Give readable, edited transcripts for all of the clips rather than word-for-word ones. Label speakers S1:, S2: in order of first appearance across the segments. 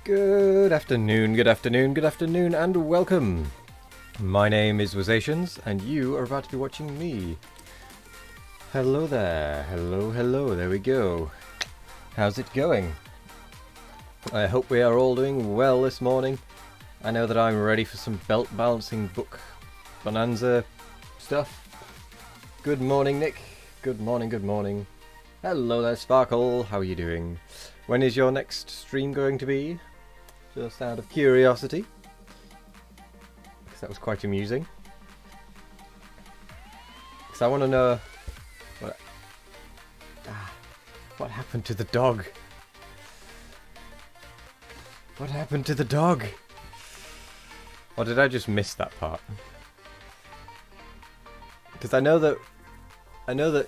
S1: Good afternoon, good afternoon, good afternoon, and welcome. My name is Wazations, and you are about to be watching me. Hello there, hello, there we go. How's it going? I hope we are all doing well this morning. I know that I'm ready for some belt balancing book bonanza stuff. Good morning, Nick. Good morning, good morning. Hello there, Sparkle. How are you doing? When is your next stream going to be? Just out of curiosity. Because that was quite amusing. Because I want to know what happened to the dog? What happened to the dog? Or did I just miss that part? Because I know that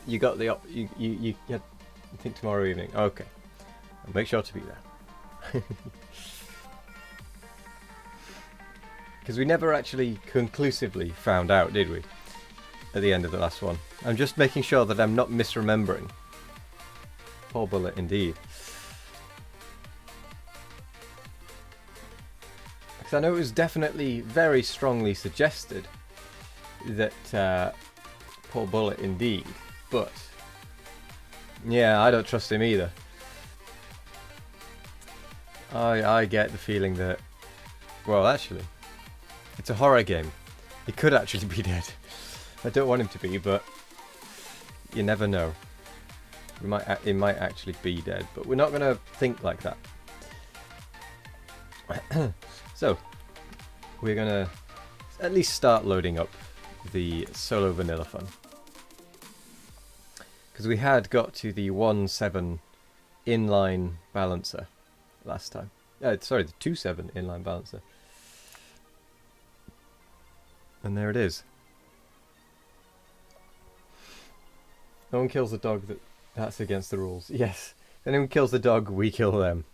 S1: you got the you had, I think tomorrow evening. Okay, I'll make sure to be there. Because we never actually conclusively found out, did we? At the end of the last one. I'm just making sure that I'm not misremembering. Poor bullet indeed. Because I know it was definitely very strongly suggested that poor bullet indeed, but yeah, I don't trust him either. I get the feeling that, well, actually, it's a horror game. He could actually be dead. I don't want him to be, but you never know. It might actually be dead, but we're not going to think like that. So, we're going to at least start loading up the solo vanilla fun. Because we had got to the 1.7 inline balancer last time. Sorry, the 2.7 inline balancer. And there it is. No one kills the dog, that's against the rules. Yes, if anyone kills the dog, we kill them.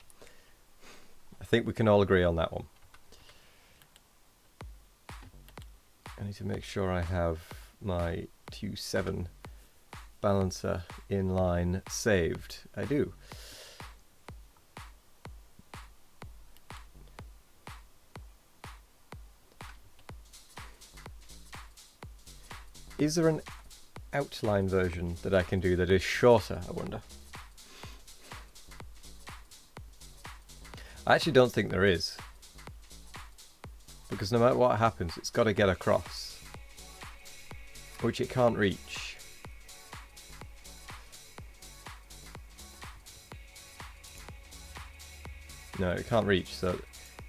S1: I think we can all agree on that one. I need to make sure I have my 2.7 balancer inline saved. I do. Is there an outline version that I can do that is shorter, I wonder? I actually don't think there is. Because no matter what happens, it's got to get across. Which it can't reach. No, it can't reach, so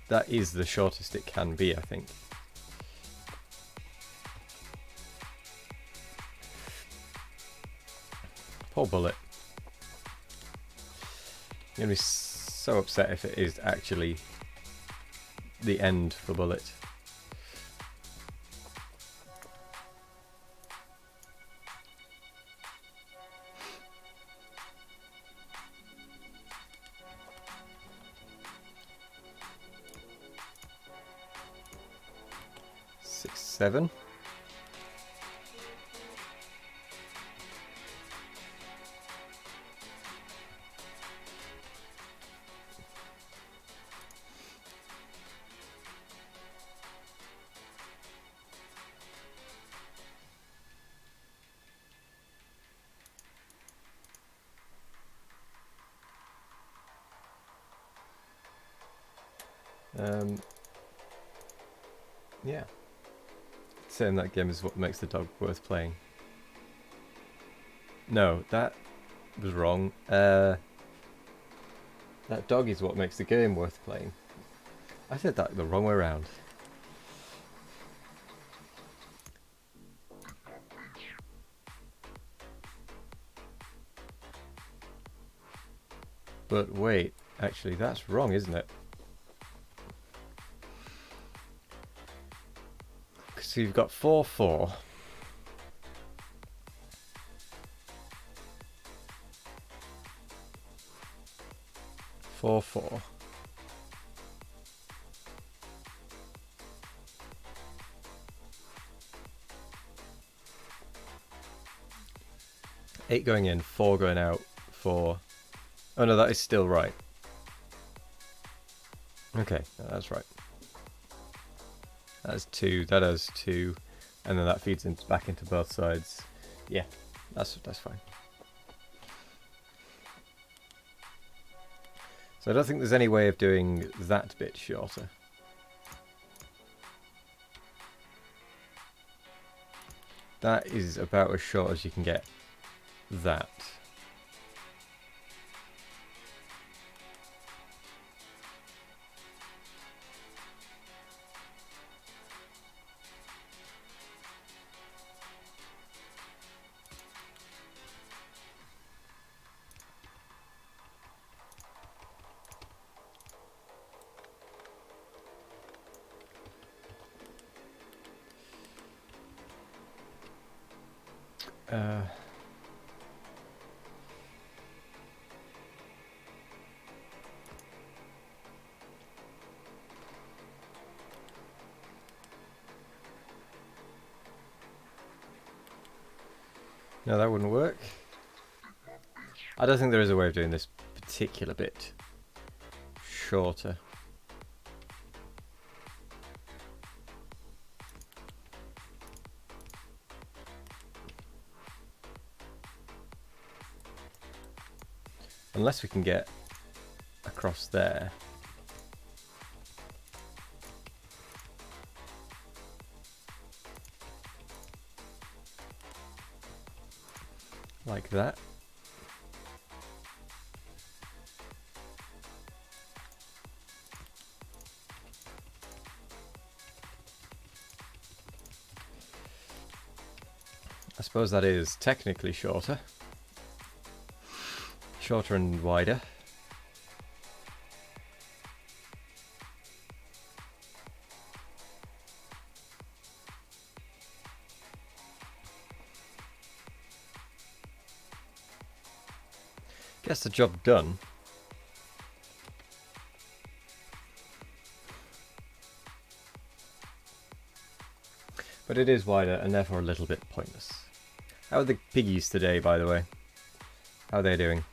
S1: that is the shortest it can be, I think. Poor bullet. I'm going to be so upset if it is actually the end for bullet. Six, 7. Yeah. Saying that game is what makes the dog worth playing. No, that was wrong. That dog is what makes the game worth playing. I said that the wrong way around. But wait, actually that's wrong, isn't it? So you've got 4-4. Four, 4. Eight going in, 4 going out, 4. Oh no, that is still right. Okay, that's right. That's 2, that has 2, and then that feeds back into both sides. Yeah, that's fine. So I don't think there's any way of doing that bit shorter. That is about as short as you can get that. No, that wouldn't work. I don't think there is a way of doing this particular bit shorter. Unless we can get across there. Like that. I suppose that is technically shorter. Shorter and wider. Gets the job done. But it is wider and therefore a little bit pointless. How are the piggies today, by the way? How are they doing?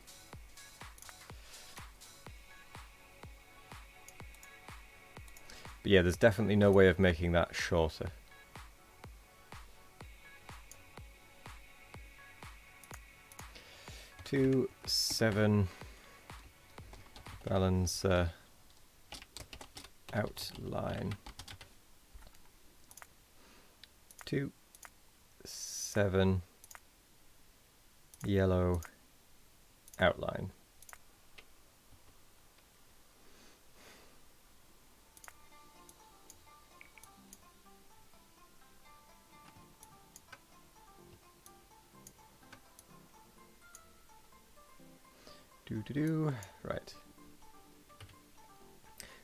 S1: But yeah, there's definitely no way of making that shorter. Two, 7, balance outline. 2, 7, yellow outline. Right.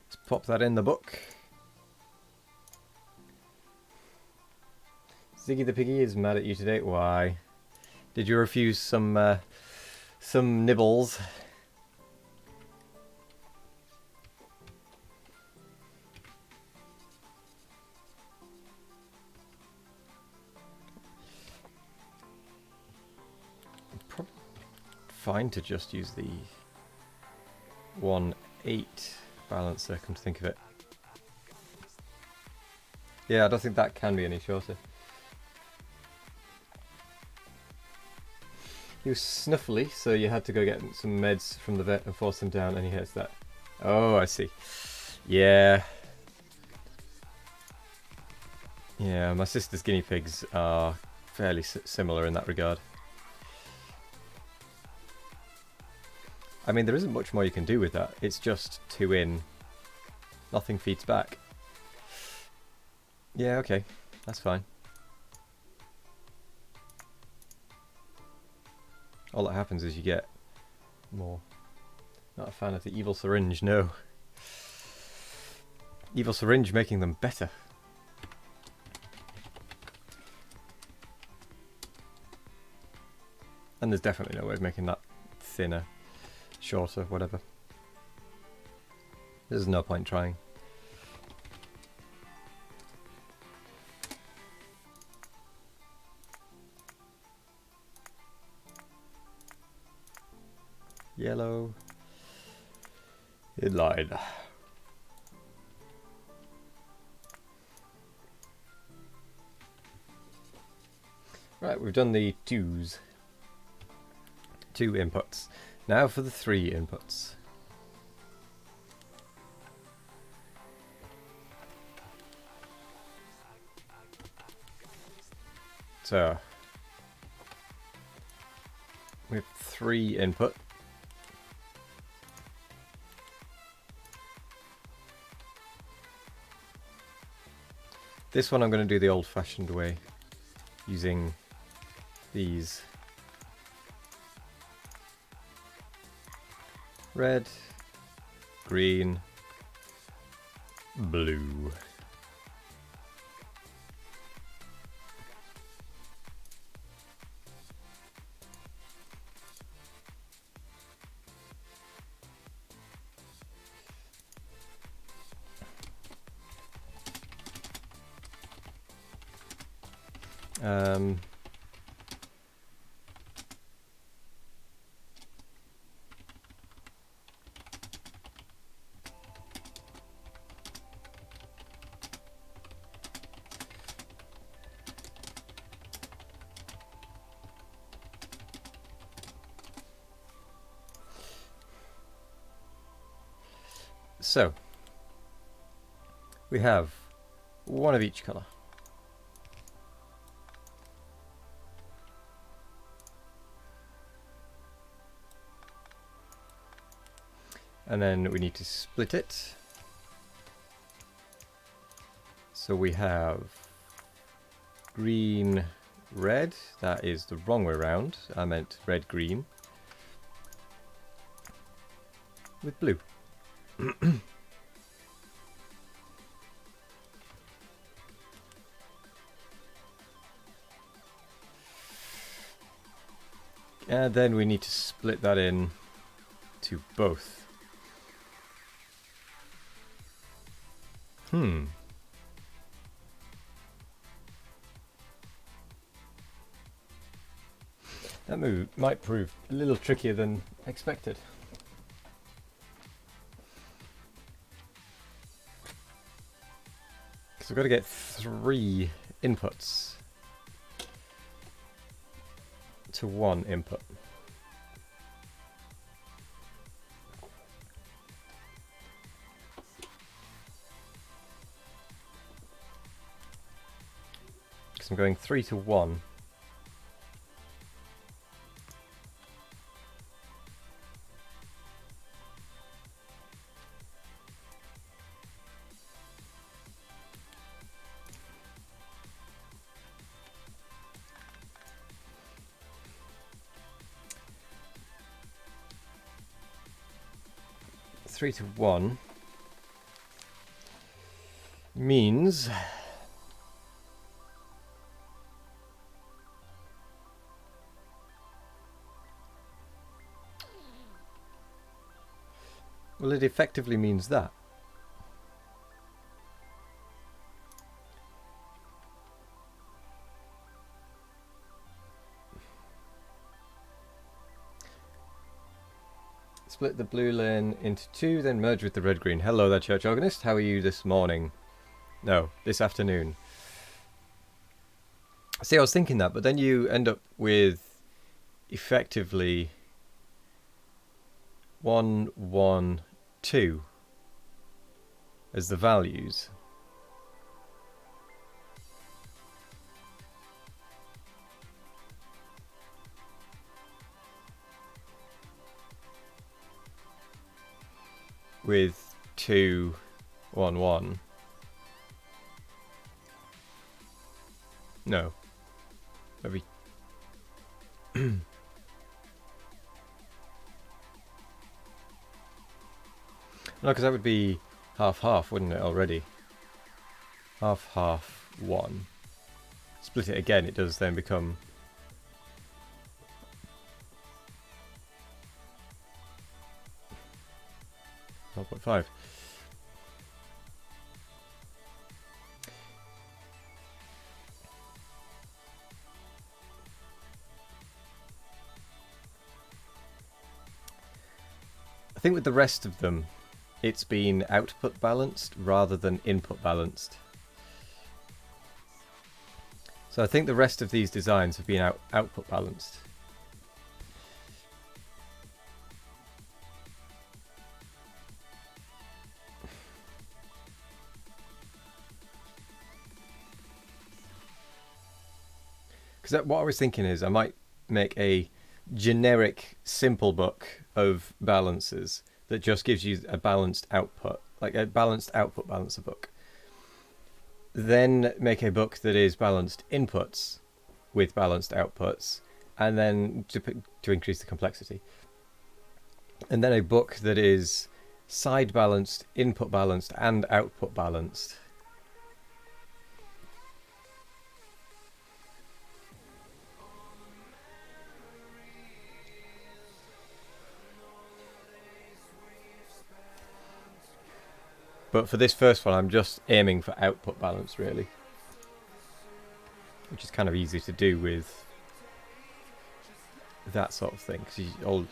S1: Let's pop that in the book. Ziggy the piggy is mad at you today. Why? Did you refuse some nibbles? Probably fine to just use the 1/8 balancer, come to think of it. Yeah, I don't think that can be any shorter. He was snuffly, so you had to go get some meds from the vet and force him down, and he has that. Oh, I see. Yeah. Yeah, my sister's guinea pigs are fairly similar in that regard. I mean, there isn't much more you can do with that. It's just 2 in. Nothing feeds back. Yeah, okay. That's fine. All that happens is you get more. Not a fan of the evil syringe, no. Evil syringe making them better. And there's definitely no way of making that thinner, shorter, whatever. There's no point trying. Yellow inline. Right, we've done the two inputs. Now for the 3 inputs. So we have 3 input. This one I'm going to do the old-fashioned way, using these. Red, green, blue. So we have one of each colour. And then we need to split it. So we have green, red. That is the wrong way around. I meant red, green. With blue. And then we need to split that in to both. That move might prove a little trickier than expected. Because we've got to get 3 inputs to 1 input. Because I'm going 3 to 1. Three to 1 means well, it effectively means that. Split the blue lane into 2, then merge with the red-green. Hello there, church organist. How are you this morning? No, this afternoon. See, I was thinking that, but then you end up with effectively 1, 1, 2 as the values. With 2, 1, 1. No. Maybe. No, because that would be half-half, wouldn't it, already? Half-half 1. Split it again, it does then become 0.5. I think with the rest of them, it's been output balanced rather than input balanced. So I think the rest of these designs have been output balanced. Because what I was thinking is I might make a generic simple book of balances that just gives you a balanced output, like a balanced output balancer book. Then make a book that is balanced inputs with balanced outputs, and then to increase the complexity. And then a book that is side balanced, input balanced, and output balanced. But for this first one, I'm just aiming for output balance, really. Which is kind of easy to do with that sort of thing. Because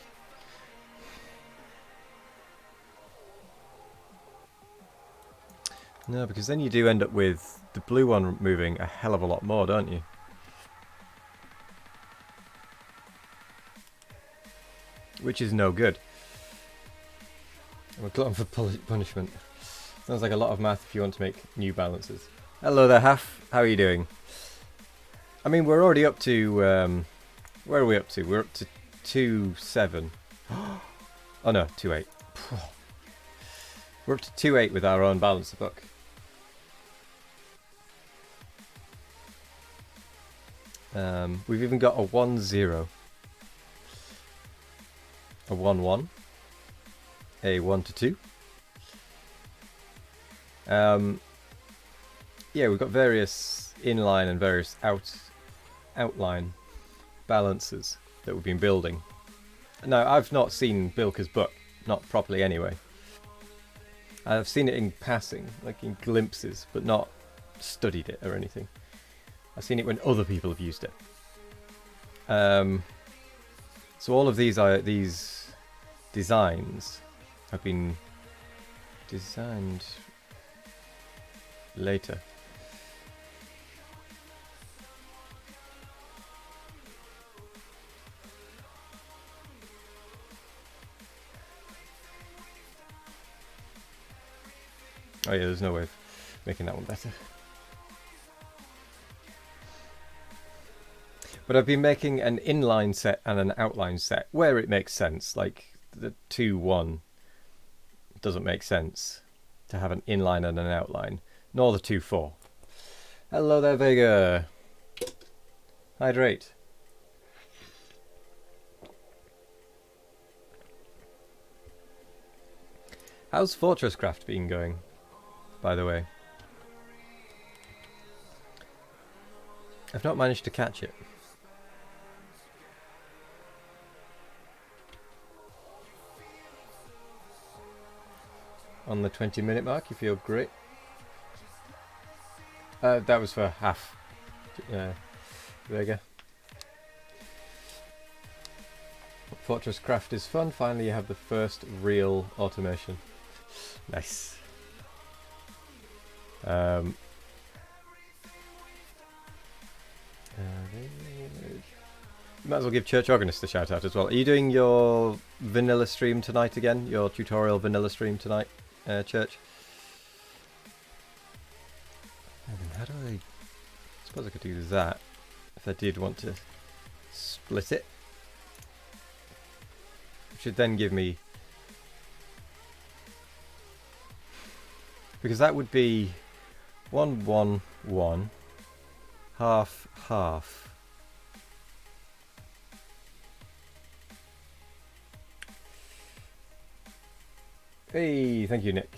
S1: No, because then you do end up with the blue one moving a hell of a lot more, don't you? Which is no good. I'm a glutton for punishment. Sounds like a lot of math if you want to make new balances. Hello there, Half. How are you doing? I mean, we're already up to... where are we up to? We're up to 2.7. Oh no, 2.8. We're up to 2.8 with our own balancer book. We've even got a 1-0. A 1-1. A 1-2. Yeah, we've got various inline and various outline balances that we've been building. Now, I've not seen Bilka's book, not properly anyway. I've seen it in passing, like in glimpses, but not studied it or anything. I've seen it when other people have used it. So all of these designs have been designed later. Oh yeah, there's no way of making that one better. But I've been making an inline set and an outline set where it makes sense. Like the 2-1 doesn't make sense to have an inline and an outline, nor the 2-4. Hello there, Vega. Hydrate. How's Fortress Craft been going, by the way? I've not managed to catch it. On the 20-minute mark, you feel great. That was for half. Vega. Fortress Craft is fun. Finally, you have the first real automation. Nice. You might as well give Church Organist a shout out as well. Are you doing your vanilla stream tonight again? Your tutorial vanilla stream tonight, Church? How do I suppose I could do that if I did want to split it? Which would then give me... Because that would be 1, 1, 1, half, half. Hey, thank you, Nick.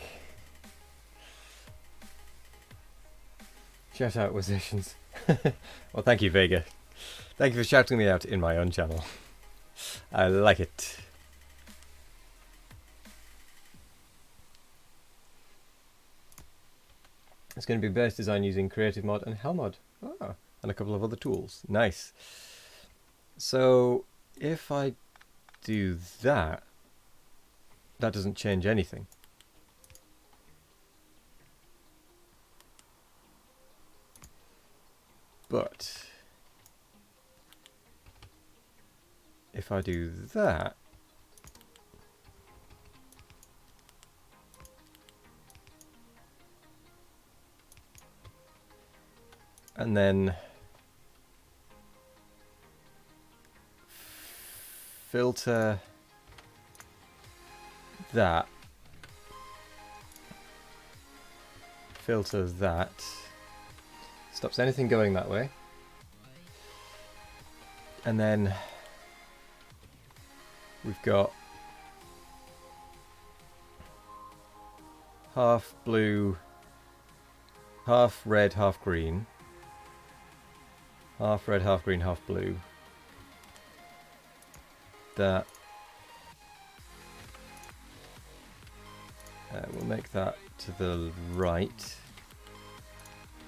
S1: Shout out, Wizzations. Well, thank you, Vega. Thank you for shouting me out in my own channel. I like it. It's going to be base design using Creative Mod and Hell Mod. Ah, and a couple of other tools. Nice. So, if I do that, that doesn't change anything. But if I do that, and then filter that, filter that, stops anything going that way, and then we've got half blue, half red, half green, half red, half green, half blue. That we'll make that to the right,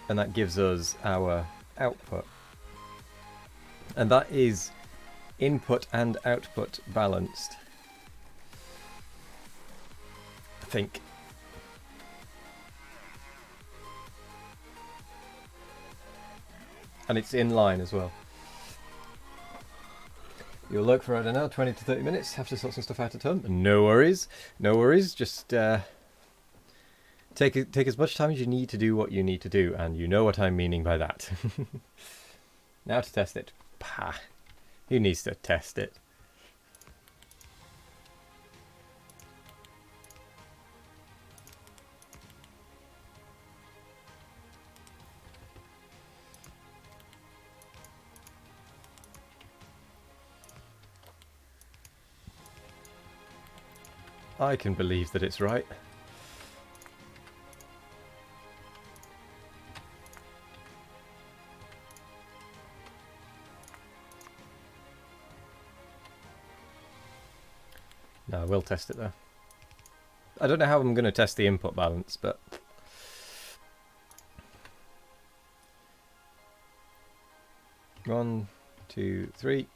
S1: and that gives us our output, and that is input and output balanced, I think. And it's in line as well. You'll lurk for, I don't know, 20 to 30 minutes, have to sort some stuff out at home. No worries, no worries, just take as much time as you need to do what you need to do, and you know what I'm meaning by that. Now to test it. Pah. Who needs to test it? I can believe that it's right. No, I will test it though. I don't know how I'm going to test the input balance, but... One, two, three.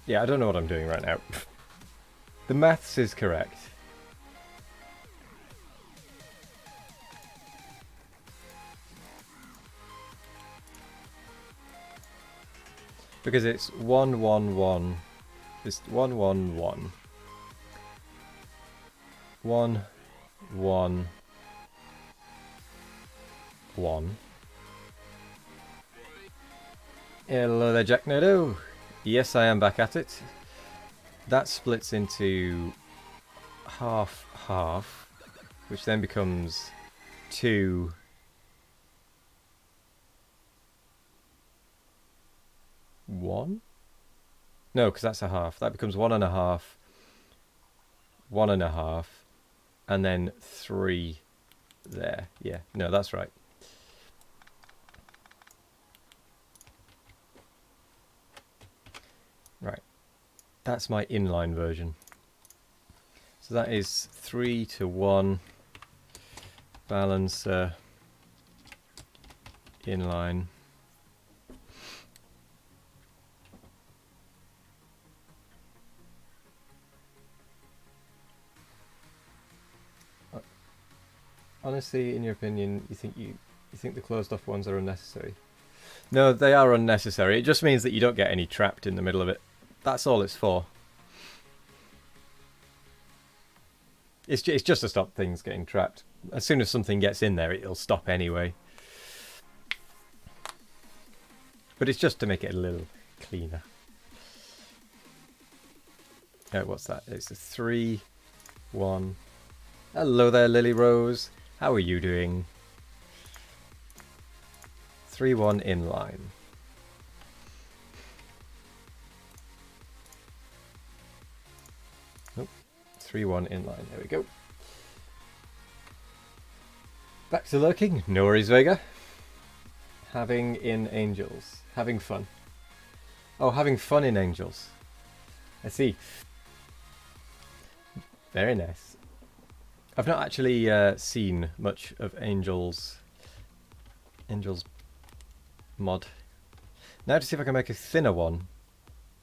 S1: Yeah, I don't know what I'm doing right now. The maths is correct. Because it's 1, 1, 1. It's 1, 1, 1. 1, 1, 1. Hello there, Jack Nodo. Yes, I am back at it. That splits into half, half, which then becomes 2, 1? No, because that's a half. That becomes 1.5, 1.5, and then 3 there. Yeah, no, that's right. Right, that's my inline version. So that is 3 to 1, balancer, inline. Honestly, in your opinion, you think the closed off ones are unnecessary? No, they are unnecessary. It just means that you don't get any trapped in the middle of it. That's all it's for. It's just to stop things getting trapped. As soon as something gets in there, it'll stop anyway. But it's just to make it a little cleaner. What's that? It's a 3, 1. Hello there, Lily Rose. How are you doing? 3, 1 inline. Nope. 3, 1 inline. There we go. Back to lurking. No worries, Vega. Having in Angels. Having fun. Oh, having fun in Angels. I see. Very nice. I've not actually seen much of Angel's mod. Now to see if I can make a thinner one,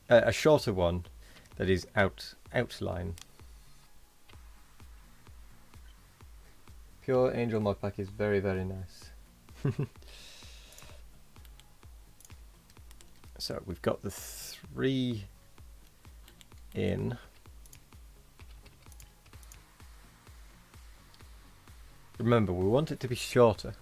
S1: a shorter one that is outline. Pure Angel mod pack is very, very nice. So we've got the 3 in. Remember, we want it to be shorter.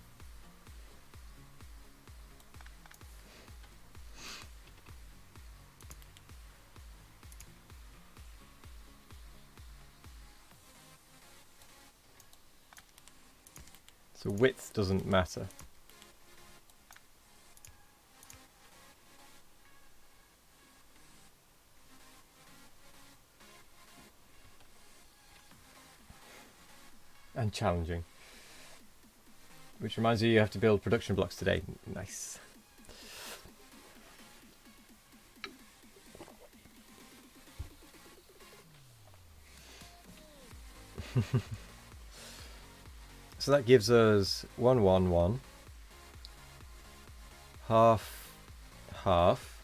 S1: So width doesn't matter. And challenging. Which reminds you have to build production blocks today. Nice. So that gives us 1, 1, 1. Half, half.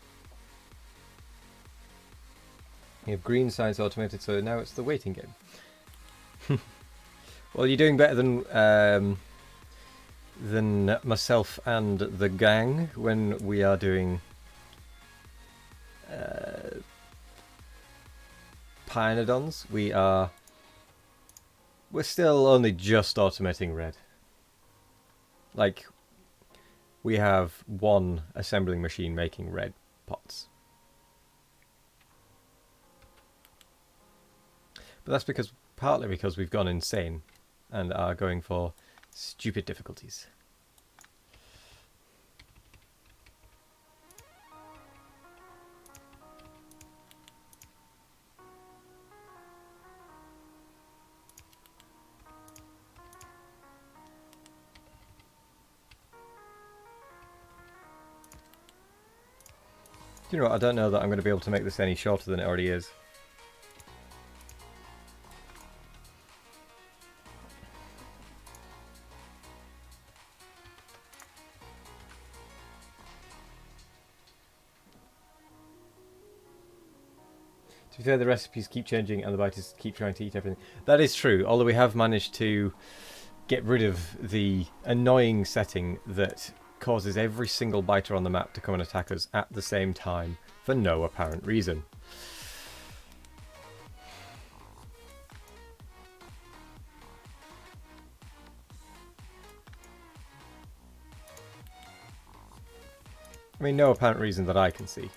S1: We have green science automated, so now it's the waiting game. Well, you're doing better than myself and the gang when we are doing Pionodons. We're still only just automating red. Like, we have one assembling machine making red pots. But that's partly because we've gone insane and are going for stupid difficulties. Do you know what? I don't know that I'm going to be able to make this any shorter than it already is. To be fair, the recipes keep changing and the biters keep trying to eat everything. That is true, although we have managed to get rid of the annoying setting that causes every single biter on the map to come and attack us at the same time for no apparent reason. I mean, no apparent reason that I can see.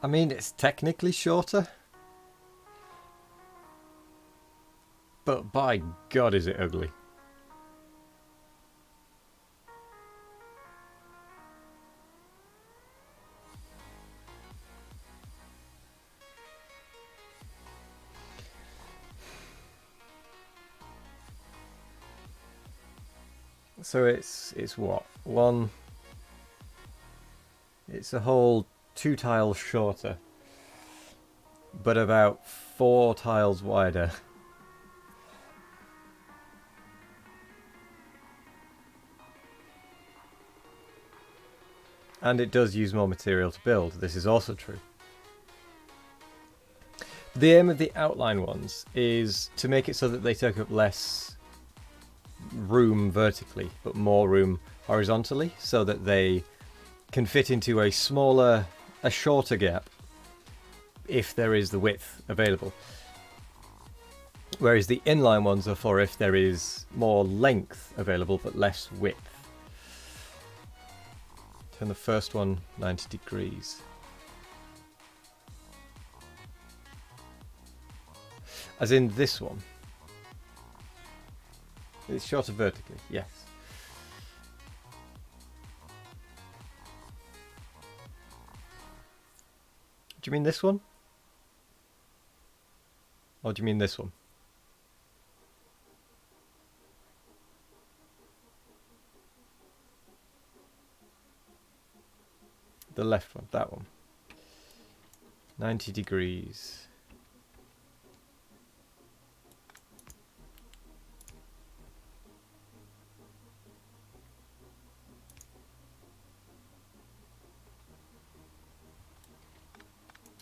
S1: I mean, it's technically shorter, but by God is it ugly. So it's what? It's a whole 2 tiles shorter, but about 4 tiles wider. And it does use more material to build. This is also true. The aim of the outline ones is to make it so that they take up less room vertically, but more room horizontally, so that they can fit into a shorter gap if there is the width available. Whereas the inline ones are for if there is more length available but less width. Turn the first one 90 degrees. As in this one. It's shorter vertically, yes. Do you mean this one? Or do you mean this one? The left one, that one. 90 degrees.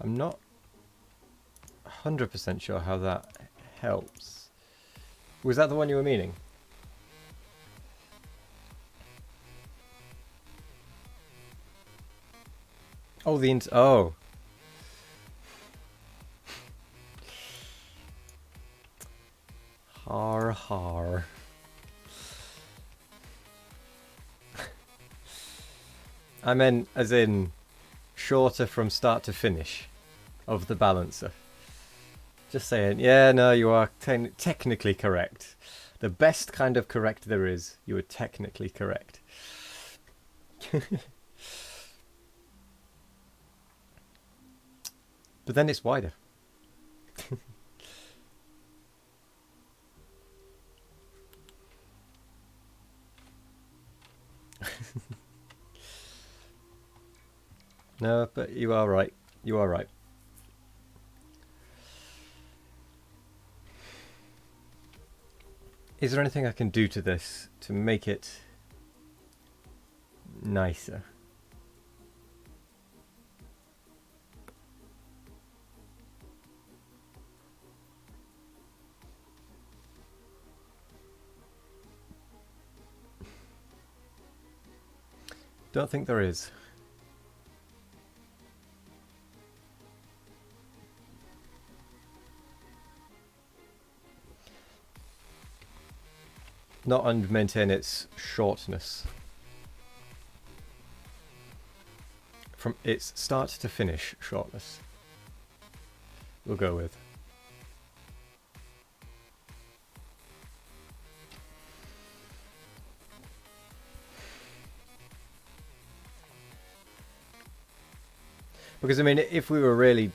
S1: I'm not 100% sure how that helps. Was that the one you were meaning? Oh, oh. Har har. I meant as in shorter from start to finish of the balancer. Just saying. Yeah, no, you are technically correct. The best kind of correct there is. You were technically correct. But then it's wider. No, but you are right. You are right. Is there anything I can do to this to make it nicer? Don't think there is. Not and maintain its shortness. From its start to finish shortness. We'll go with. Because I mean, if we really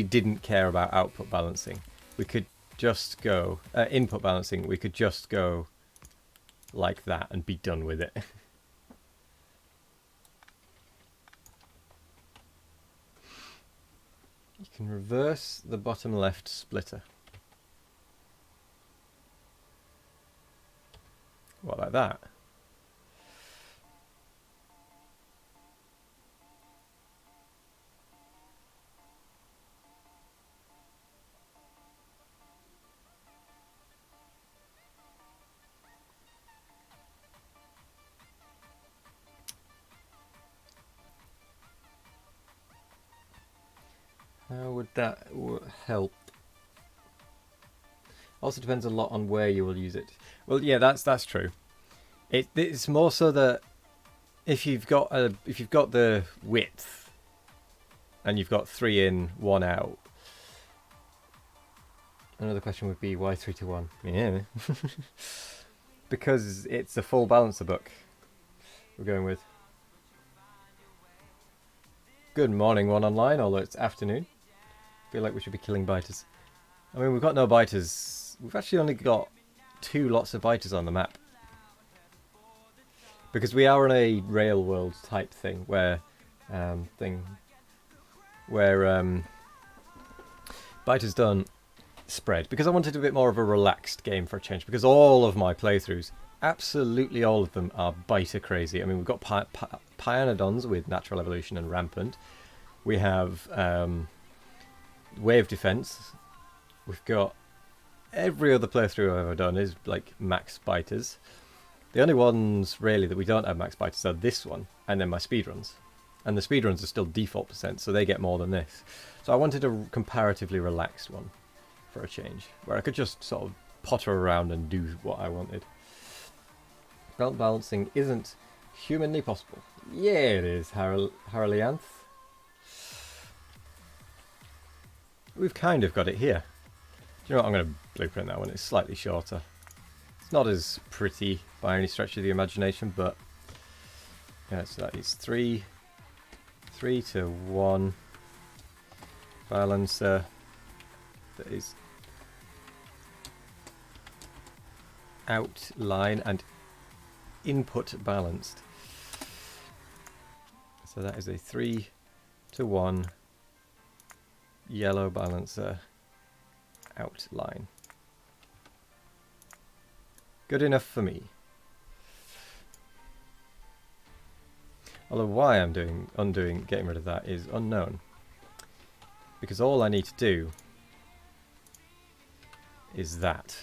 S1: didn't care about output balancing, we could just go input balancing. We could just go like that and be done with it. You can reverse the bottom left splitter. What, like that? How would that help? Also depends a lot on where you will use it. Well, yeah, that's true. It's more so that if you've got the width and you've got 3 in, 1 out. Another question would be why 3 to 1? Yeah, because it's a full balancer book. We're going with. Good morning, one online, although it's afternoon. Feel like we should be killing biters. I mean, we've got no biters. We've actually only got 2 lots of biters on the map. Because we are in a rail world type thing where biters don't spread. Because I wanted a bit more of a relaxed game for a change. Because all of my playthroughs, absolutely all of them, are biter crazy. I mean, we've got Pionodons with Natural Evolution and Rampant. We have Wave Defense. We've got every other playthrough I've ever done is like max biters. The only ones really that we don't have max biters are this one and then my speedruns. And the speedruns are still default %, so they get more than this. So I wanted a comparatively relaxed one for a change, where I could just sort of potter around and do what I wanted. Belt balancing isn't humanly possible. Yeah, it is, Haralianth. We've kind of got it here. Do you know what? I'm going to blueprint that one. It's slightly shorter. It's not as pretty by any stretch of the imagination, but yeah, so that is 3 to 1 balancer that is outline and input balanced. So that is a 3:1 yellow balancer outline. Good enough for me. Although why I'm getting rid of that is unknown. Because all I need to do is that.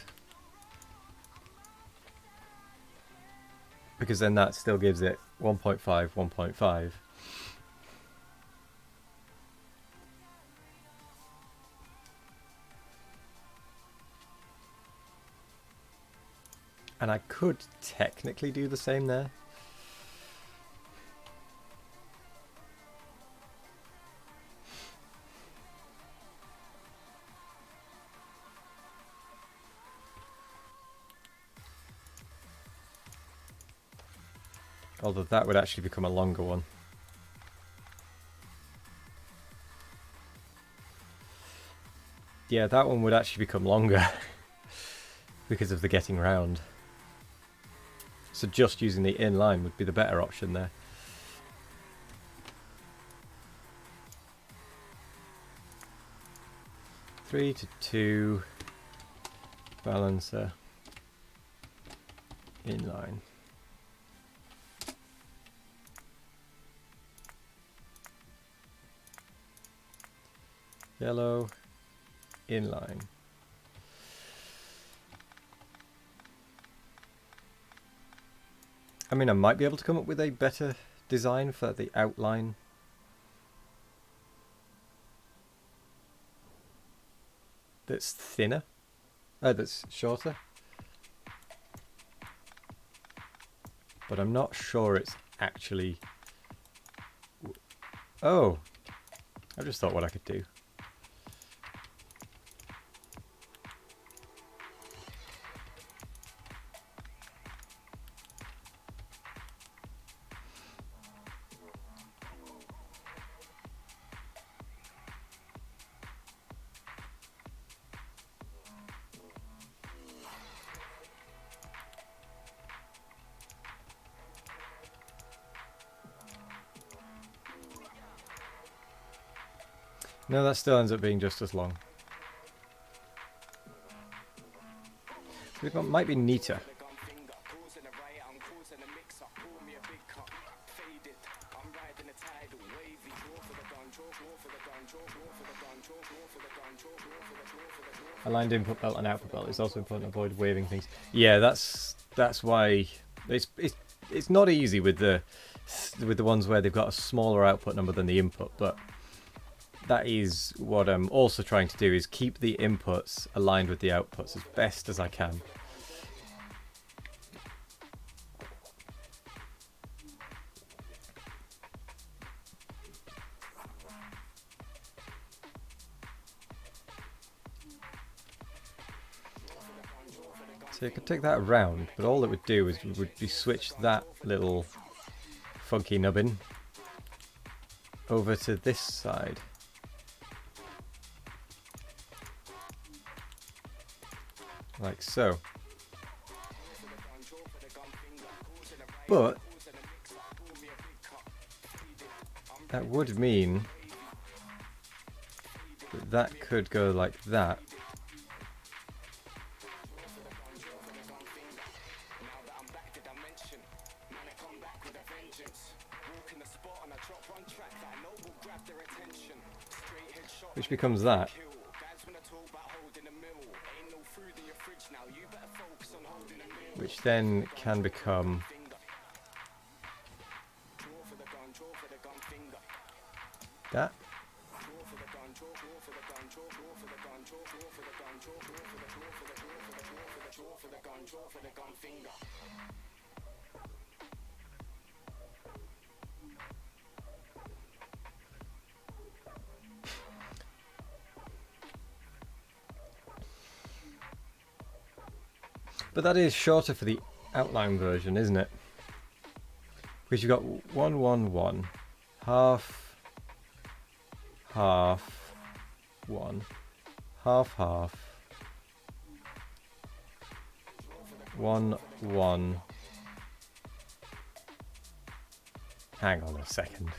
S1: Because then that still gives it 1.5, 1.5. And I could technically do the same there. Although that would actually become a longer one. Yeah, that one would actually become longer because of the getting round. So just using the inline would be the better option there. Three to 2 balancer inline. Yellow inline. I mean, I might be able to come up with a better design for the outline. That's thinner. Oh, that's shorter. But I'm not sure it's actually... Oh! I just thought what I could do. No, that still ends up being just as long. It might be neater. Aligned input belt and output belt is also important to avoid waving things. Yeah, that's why it's not easy with the ones where they've got a smaller output number than the input, but that is what I'm also trying to do, is keep the inputs aligned with the outputs as best as I can. So you could take that around, but all it would do is would be switch that little funky nubbin over to this side. Like so. But that would mean that that could go like that. Which becomes that. Which then can become that. But that is shorter for the outline version, isn't it? Because you've got 1, 1, 1, half, half, 1, half, half, 1, 1. Hang on a second.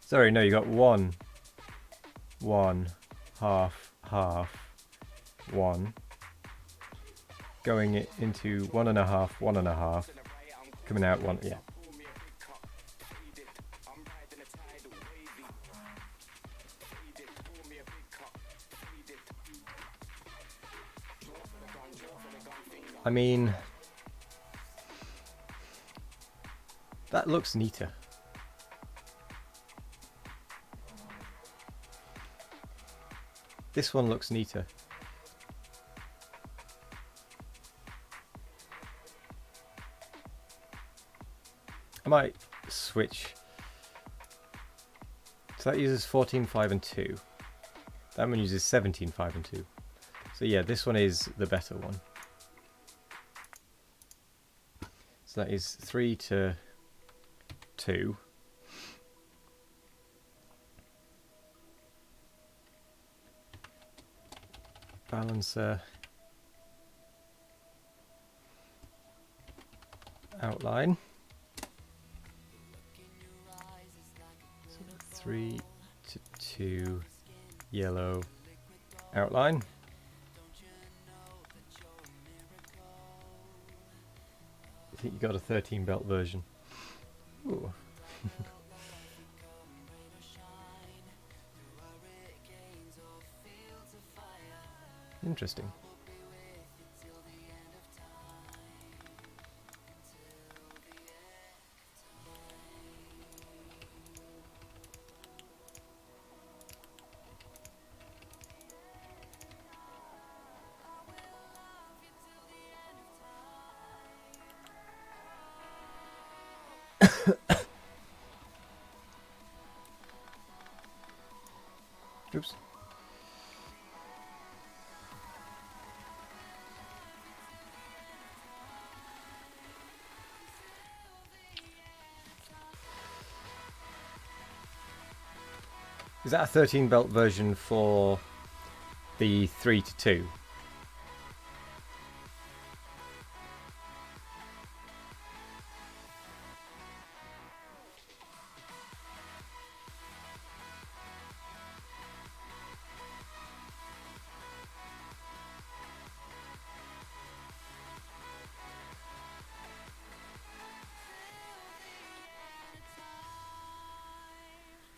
S1: Sorry, no, you got 1, 1, half, half, 1. Going into 1.5, 1.5. Coming out 1, yeah. I mean, that looks neater. This one looks neater. I might switch. So that uses 14, 5 and 2. That one uses 17, 5 and 2. So yeah, this one is the better one. So that is 3 to 2. Balancer. Outline. So 3 to 2. Yellow. Outline. I think you got a 13 belt version. Ooh. Interesting. Oops. Is that a 13 belt version for the 3 to 2?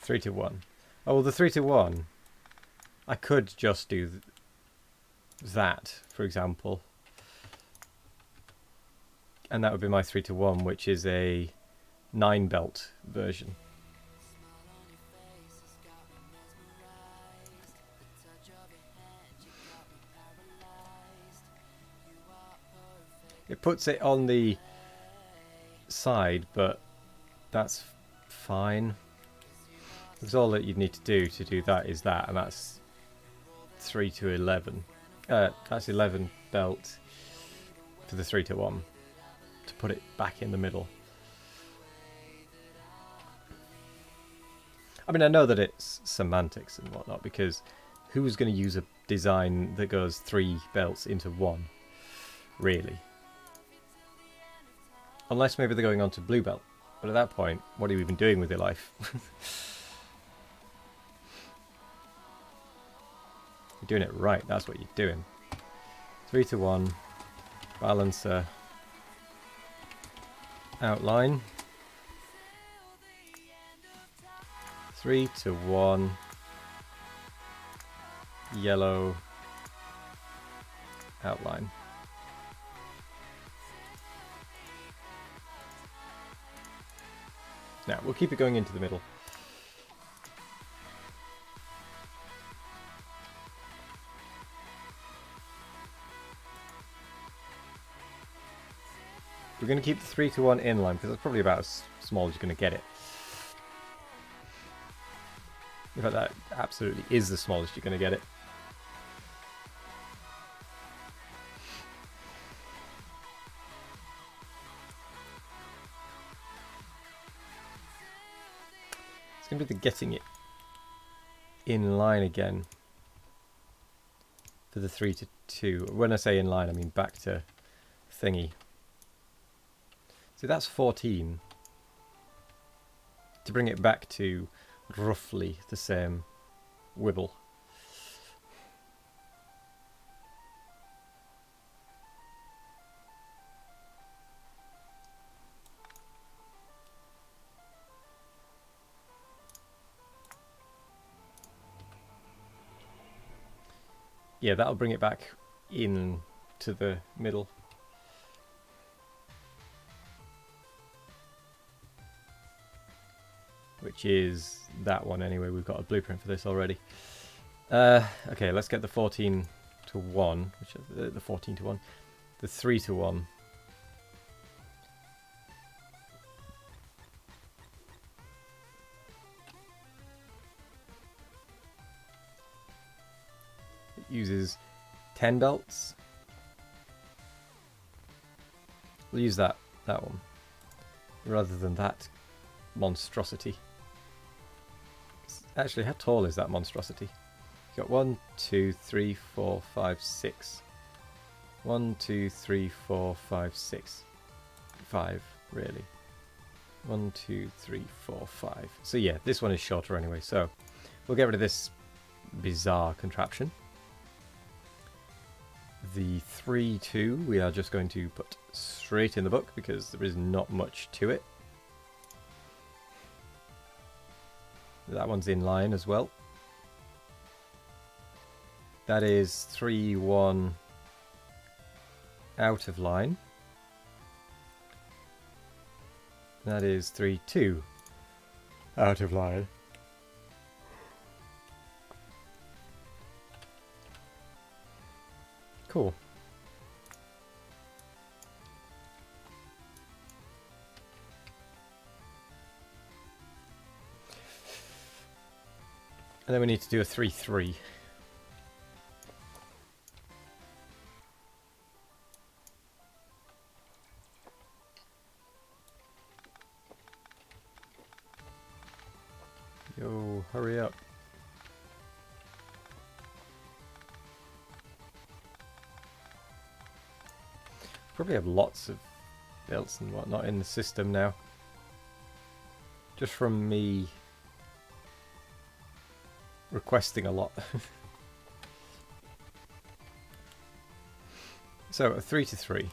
S1: Three to 1. Oh, well, the 3 to 1, I could just do that, for example. And that would be my 3 to 1, which is a 9 belt version. It puts it on the side, but that's fine. Because all that you'd need to do that is that, and that's 3 to 11. That's 11 belt for the 3 to 1 to put it back in the middle. I mean, I know that it's semantics and whatnot, because who's going to use a design that goes 3 belts into 1, really? Unless maybe they're going on to blue belt. But at that point, what are you even doing with your life? You're doing it right, that's what you're doing. 3 to 1, balancer, outline. 3 to 1, yellow, outline. Now, we'll keep it going into the middle. We're going to keep the 3 to 1 inline because that's probably about as small as you're going to get it. In fact, that absolutely is the smallest you're going to get it. It's going to be the getting it in line again for the 3 to to, when I say in line, I mean back to thingy. So that's 14. To bring it back to roughly the same wibble. Yeah, that'll bring it back in to the middle. Which is that one anyway. We've got a blueprint for this already. Okay, let's get the 14 to 1, which is the 14 to 1, the 3 to 1. It uses 10 belts. We'll use that one rather than that monstrosity. Actually, how tall is that monstrosity? You've got 1, 2, 3, 4, 5, 6. 1, 2, 3, 4, 5, 6. 5, really. 1, 2, 3, 4, 5. So yeah, this one is shorter anyway, so we'll get rid of this bizarre contraption. The 3, 2, we are just going to put straight in the book because there is not much to it. That one's in line as well. That is 3, 1 out of line. That is 3, 2 out of line. Cool. And then we need to do a 3, 3. Yo, hurry up. Probably have lots of belts and whatnot in the system now. Just from me requesting a lot. So a 3 to 3.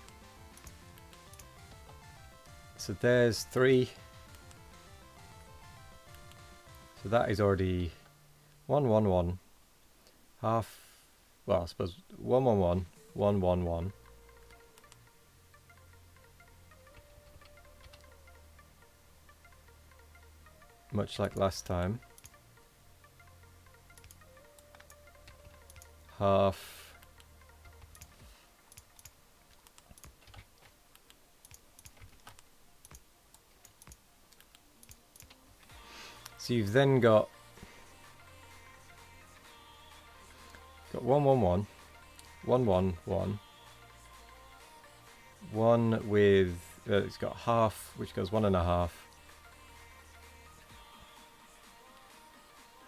S1: So there's 3. So that is already 1, 1, 1. Half, well, I suppose 1, 1, 1, 1, 1, 1. Much like last time. Half. So you've then got 1, 1, 1, 1, 1, 1. 1 with, it's got half, which goes 1.5.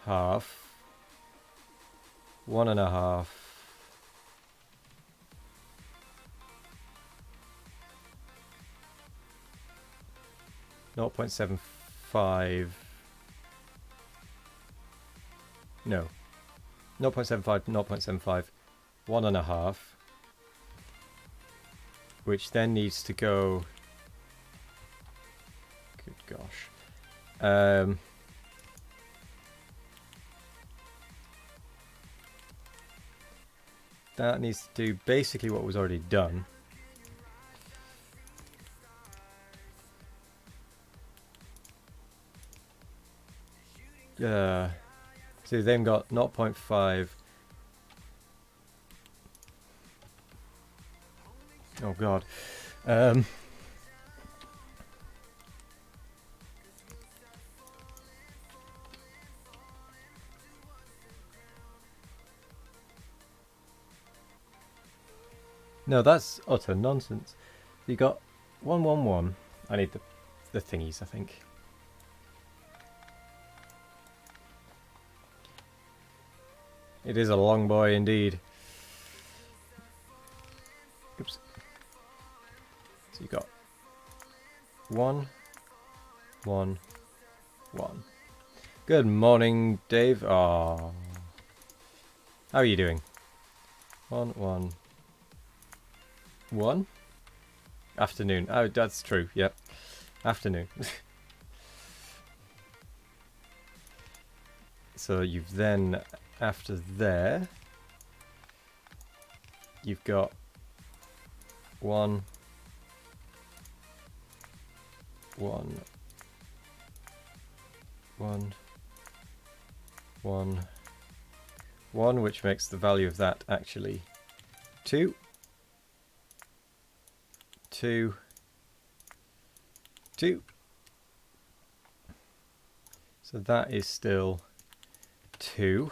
S1: Half. 1.5. 0.75. No. 0.75, 0.75. 1.5. Which then needs to go. Good gosh. That needs to do basically what was already done. So then got 0.5. Oh god. No, that's utter nonsense. You got 1, 1, 1. I need the thingies, I think. It is a long boy indeed. Oops. So you got 1, 1, 1. Good morning, Dave. Oh, how are you doing? 1, 1, 1. Afternoon. Oh, that's true. Yep. Afternoon. So you've then, after there, you've got 1, 1, 1, 1, 1, which makes the value of that actually 2, 2, 2. So that is still 2,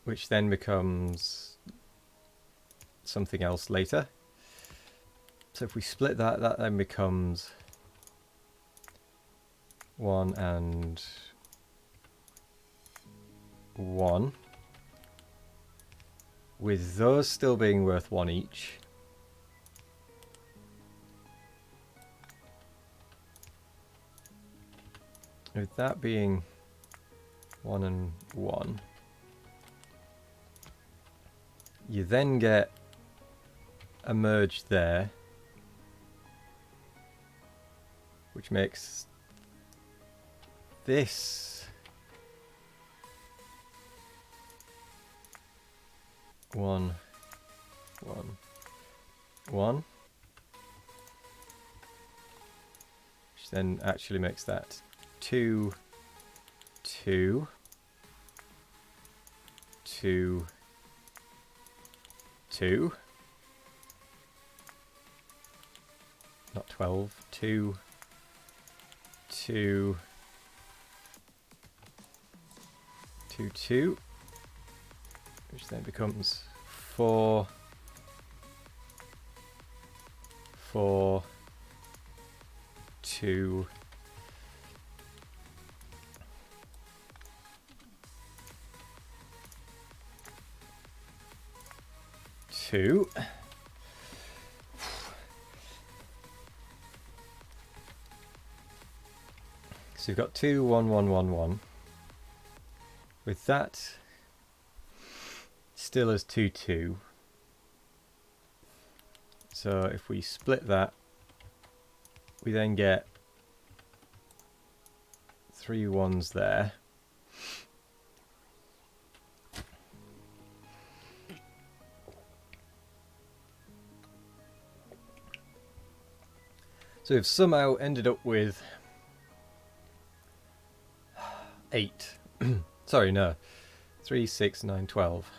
S1: which then becomes something else later. So if we split that, that then becomes 1 and 1, with those still being worth 1 each. With that being 1 and 1, you then get a merge there, which makes this 1, 1, 1, which then actually makes that 2, 2, 2, 2, not 12, 2, 2, 2, 2, which then becomes 4, 4, 2, 2. So you've got 2, 1, 1, 1, 1. With that still as 2, 2. So if we split that, we then get 3 1s there. So we've somehow ended up with 8. Sorry, no. 3, 6, 9, 12.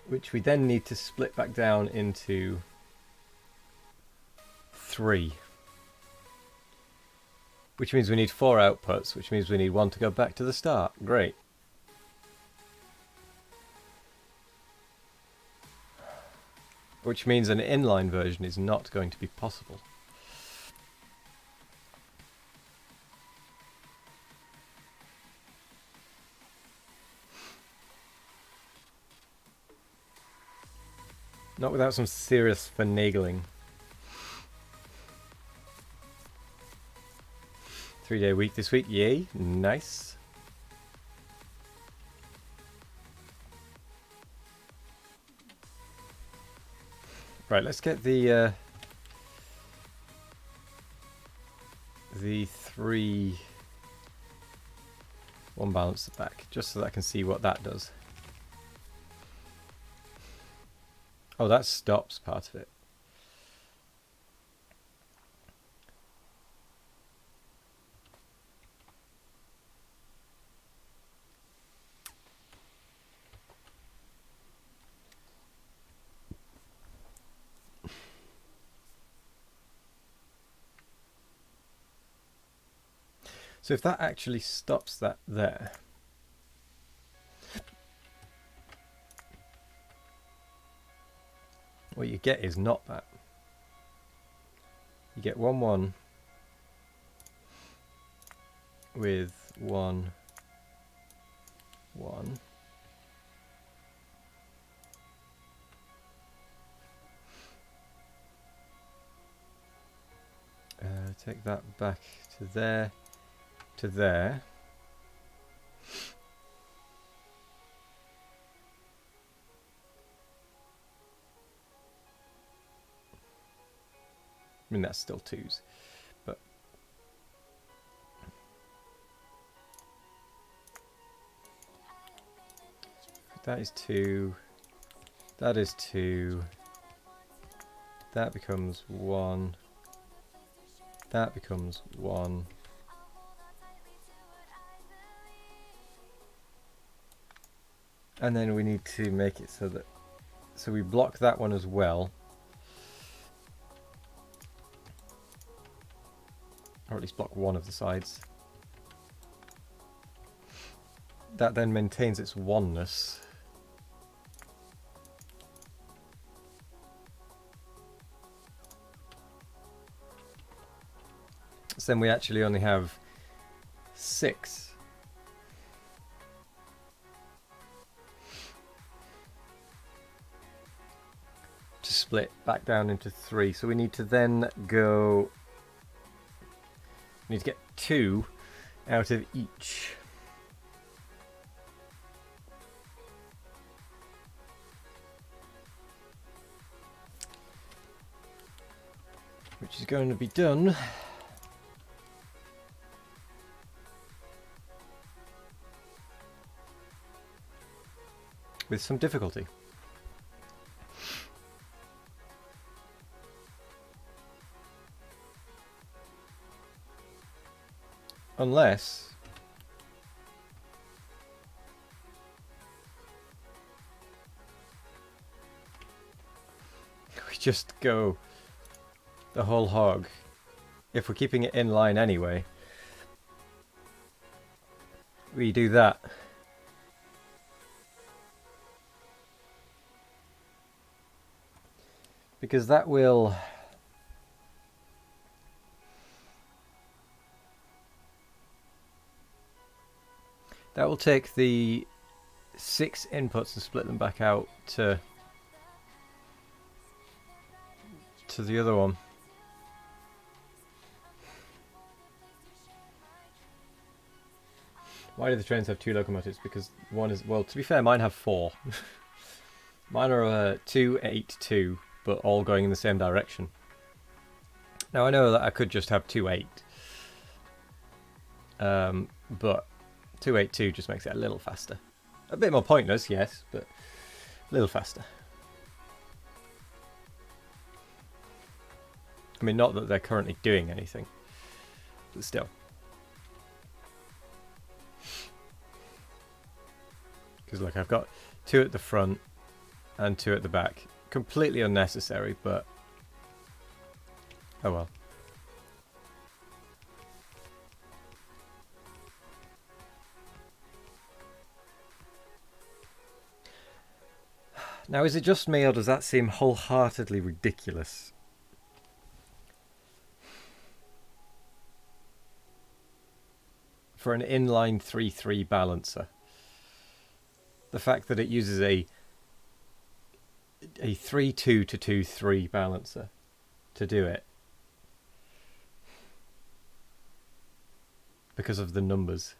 S1: Which we then need to split back down into 3. Which means we need 4 outputs, which means we need 1 to go back to the start. Great. Which means an inline version is not going to be possible. Not without some serious finagling. 3-day week this week, yay, nice. Right, let's get the 3 1 balancer back, just so that I can see what that does. Oh, that stops part of it. So if that actually stops that there, what you get is not that. You get 1 1 with 1 1. Take that back to there, to there. I mean, that's still 2s, but that is 2, that is 2, that becomes 1, that becomes 1. And then we need to make it so that, so we block that one as well. Or at least block one of the sides. That then maintains its oneness. So then we actually only have 6. To split back down into 3. So we need to then go... We need to get 2 out of each. Which is going to be done with some difficulty. Unless we just go the whole hog. If we're keeping it in line anyway, we do that. Because that will... That will take the 6 inputs and split them back out to the other one. Why do the trains have 2 locomotives? Because one is, well, to be fair, mine have 4. Mine are 2, 8, 2, but all going in the same direction. Now I know that I could just have 2, 8. But 282 just makes it a little faster. A bit more pointless, yes, but a little faster. I mean, not that they're currently doing anything, but still. Because look, I've got 2 at the front and 2 at the back. Completely unnecessary, but oh well. Now, is it just me, or does that seem wholeheartedly ridiculous? For an inline 3-3 balancer. The fact that it uses a 3-2 to 2-3 balancer to do it. Because of the numbers.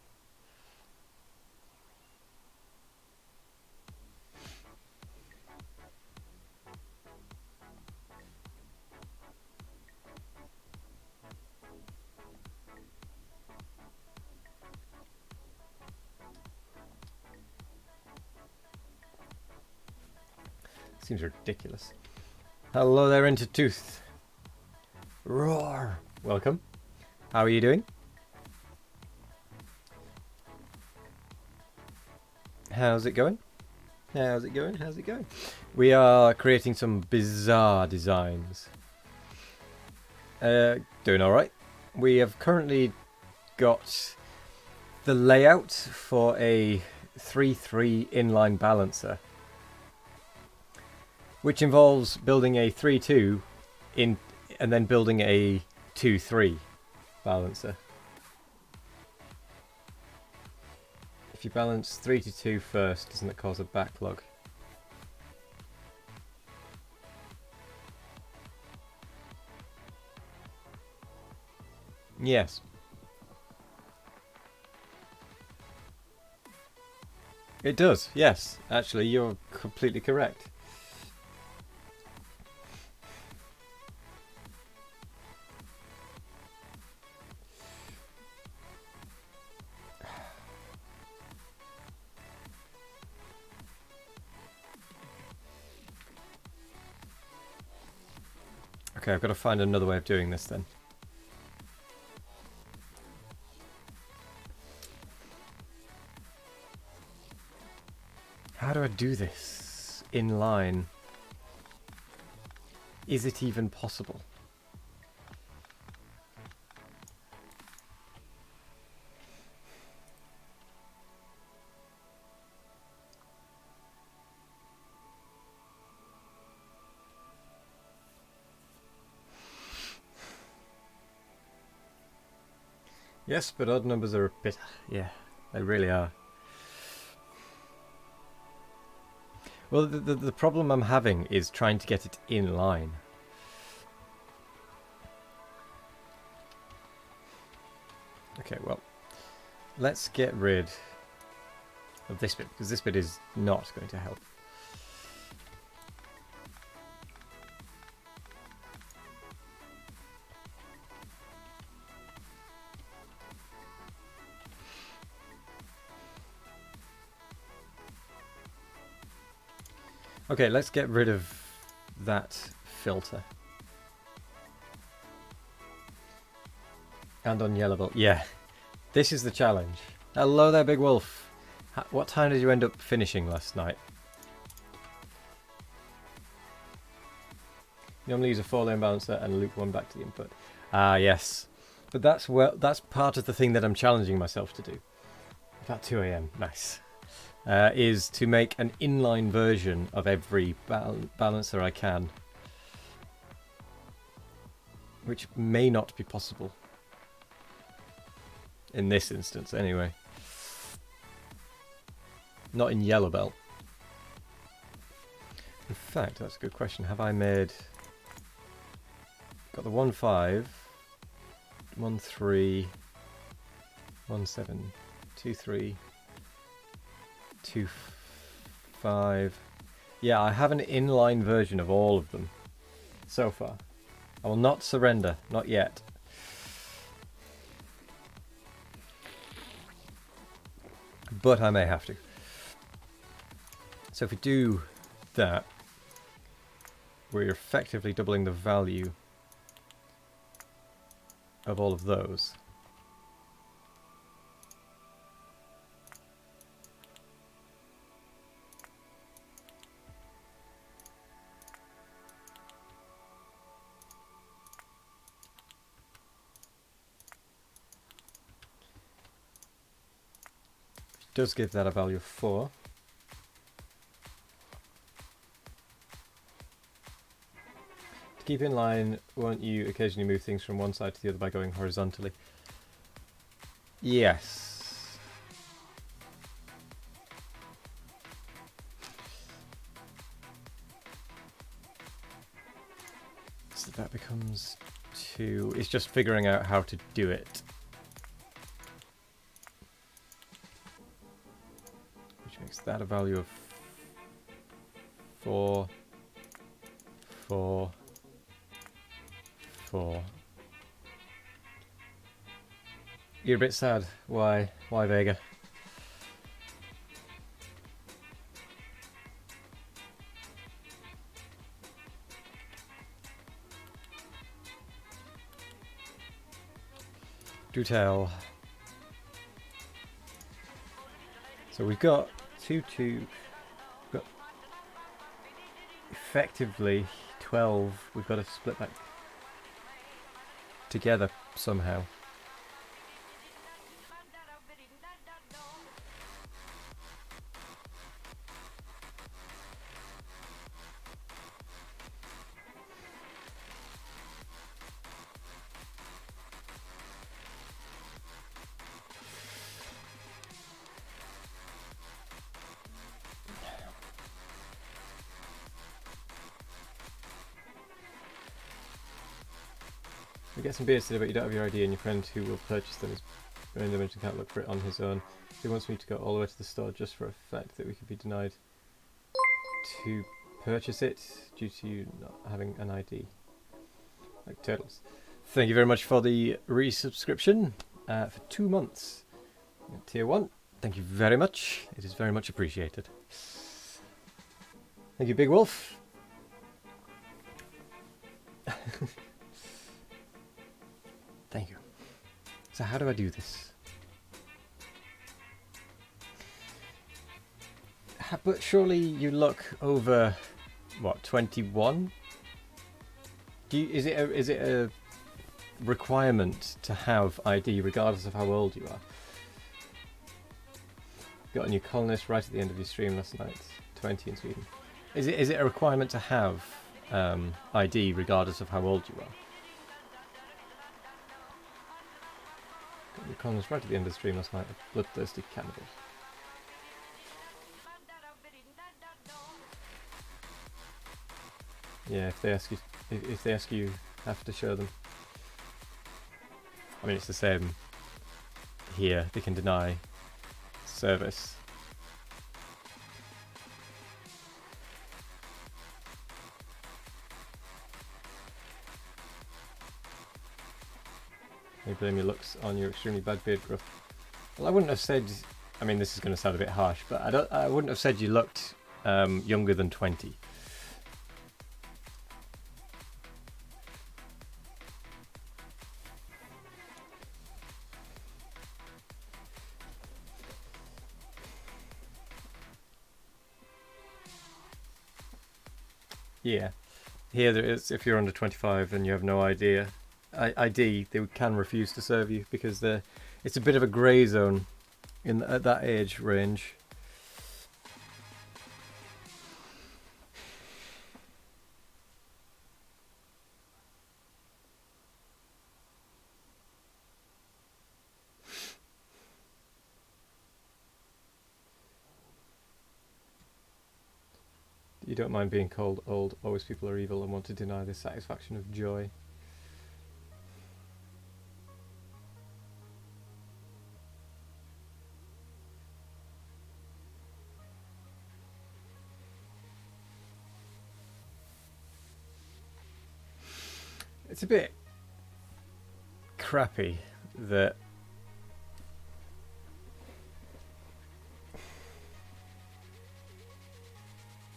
S1: Seems ridiculous. Hello there, Intertooth. Roar. Welcome. How are you doing? How's it going? How's it going? How's it going? We are creating some bizarre designs. Doing alright. We have currently got the layout for a 3-3 inline balancer, which involves building a 3-2 in, and then building a 2-3 balancer. If you balance 3 to 2 first, doesn't it cause a backlog? Yes. It does, yes. Actually, you're completely correct. Okay, I've got to find another way of doing this then. How do I do this in line? Is it even possible? Yes, but odd numbers are a bit... yeah, they really are. Well, the problem I'm having is trying to get it in line. Okay, well, let's get rid of this bit, because this bit is not going to help. Okay, let's get rid of that filter. And on yellow belt. Yeah, this is the challenge. Hello there, Big Wolf. What time did you end up finishing last night? You normally use a 4-lane balancer and loop one back to the input. Ah, yes. But that's part of the thing that I'm challenging myself to do. About 2 AM, nice. Is to make an inline version of every balancer I can. Which may not be possible. In this instance, anyway. Not in yellow belt. In fact, that's a good question. Have I made... Got the 1-5, 1-3, 1-7, 2-3, 2-5. Yeah, I have an inline version of all of them so far. I will not surrender, not yet. But I may have to. So if we do that, we're effectively doubling the value of all of those. Does give that a value of 4. To keep in line, won't you occasionally move things from one side to the other by going horizontally? Yes. So that becomes 2. It's just figuring out how to do it. Makes that a value of 4, 4, 4. You're a bit sad. Why? Why Vega? Do tell. So we've got 2, 2. We've got effectively 12. We've got to split back together somehow. We get some beers today, but you don't have your ID, and your friend who will purchase them is running them and can't look for it on his own. He wants me to go all the way to the store just for a fact that we could be denied to purchase it due to you not having an ID. Like turtles. Thank you very much for the resubscription for 2 months. Tier 1, thank you very much. It is very much appreciated. Thank you, Big Wolf. Thank you. So how do I do this? But surely you look over, what, 21? Is it a requirement to have ID regardless of how old you are? Got a new colonist right at the end of your stream last night. 20 in Sweden. Is it a requirement to have ID regardless of how old you are? Got a new colonist right at the end of the stream last night. A bloodthirsty cannibal. Yeah, if they ask you, you have to show them. I mean, it's the same here. They can deny service. You blame your looks on your extremely bad beard growth. Well, I wouldn't have said. I mean, this is going to sound a bit harsh, but I wouldn't have said you looked younger than 20. Yeah, here there is. If you're under 25 and you have no ID, they can refuse to serve you because it's a bit of a grey zone at that age range. You don't mind being called old. Always people are evil and want to deny the satisfaction of joy. It's a bit crappy that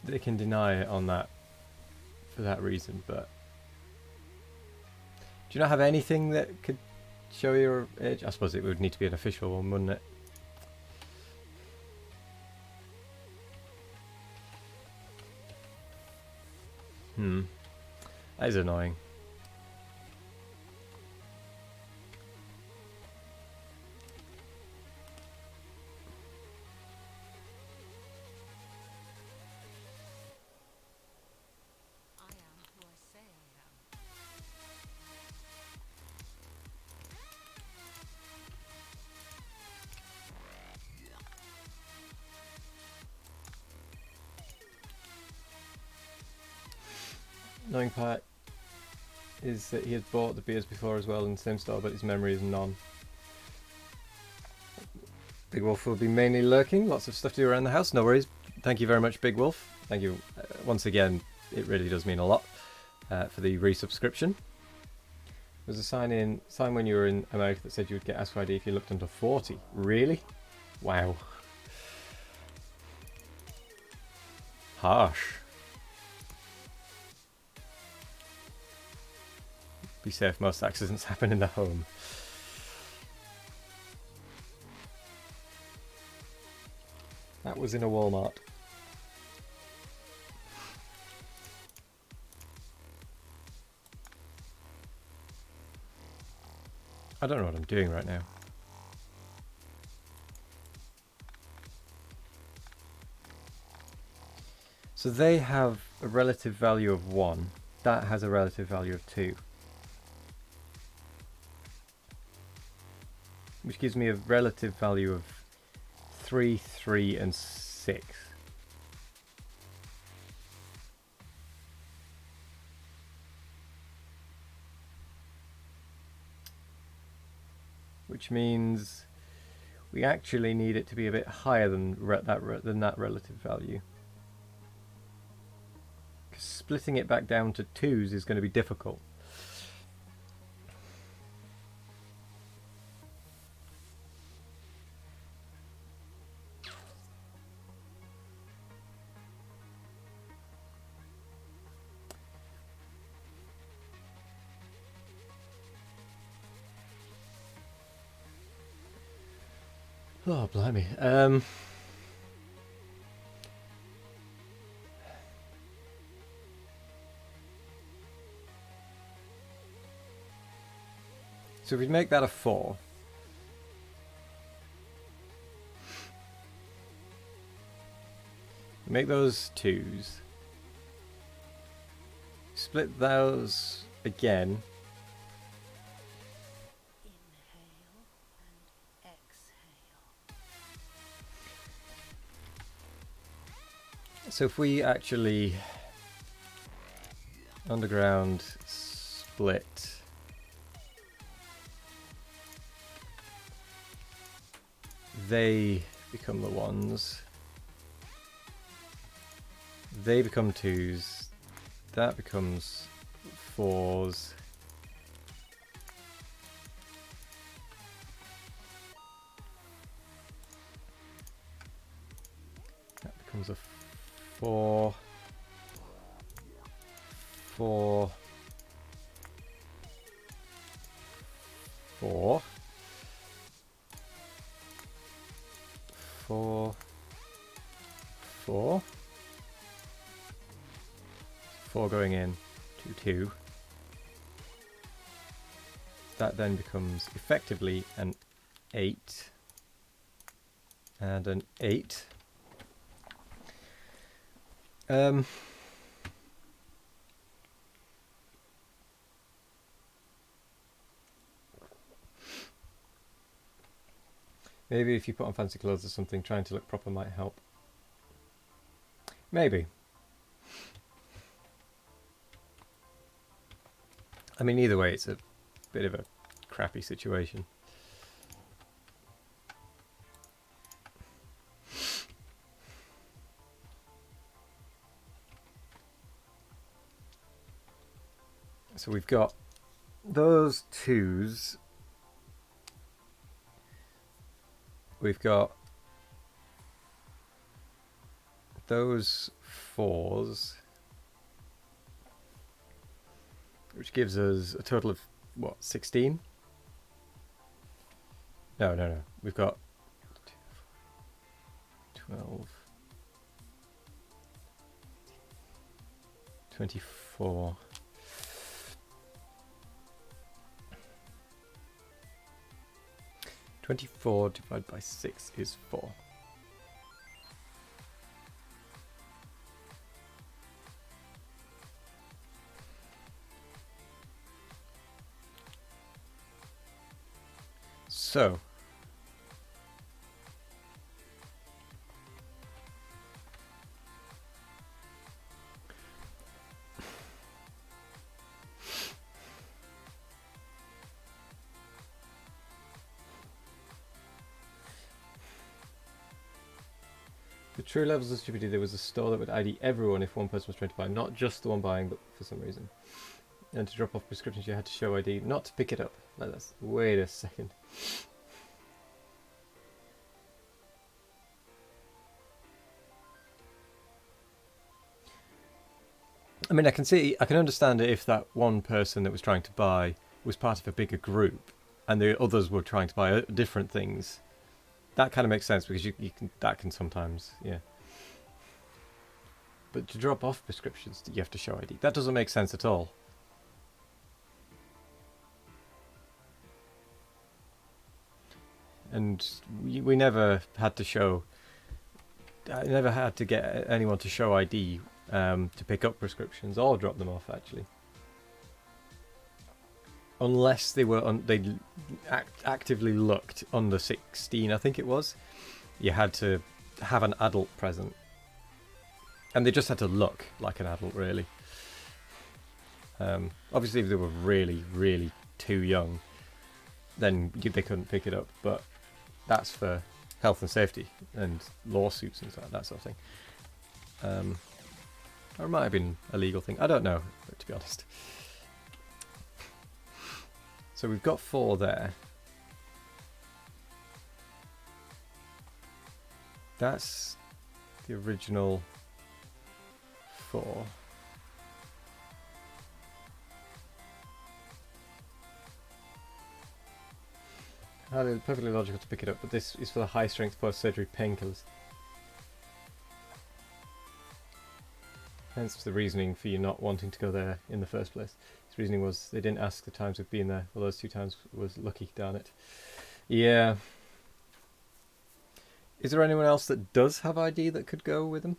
S1: they can deny it on that for that reason, but do you not have anything that could show your age? I suppose it would need to be an official one, wouldn't it? That is annoying. Annoying part is that he had bought the beers before as well in the same store, but his memory is none. Big Wolf will be mainly lurking. Lots of stuff to do around the house. No worries. Thank you very much, Big Wolf. Thank you once again. It really does mean a lot for the resubscription. There was a sign when you were in America that said you would get Ask for ID if you looked under 40. Really? Wow. Harsh. Be safe, most accidents happen in the home. That was in a Walmart. I don't know what I'm doing right now. So they have a relative value of 1. That has a relative value of 2. Which gives me a relative value of 3, 3, and 6. which means we actually need it to be a bit higher than that relative value. Because splitting it back down to 2s is going to be difficult. Oh, blimey. So if we make that a 4, make those 2s, split those again. So if we actually underground split they become the 1s, they become 2s, that becomes 4s, that becomes a 4, 4, 4, 4, 4, 4 going in, 2, 2. That then becomes effectively an 8 and an 8. Maybe if you put on fancy clothes or something, trying to look proper might help. Maybe. I mean, either way, it's a bit of a crappy situation. So we've got those 2s. We've got those 4s, which gives us a total of, what, 16? No. We've got 12, 24. 24 divided by 6 is 4. So the true levels of stupidity, there was a store that would ID everyone if one person was trying to buy, not just the one buying, but for some reason. And to drop off prescriptions, you had to show ID, not to pick it up. Wait a second. I mean, I can understand it if that one person that was trying to buy was part of a bigger group, and the others were trying to buy different things. That kind of makes sense because that can sometimes, yeah. But to drop off prescriptions, you have to show ID. That doesn't make sense at all. And we never had to show. I never had to get anyone to show ID to pick up prescriptions or drop them off, actually. Unless they were they actively looked under 16, I think it was. You had to have an adult present. And they just had to look like an adult, really. Obviously, if they were really, really too young, then they couldn't pick it up. But that's for health and safety and lawsuits and that sort of thing. Or it might have been a legal thing. I don't know, to be honest. So we've got 4 there. That's the original 4. Perfectly logical to pick it up, but this is for the high-strength post-surgery painkillers. Hence the reasoning for you not wanting to go there in the first place. His reasoning was they didn't ask the times we've been there. Well, those 2 times was lucky, darn it. Yeah. Is there anyone else that does have ID that could go with them?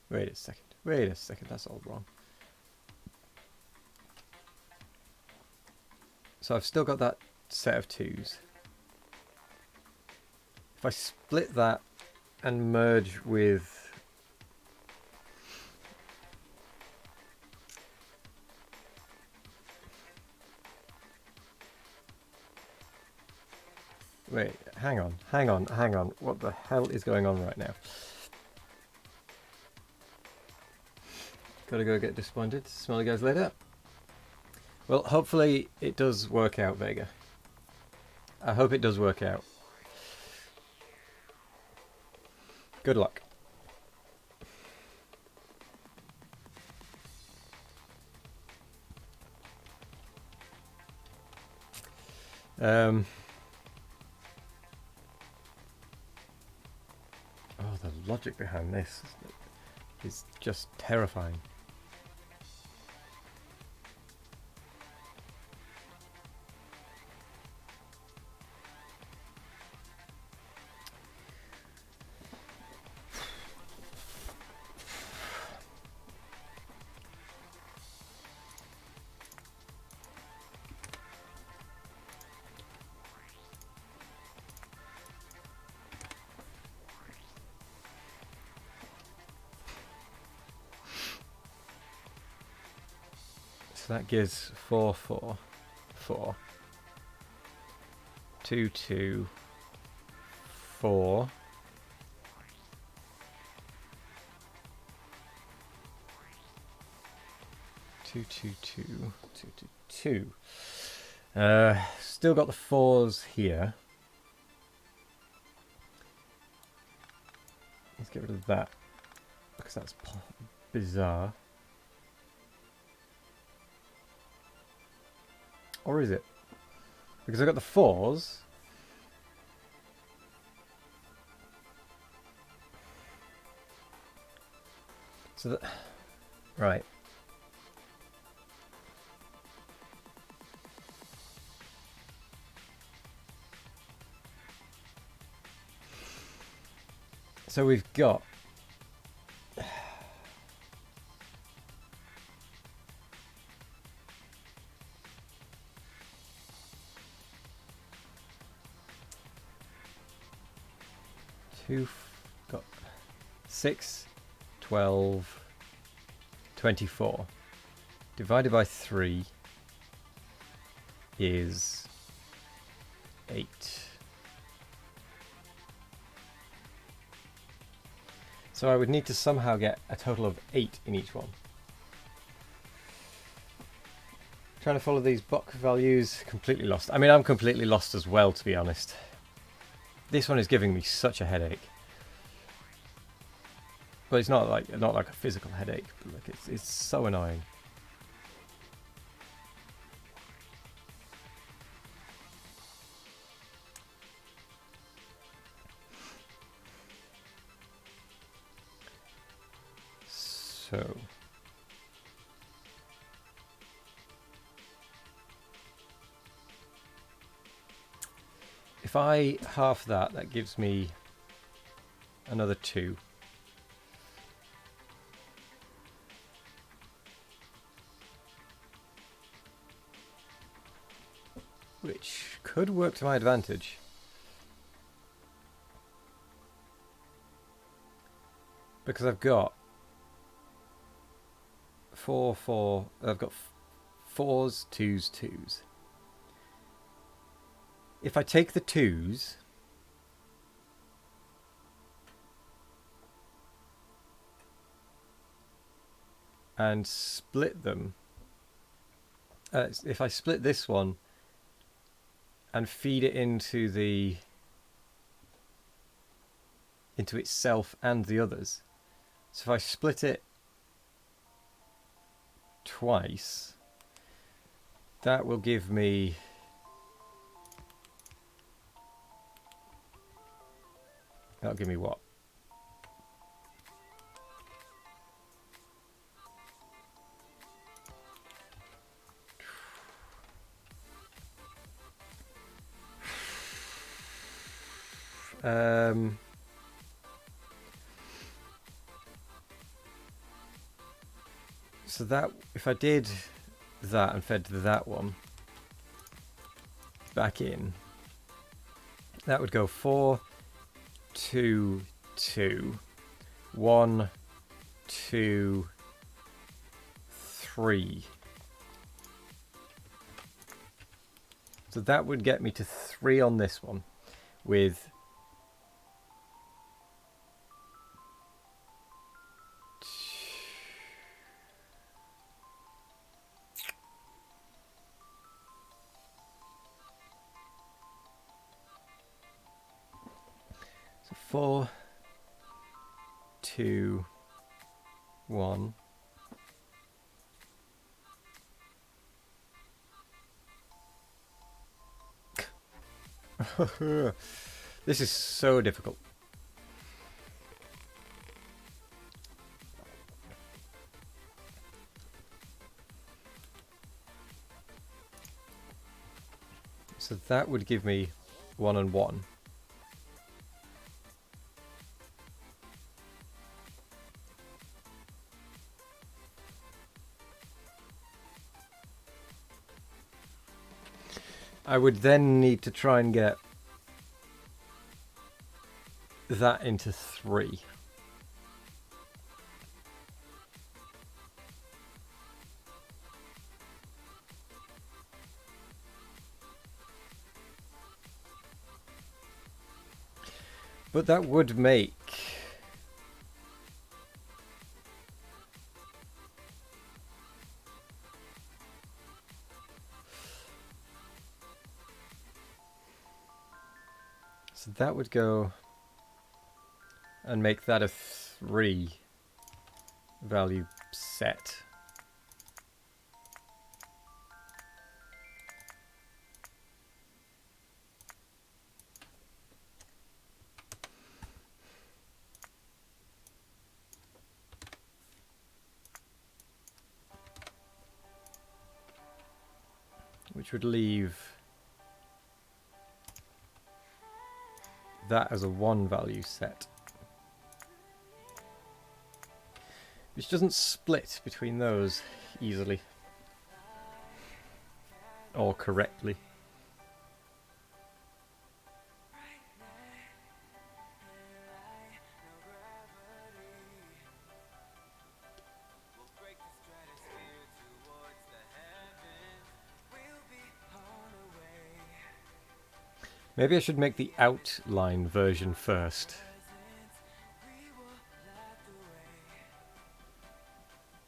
S1: Wait a second, that's all wrong. So I've still got that set of 2s. If I split that and merge with... Wait, hang on. What the hell is going on right now? Gotta go get disappointed. Smell you guys later. Well, hopefully it does work out, Vega. I hope it does work out. Good luck. Oh, the logic behind this is just terrifying. So that gives 4, 4, 4, 2, 2, 4. Two, 2, 2, 2, 2, 2. Still got the 4s here. Let's get rid of that because that's bizarre. Or is it? Because I've got the 4s. So that... Right. So we've got... got 6, 12, 24. Divided by 3 is 8. So I would need to somehow get a total of 8 in each one. Trying to follow these block values, completely lost. I mean, I'm completely lost as well, to be honest. This one is giving me such a headache. But it's not like a physical headache, but like it's so annoying. So if I half that, that gives me another 2. Which could work to my advantage. because I've got I've got fours, twos, twos. If I take the twos and split them, if I split this one and feed it into itself and the others, so if I split it twice, that will give me what? So that, if I did that and fed that one back in, that would go 4, 2, 2, 1, 2, 3. So that would get me to 3 on this one with so 4, 2, 1. This is so difficult. So that would give me 1 and 1. I would then need to try and get that into 3. But that would make so that would go and make that a 3 value set. Which would leave that as a 1 value set. Which doesn't split between those easily. Or correctly. Maybe I should make the outline version first.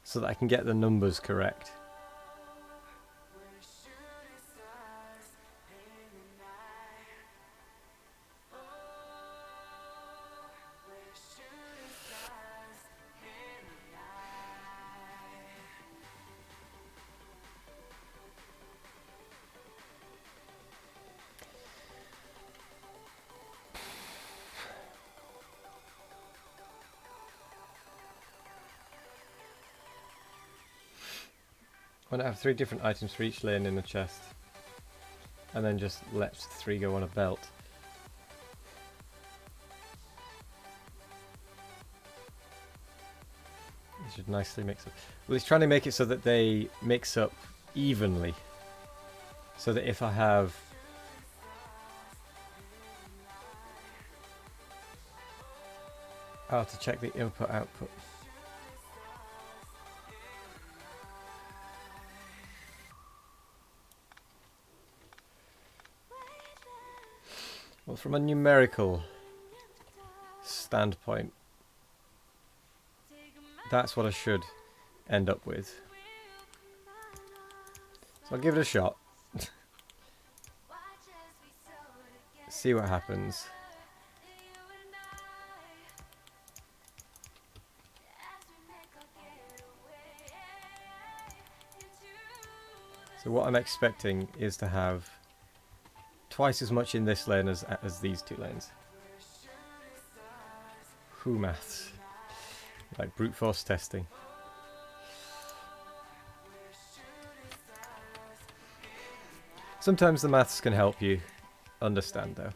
S1: So that I can get the numbers correct. I want to have 3 different items for each lane in the chest. And then just let 3 go on a belt. It should nicely mix up. Well, he's trying to make it so that they mix up evenly. So that if I have... Oh, to check the input output. Well, from a numerical standpoint, that's what I should end up with. So I'll give it a shot. See what happens. So what I'm expecting is to have twice as much in this lane as these two lanes. Who maths? Like brute force testing. Sometimes the maths can help you understand though.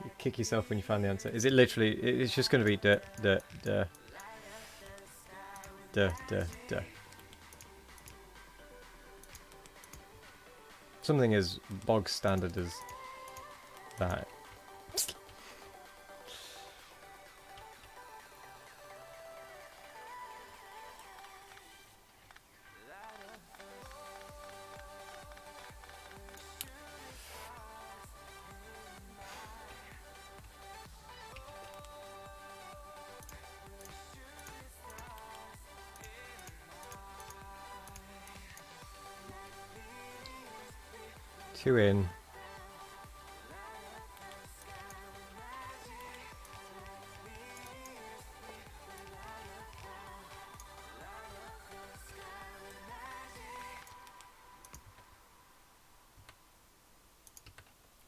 S1: You kick yourself when you find the answer. Is it literally, it's just going to be duh, duh, duh. Duh, duh, duh. Something as bog standard as that. Two in.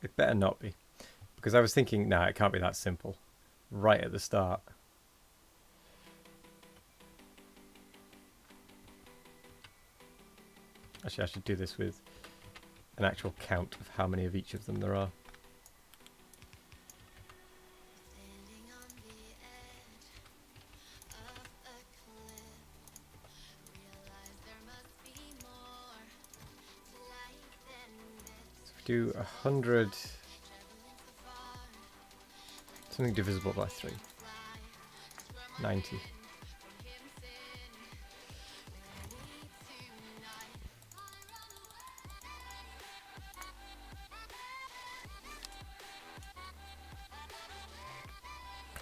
S1: It better not be. Because I was thinking, nah, it can't be that simple. Right at the start. Actually, I should do this with an actual count of how many of each of them there are. So if we do 100, something divisible by 3. 90.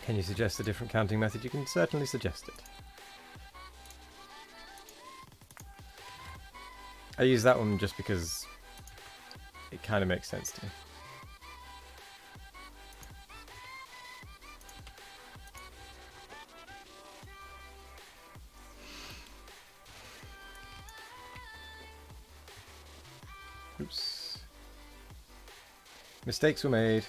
S1: Can you suggest a different counting method? You can certainly suggest it. I use that one just because it kind of makes sense to me. Oops. Mistakes were made.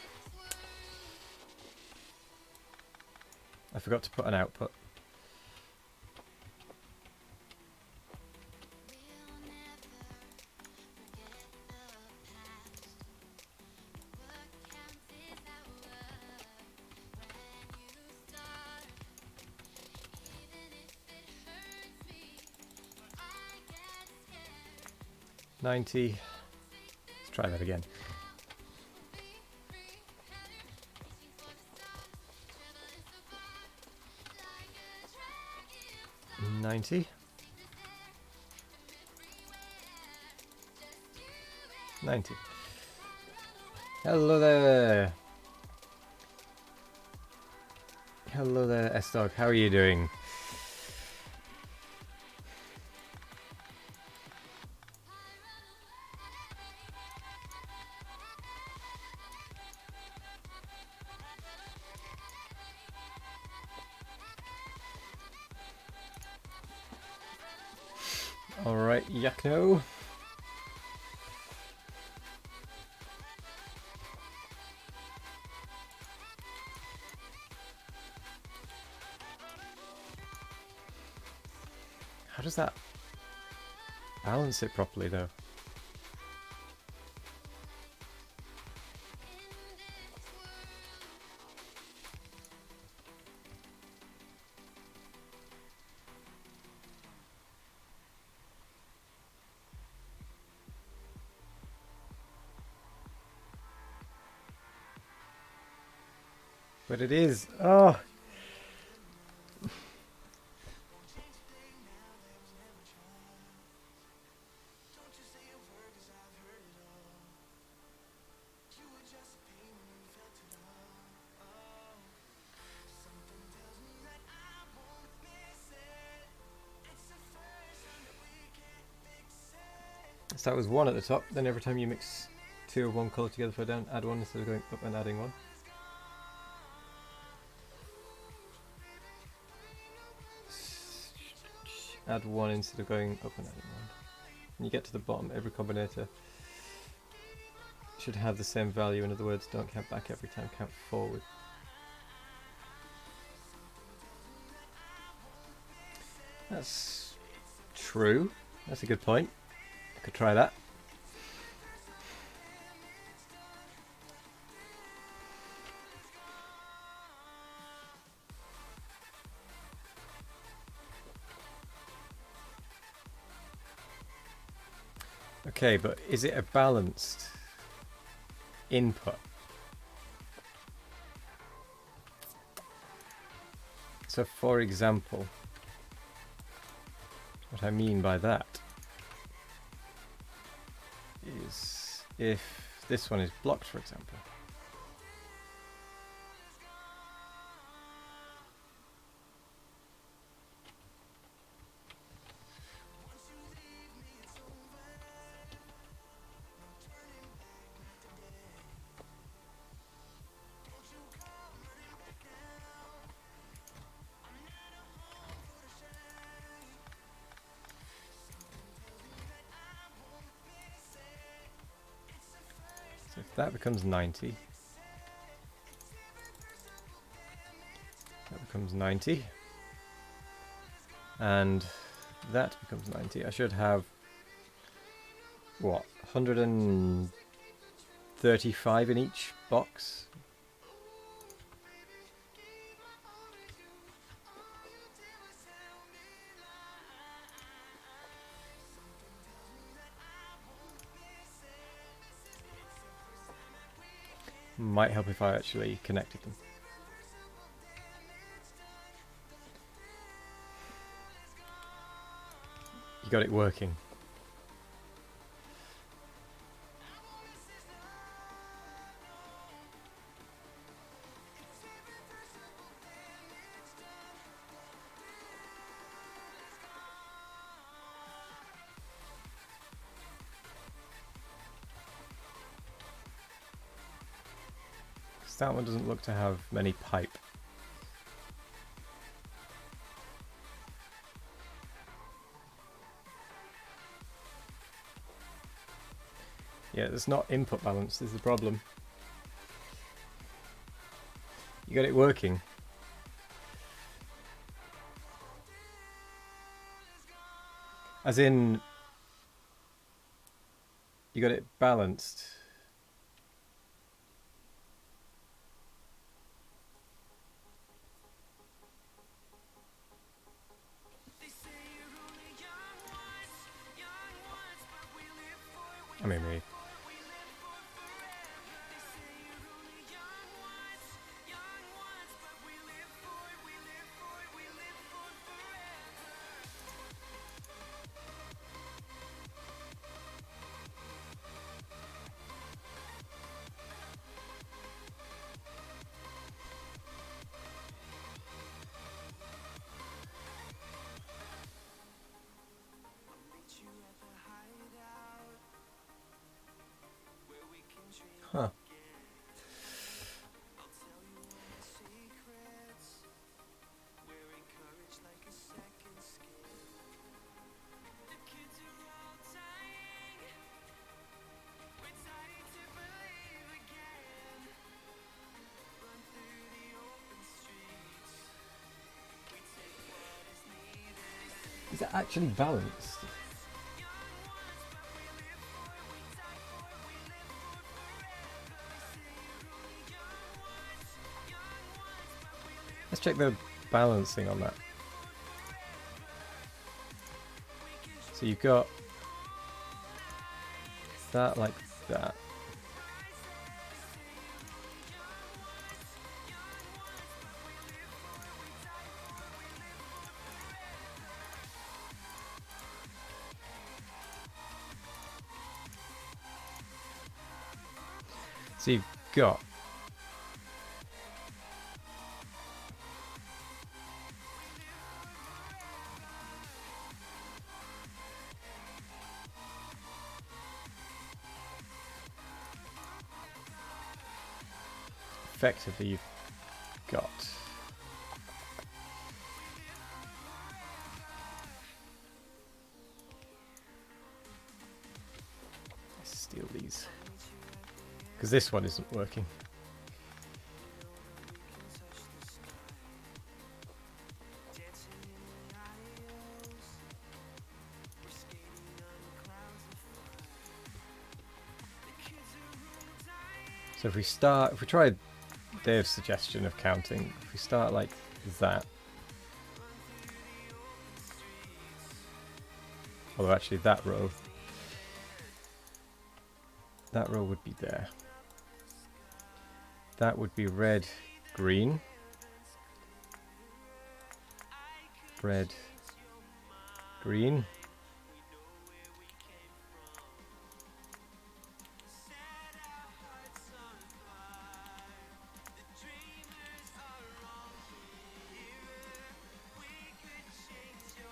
S1: I forgot to put an output. $90. Let's try that again. $90. $90. Hello there. Hello there, S-Dog. How are you doing? Alright, Yakno. How does that balance it properly though? But it is. Oh. Start with 1 at the top, then every time you mix 2 of one colour together for down, add 1 instead of going up and adding 1. Add 1 instead of going up and adding 1. When you get to the bottom, every combinator should have the same value. In other words, don't count back every time, count forward. That's true. That's a good point. I could try that. Okay, but is it a balanced input? So for example, what I mean by that is if this one is blocked, for example. So if that becomes 90, that becomes 90, and that becomes 90, I should have, what, 135 in each box? Might help if I actually connected them. You got it working. That one doesn't look to have many pipe. Yeah, it's not input balanced is the problem. You got it working. As in, you got it balanced. I mean, me. Huh. Is it actually balanced? Let's check the balancing on that. So you've got that like that. So you've got effectively you've got let's steal these because this one isn't working. So if we try Dave's suggestion of counting, if we start like that, although actually that row would be there. That would be red, green, red, green,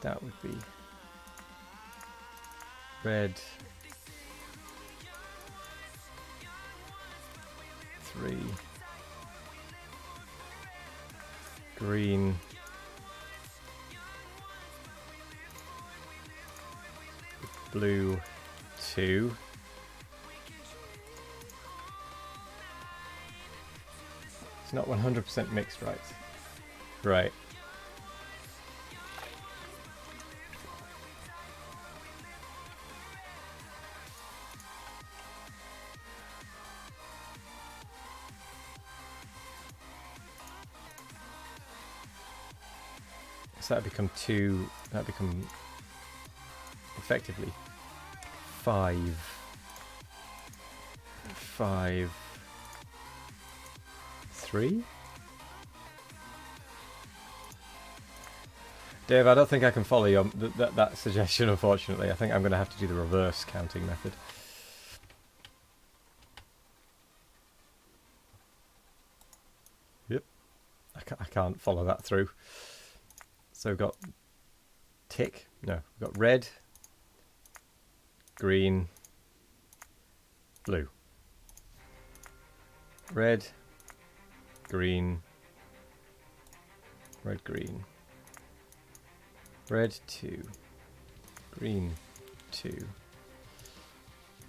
S1: that would be red, 3, green, blue, 2, it's not 100% mixed, right? Right. So that become 2, that become effectively 5, 3? Dave, I don't think I can follow you on that suggestion, unfortunately. I think I'm going to have to do the reverse counting method. Yep. I can't follow that through. So we've got tick. No, we've got red, green, blue. Red, green, red, green. Red 2, green 2,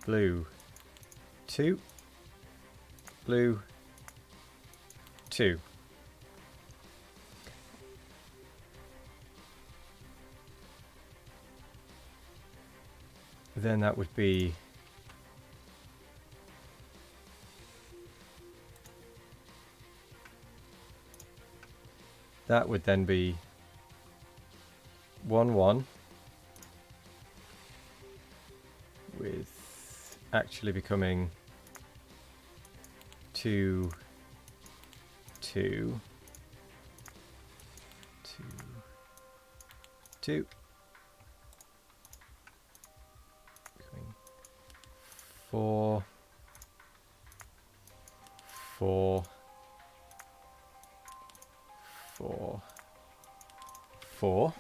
S1: blue 2, blue 2. Then that would be then be 1 1 with actually becoming 2 2 2 2 becoming 4 4 4 4.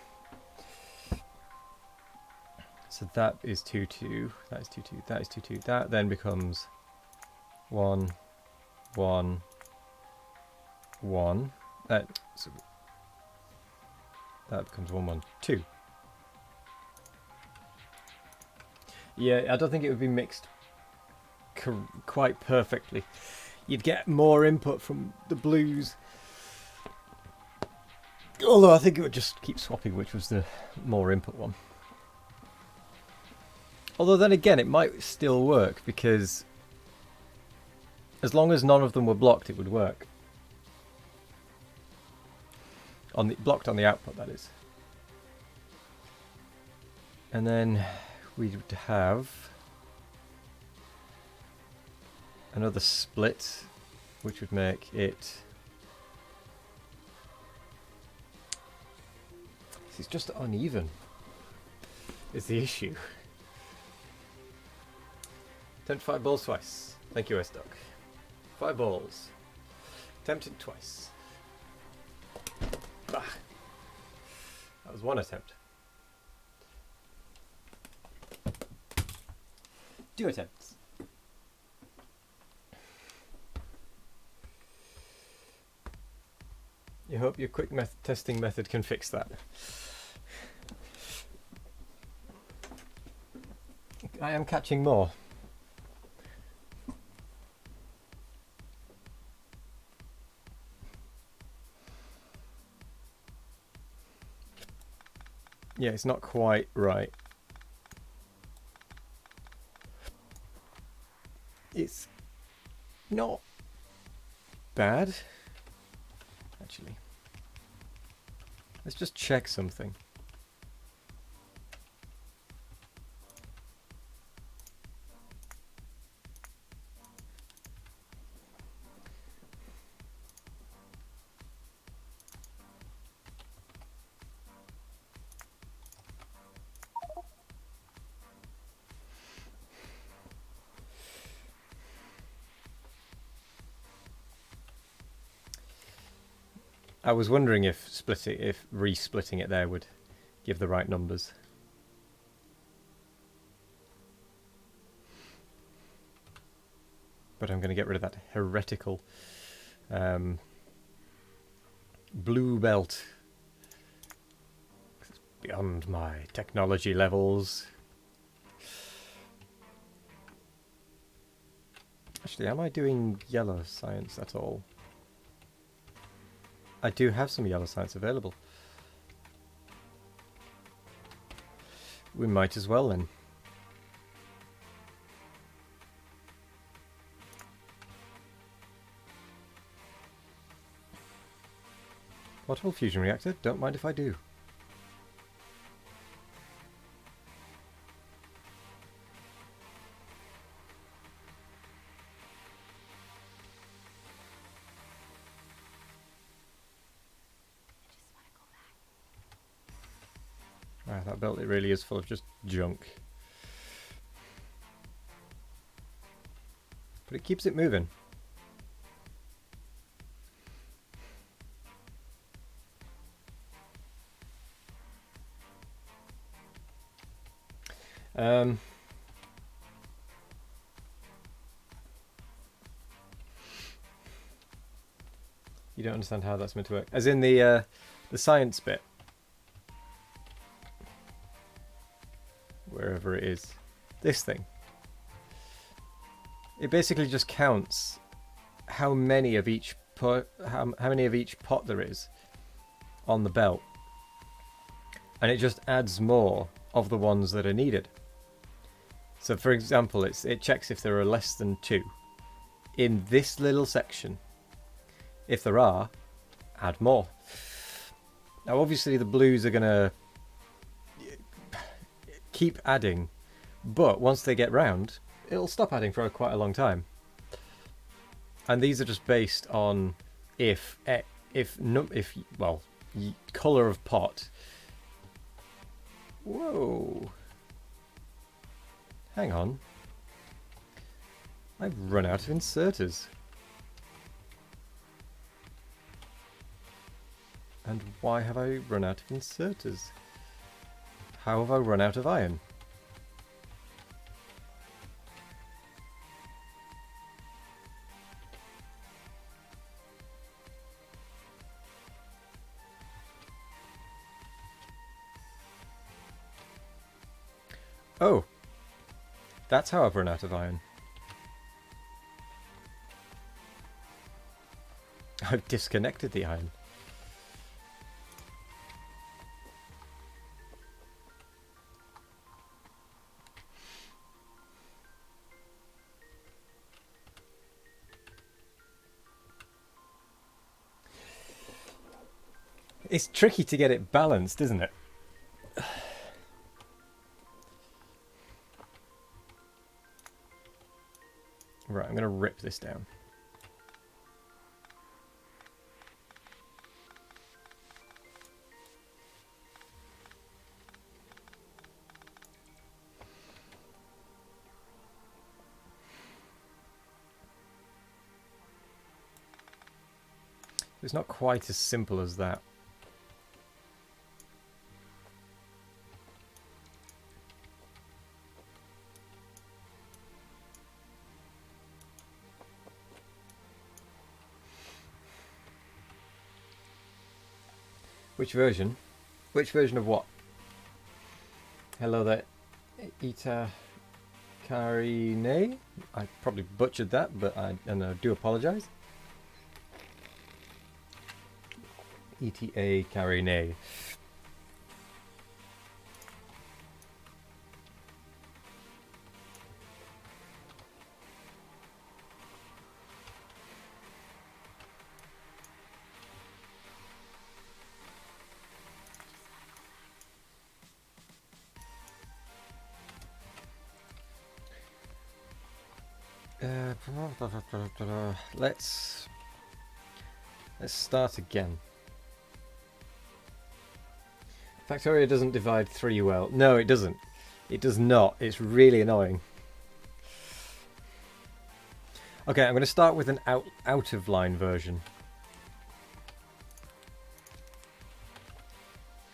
S1: So that is 2 2, that is 2 2, that is 2 2. That then becomes 1 1 1. So that becomes 1 1 2. Yeah, I don't think it would be mixed quite perfectly. You'd get more input from the blues. Although I think it would just keep swapping which was the more input one. Although then again, it might still work because as long as none of them were blocked, it would work. Blocked on the output, that is. And then we would have another split, which would make it. It's just uneven. Is the issue. 10 to 5 balls twice. Thank you, S-Doc. 5 balls. Attempted twice. Bah. That was 1 attempt. 2 attempts. You hope your quick testing method can fix that. I am catching more. Yeah, it's not quite right. It's not bad, actually. Let's just check something. I was wondering if re-splitting it there would give the right numbers. But I'm going to get rid of that heretical blue belt. It's beyond my technology levels. Actually, am I doing yellow science at all? I do have some yellow science available. We might as well then. Portable fusion reactor? Don't mind if I do. Ah, that belt, it really is full of just junk. But it keeps it moving. You don't understand how that's meant to work. As in the science bit. Wherever it is. This thing. It basically just counts how many of each pot there is on the belt. And it just adds more of the ones that are needed. So for example, it checks if there are less than 2 in this little section. If there are, add more. Now obviously the blues are going to keep adding, but once they get round, it'll stop adding for quite a long time. And these are just based on colour of pot. Whoa. Hang on. I've run out of inserters. And why have I run out of inserters? How have I run out of iron? Oh, that's how I've run out of iron. I've disconnected the iron. It's tricky to get it balanced, isn't it? Right, I'm going to rip this down. It's not quite as simple as that. Which version? Which version of what? Hello there, Ita Karine. I probably butchered that, but I do apologise. ETA Karine. Let's start again. Factoria doesn't divide 3 well. No, it doesn't. It does not. It's really annoying. Okay, I'm going to start with an out of line version.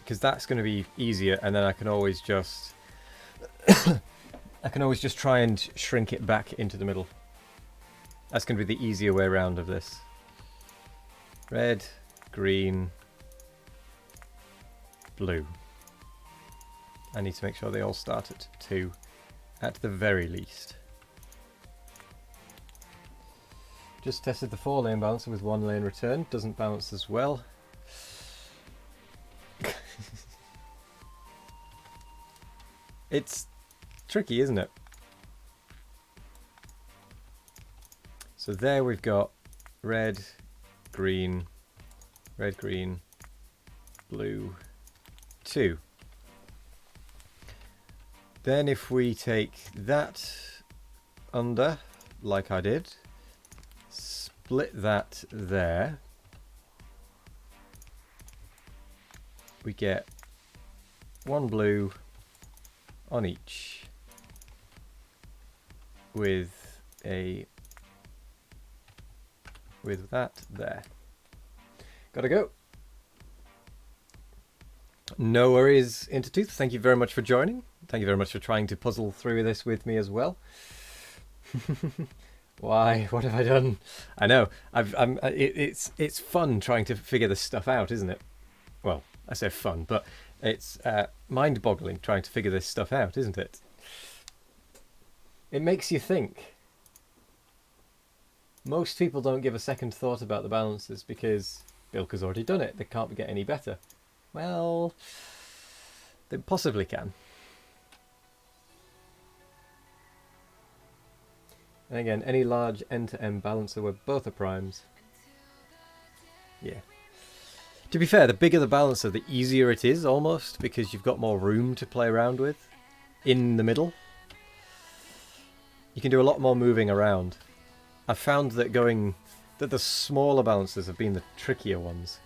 S1: Because that's going to be easier, and then I can always just try and shrink it back into the middle. That's going to be the easier way around of this. Red, green, blue. I need to make sure they all start at 2, at the very least. Just tested the 4-lane balancer with 1 lane return. Doesn't balance as well. It's tricky, isn't it? So there we've got red, green, blue, 2. Then if we take that under, like I did, split that there, we get 1 blue on each with that there. Gotta go. No worries, Intertooth. Thank you very much for joining. Thank you very much for trying to puzzle through this with me as well. Why? What have I done? I know. It's fun trying to figure this stuff out, isn't it? Well, I say fun, but it's mind-boggling trying to figure this stuff out, isn't it? It makes you think. Most people don't give a second thought about the balances because Bilka's already done it. They can't get any better. Well, they possibly can. And again, any large end-to-end balancer where both are primes. Yeah. To be fair, the bigger the balancer, the easier it is almost, because you've got more room to play around with in the middle. You can do a lot more moving around. I've found that the smaller balancers have been the trickier ones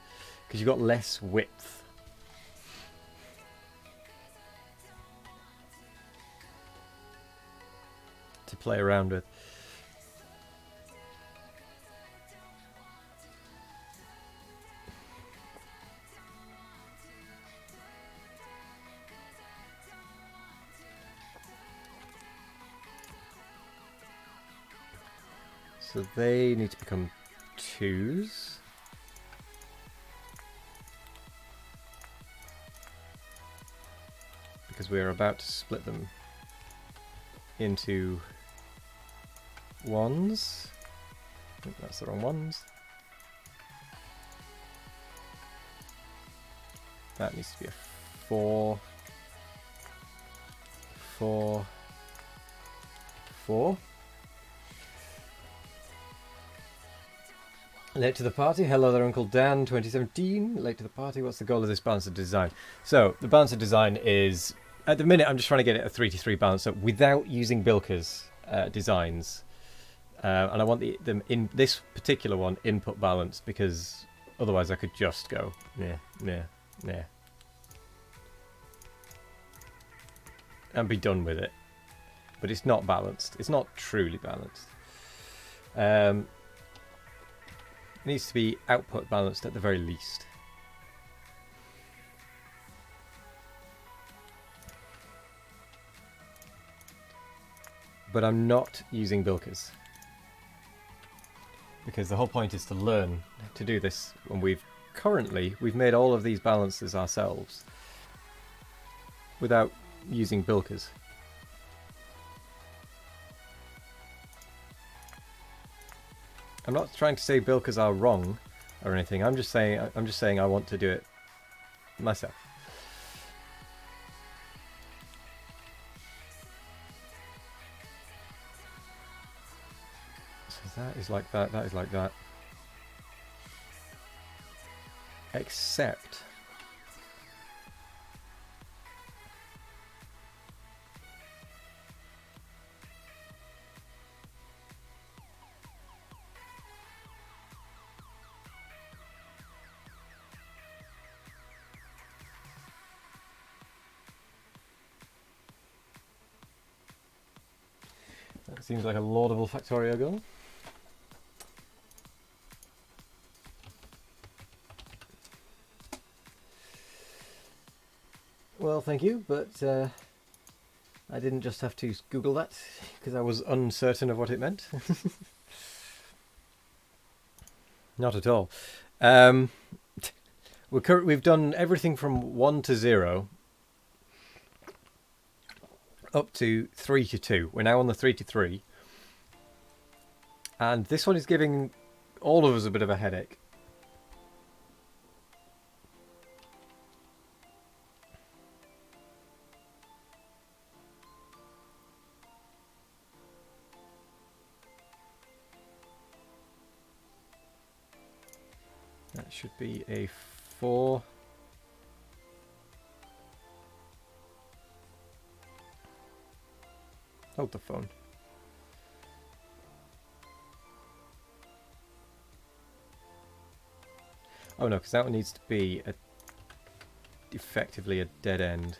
S1: because you've got less width. To play around with. So they need to become 2s. Because we're about to split them into 1s. I think that's the wrong ones. That needs to be a 4. 4. 4. Late to the party. Hello there, Uncle Dan, 2017. Late to the party. What's the goal of this balancer design? So, the balancer design is, at the minute, I'm just trying to get it a 3-to-3 balancer without using Bilka's designs. And I want them in this particular one input balanced because otherwise I could just go, nah. And be done with it. But it's not balanced. It's not truly balanced. needs to be output balanced at the very least. But I'm not using bilkers, because the whole point is to learn to do this, and we've made all of these balances ourselves without using bilkers. I'm not trying to say bilkers are wrong or anything. I'm just saying I want to do it myself. So that is like that. That is like that. Except that seems like a laudable factorial goal. Well, thank you, but I didn't just have to Google that because I was uncertain of what it meant. Not at all. We've done everything from 1 to 0 up to 3 to 2. We're now on the 3 to 3. And this one is giving all of us a bit of a headache. That should be a 4. Hold the phone. Oh no, because that one needs to be effectively a dead end.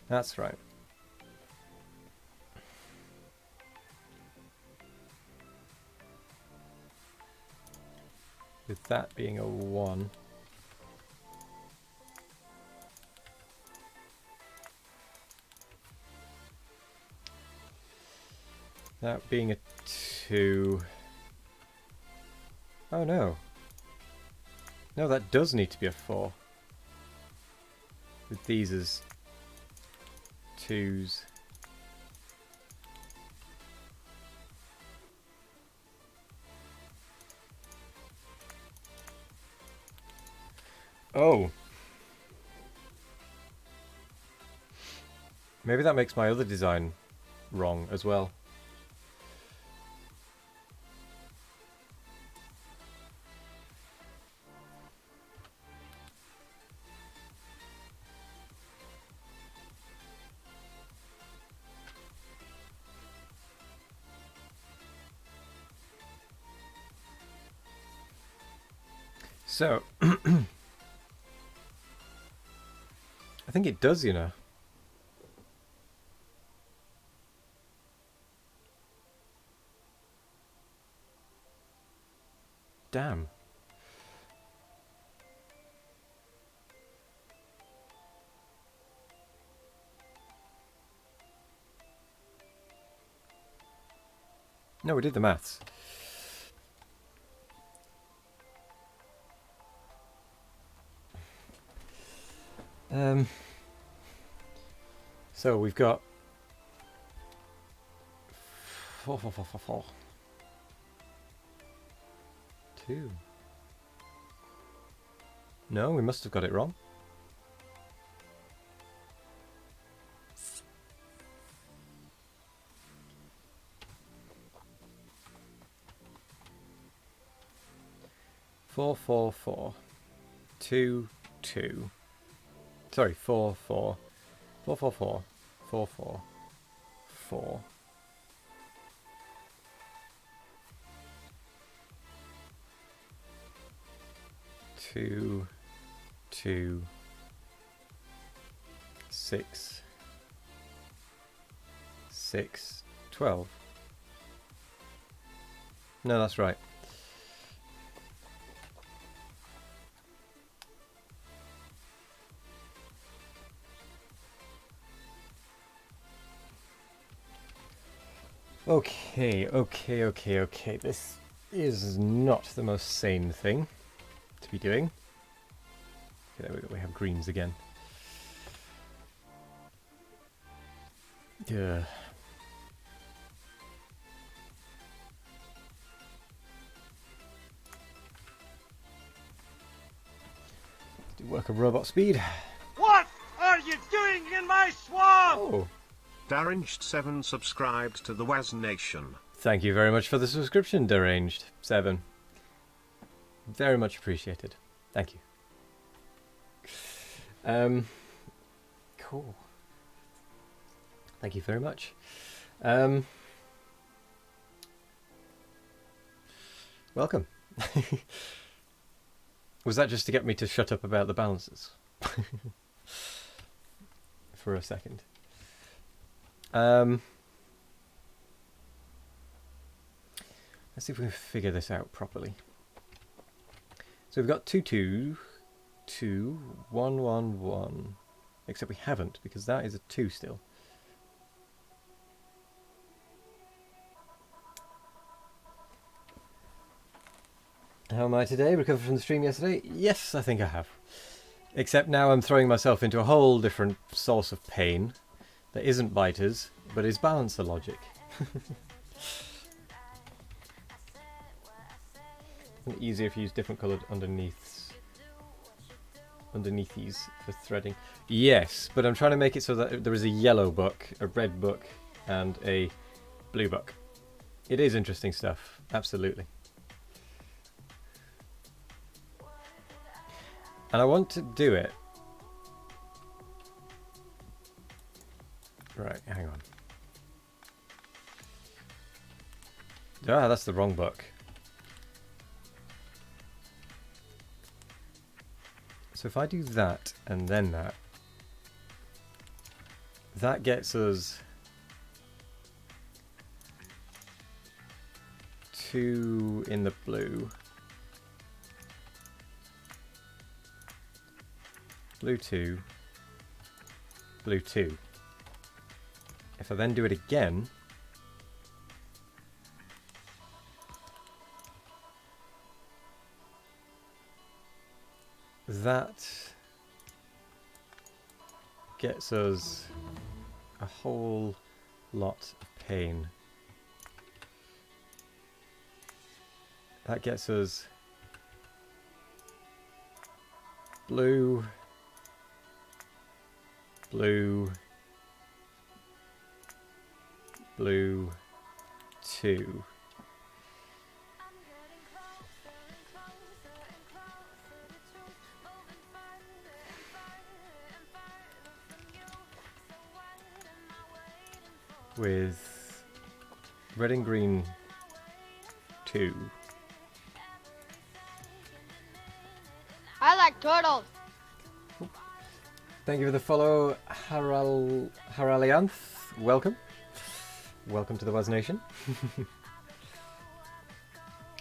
S1: That's right. With that being a 1. That being a 2. Oh no. No, that does need to be a 4. With these as 2s. Oh. Maybe that makes my other design wrong as well. So, I think it does, you know. Damn. No, we did the maths. So we've got 4, 4, 4, 4, 4. 2. No, we must have got it wrong. Four, 4, 4. 2, 2. Sorry, 4, 4. 4, 4, 4. 4, 4. 4. 2, 2. 6. 6. 12. No, that's right. Okay, okay, okay, okay. This is not the most sane thing to be doing. Okay, there we go. We have greens again. Yeah. Do work of robot speed.
S2: What are you doing in my swamp?
S1: Oh.
S3: Deranged7 subscribed to the Was Nation.
S1: Thank you very much for the subscription, Deranged7. Very much appreciated. Thank you. Cool. Thank you very much. Welcome. Was that just to get me to shut up about the balances? For a second. Let's see if we can figure this out properly. So we've got 2, 2, 2, 1, 1, 1. Except we haven't, because that is a 2 still. How am I today? Recovered from the stream yesterday? Yes, I think I have. Except now I'm throwing myself into a whole different source of pain that isn't biters, but is balancer logic. Isn't it easier if you use different coloured underneaths for threading? Yes, but I'm trying to make it so that there is a yellow book, a red book, and a blue book. It is interesting stuff, absolutely. And I want to do it. Right, hang on. Ah, that's the wrong book. So if I do that and then that, that gets us 2 in the blue. Blue 2. Blue 2. If I then do it again, that gets us a whole lot of pain. That gets us blue, blue, blue 2. With red and green 2.
S4: I like turtles.
S1: Thank you for the follow, Haralianth. Welcome. Welcome to the Was Nation.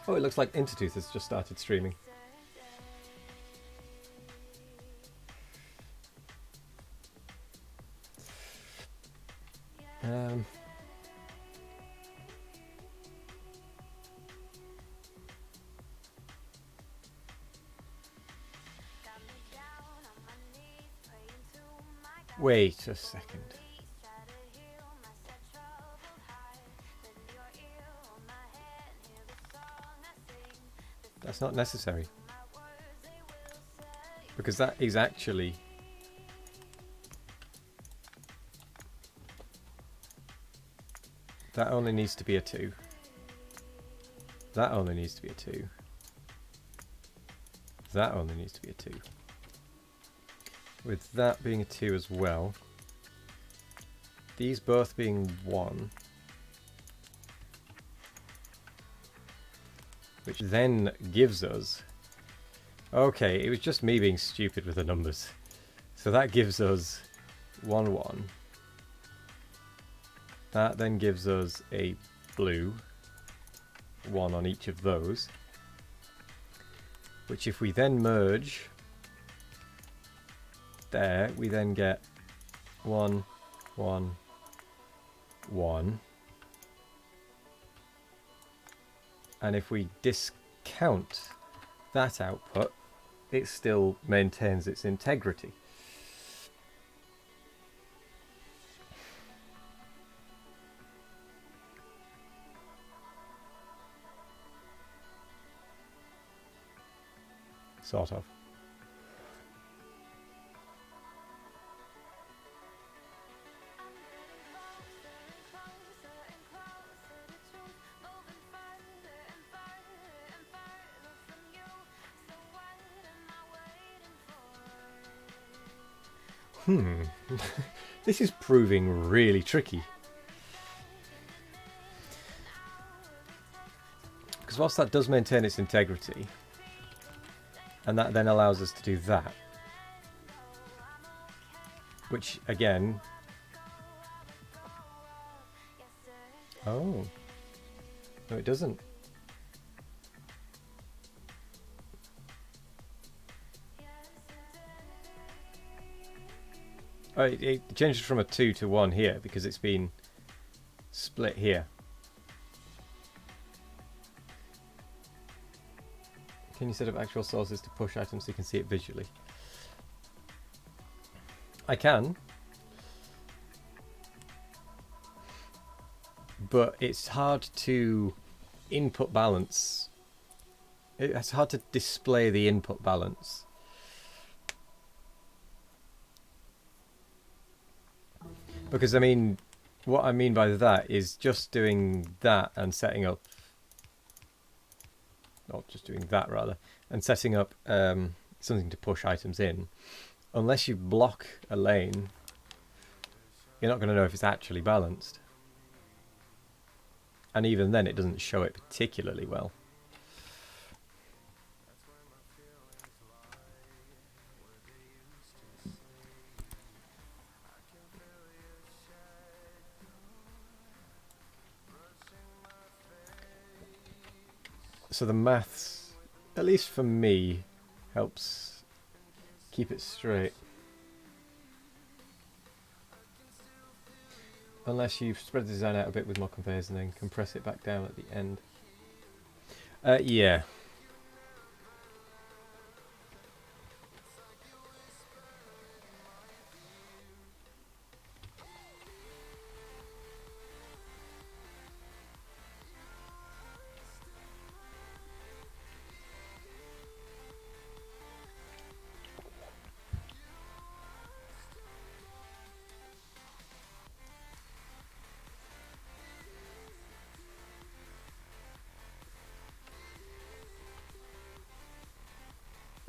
S1: Oh, it looks like Intertooth has just started streaming. Wait a second. That's not necessary. Because that is actually... That only needs to be a 2. That only needs to be a 2. That only needs to be a 2. With that being a 2 as well. These both being 1. Which then gives us... Okay, it was just me being stupid with the numbers. So that gives us 1, 1. That then gives us a blue. 1 on each of those. Which if we then merge... There, we then get 1, 1, 1. And if we discount that output, it still maintains its integrity. Sort of. This is proving really tricky. Because whilst that does maintain its integrity, and that then allows us to do that, which again... Oh. No, it doesn't. Oh, it changes from a 2 to 1 here because it's been split here. Can you set up actual sources to push items so you can see it visually? I can. But it's hard to input balance. It's hard to display the input balance. Because, I mean, what I mean by that is just doing that and setting up... Not just doing that, rather. And setting up something to push items in. Unless you block a lane, you're not going to know if it's actually balanced. And even then, it doesn't show it particularly well. So the maths, at least for me, helps keep it straight. Unless you've spread the design out a bit with more conveyors and then compress it back down at the end. Yeah.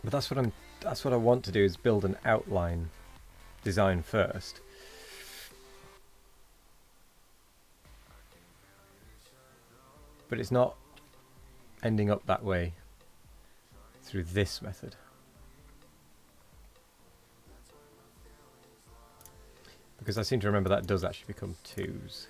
S1: But that's what I want to do, is build an outline design first. But it's not ending up that way through this method. Because I seem to remember that does actually become 2s.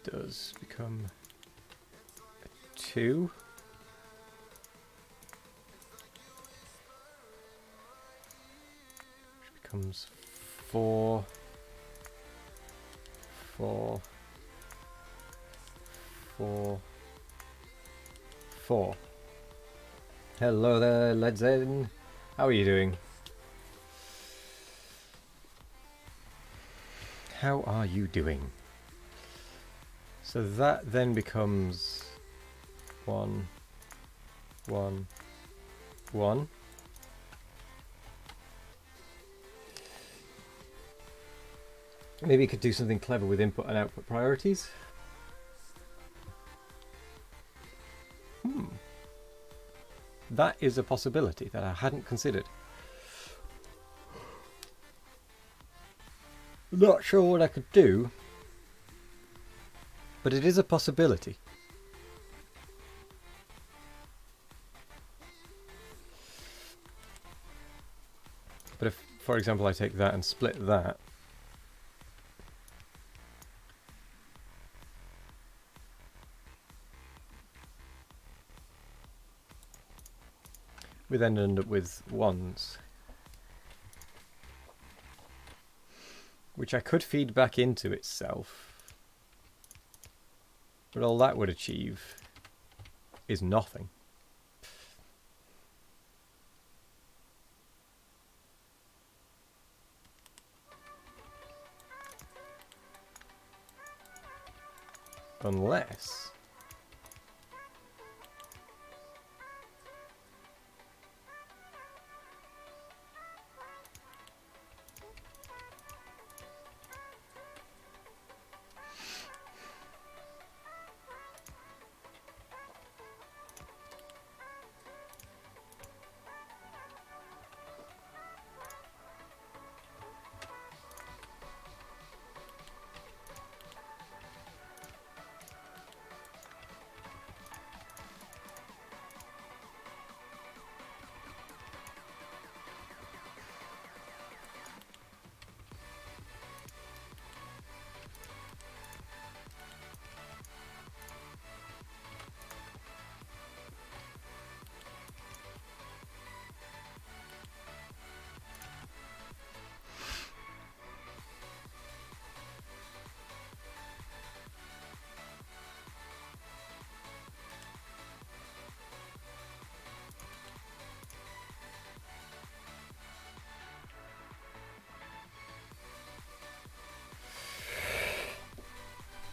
S1: Does become a 2. Which becomes 4, 4, 4, 4. Hello there, Ledzen. How are you doing? How are you doing? So that then becomes 1, 1, 1. Maybe you could do something clever with input and output priorities. That is a possibility that I hadn't considered. Not sure what I could do, but it is a possibility. But if, for example, I take that and split that, we then end up with 1s. Which I could feed back into itself. But all that would achieve is nothing. Unless...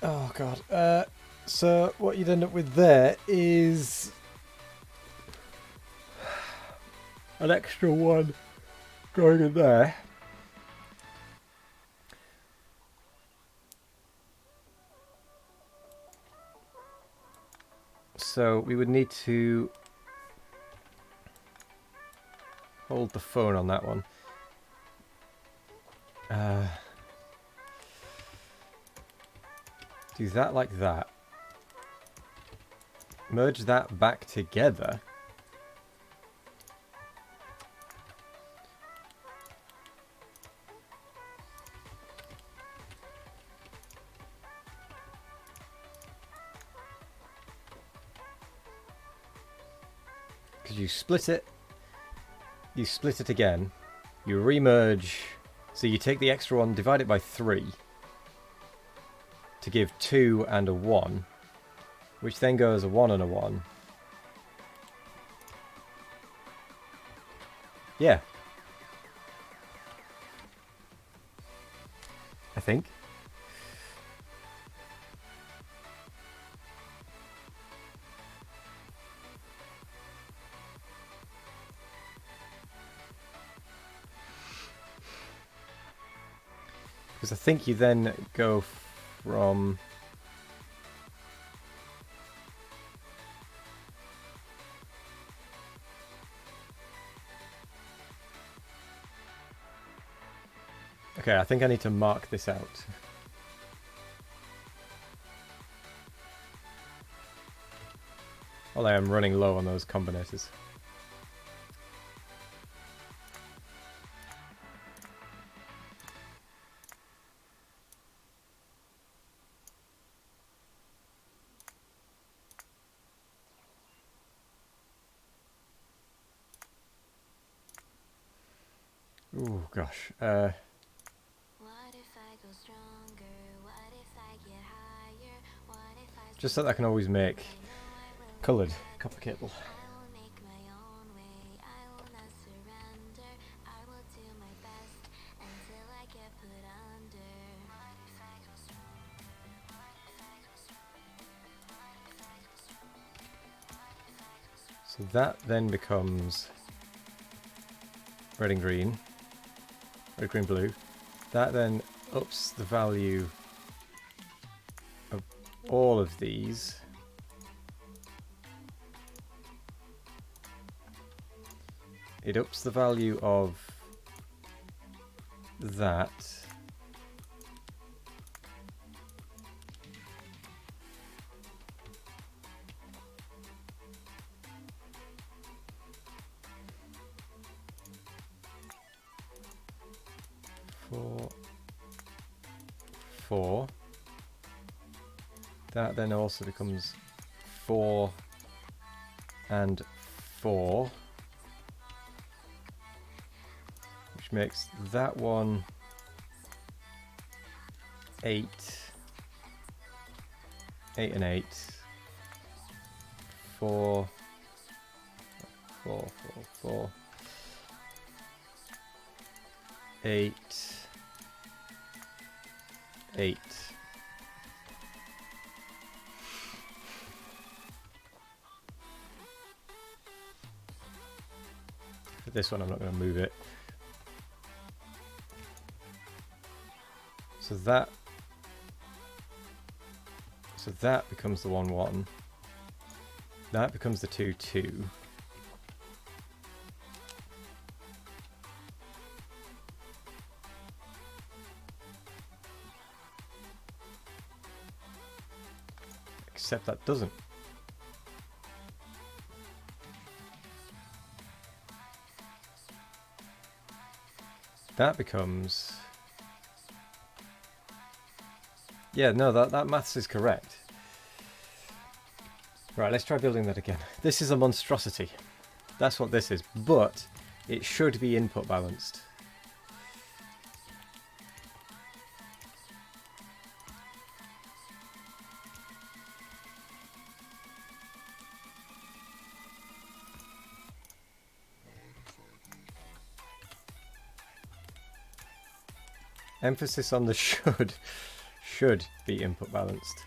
S1: Oh god. So what you'd end up with there is an extra one going in there. So we would need to hold the phone on that one. Do that like that. Merge that back together. Because you split it again, you remerge, so you take the extra one, divide it by 3 to give 2 and a 1, which then goes a 1 and a 1. Yeah. I think. Because I think you then go from... Okay, I think I need to mark this out. Although I am running low on those combinators. Ooh, gosh. Just so that I can always make coloured copper cable. So that then becomes red and green. Red, green, blue. That then ups the value of all of these. It ups the value of that. Four. That then also becomes 4 and 4. which makes that one 8, 8 and 8, 4, 4, 4, 4, 8, 8. For this one, I'm not going to move it. So that becomes the 1, 1. That becomes the 2, 2. Except that doesn't. That becomes... Yeah, no, that maths is correct. Right, let's try building that again. This is a monstrosity. That's what this is, but it should be input balanced. Emphasis on the should. Should be input balanced.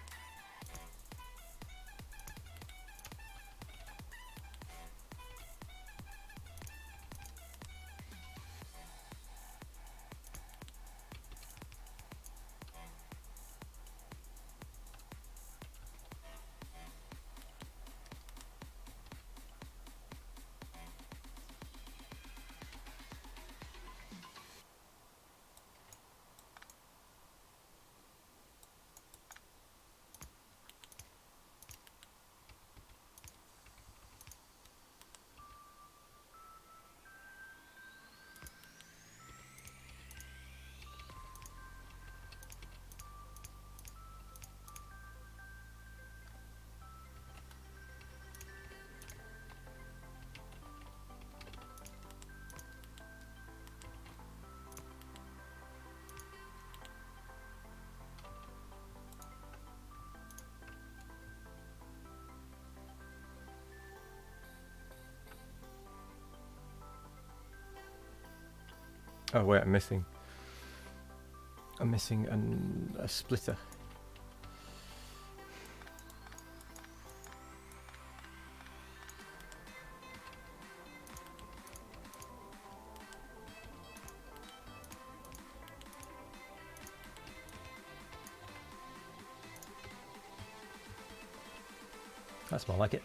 S1: Oh wait, I'm missing a splitter. That's more like it.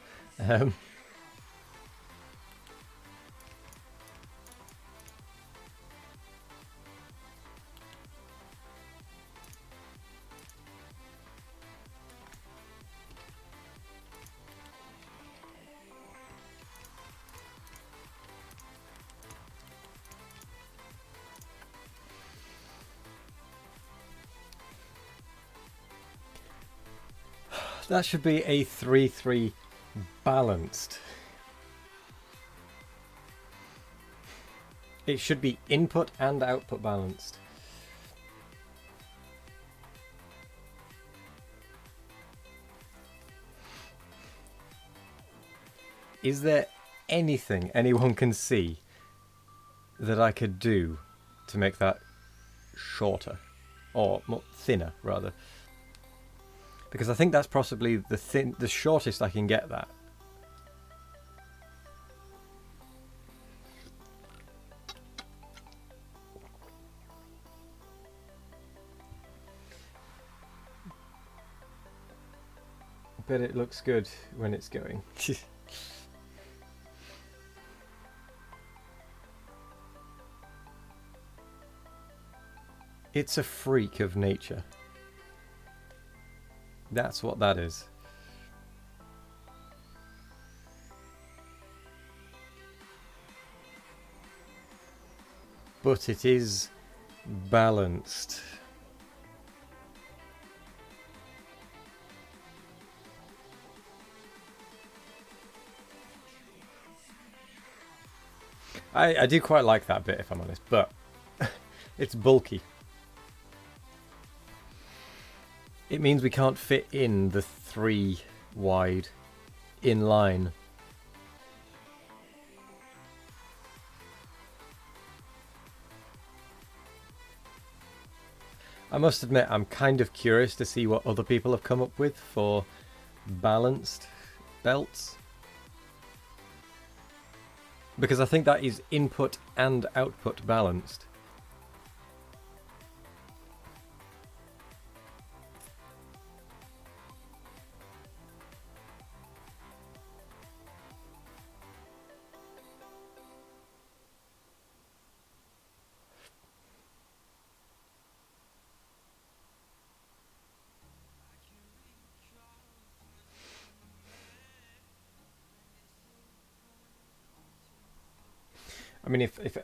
S1: That should be a 3-3 balanced. It should be input and output balanced. Is there anything anyone can see that I could do to make that shorter? Or more thinner, rather? Because I think that's possibly the shortest I can get that. But it looks good when it's going. It's a freak of nature. That's what that is. But it is balanced. I do quite like that bit, if I'm honest, but It's bulky. It means we can't fit in the 3 wide in line. I must admit, I'm kind of curious to see what other people have come up with for balanced belts. Because I think that is input and output balanced. I mean, if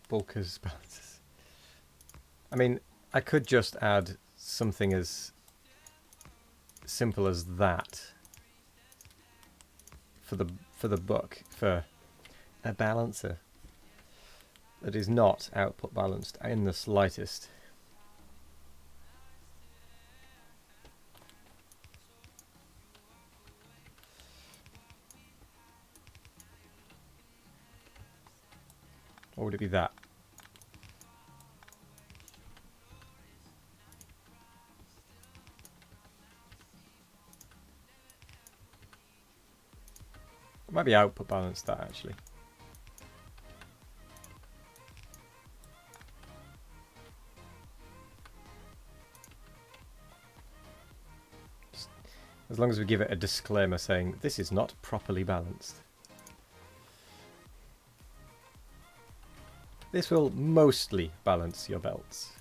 S1: bulkers balances. I mean, I could just add something as simple as that for the book, for a balancer that is not output balanced in the slightest. Or would it be that? It might be output balanced, that actually. Just as long as we give it a disclaimer saying this is not properly balanced. This will mostly balance your belts.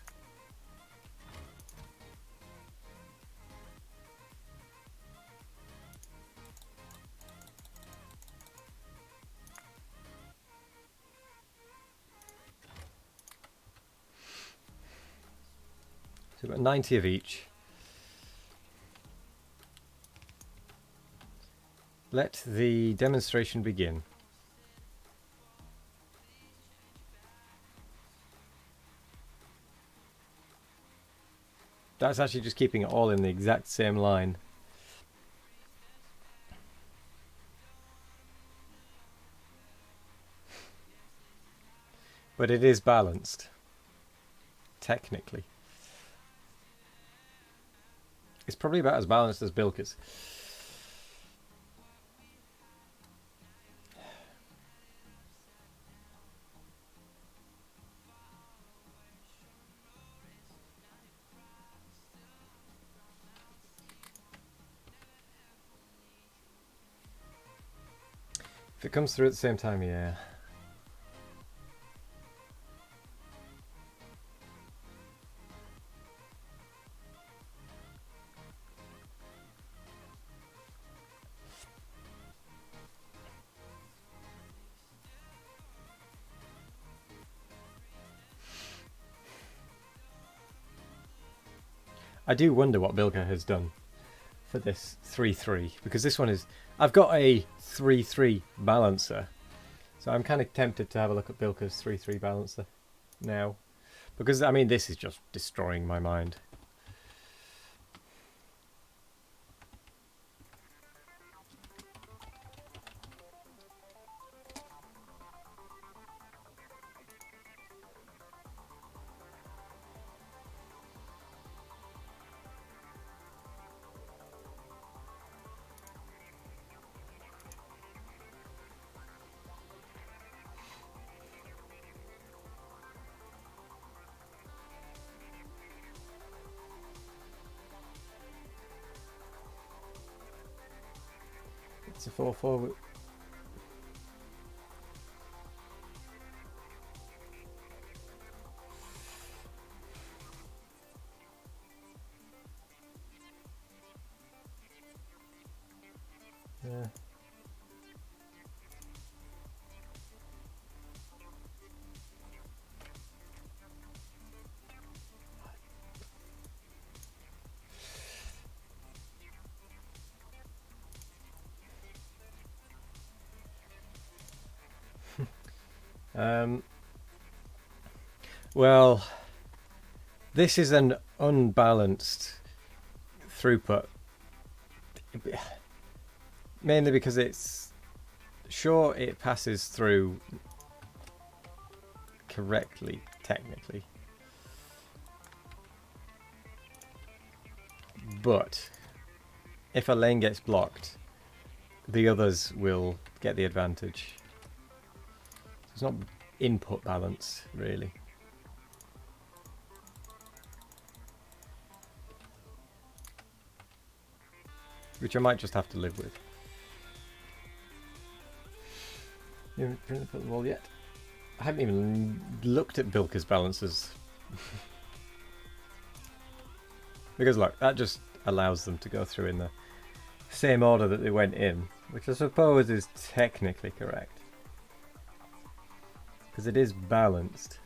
S1: So we've got 90 of each. Let the demonstration begin. That's actually just keeping it all in the exact same line. But it is balanced. Technically. It's probably about as balanced as Bilkers. If it comes through at the same time, yeah. I do wonder what Bilka has done for this 3-3, because this one is... I've got a 3-3 balancer, so I'm kind of tempted to have a look at Bilka's 3-3 balancer now, because, I mean, this is just destroying my mind. It's a 4-4. Yeah. Well, this is an unbalanced throughput. Mainly because it's... Sure, it passes through correctly, technically. But if a lane gets blocked, the others will get the advantage. It's not input balance, really. Which I might just have to live with. You haven't printed the wall yet? I haven't even looked at Bilka's balances. Because look, that just allows them to go through in the same order that they went in, which I suppose is technically correct. Because it is balanced.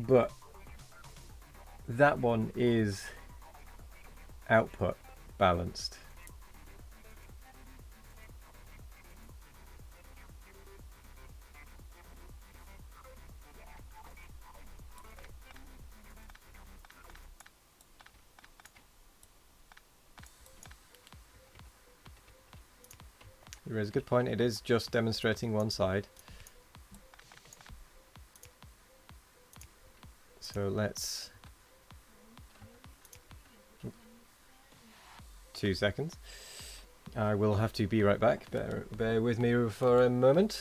S1: But that one is output balanced. You raise a good point, it is just demonstrating one side. So let's... 2 seconds. I will have to be right back. Bear with me for a moment.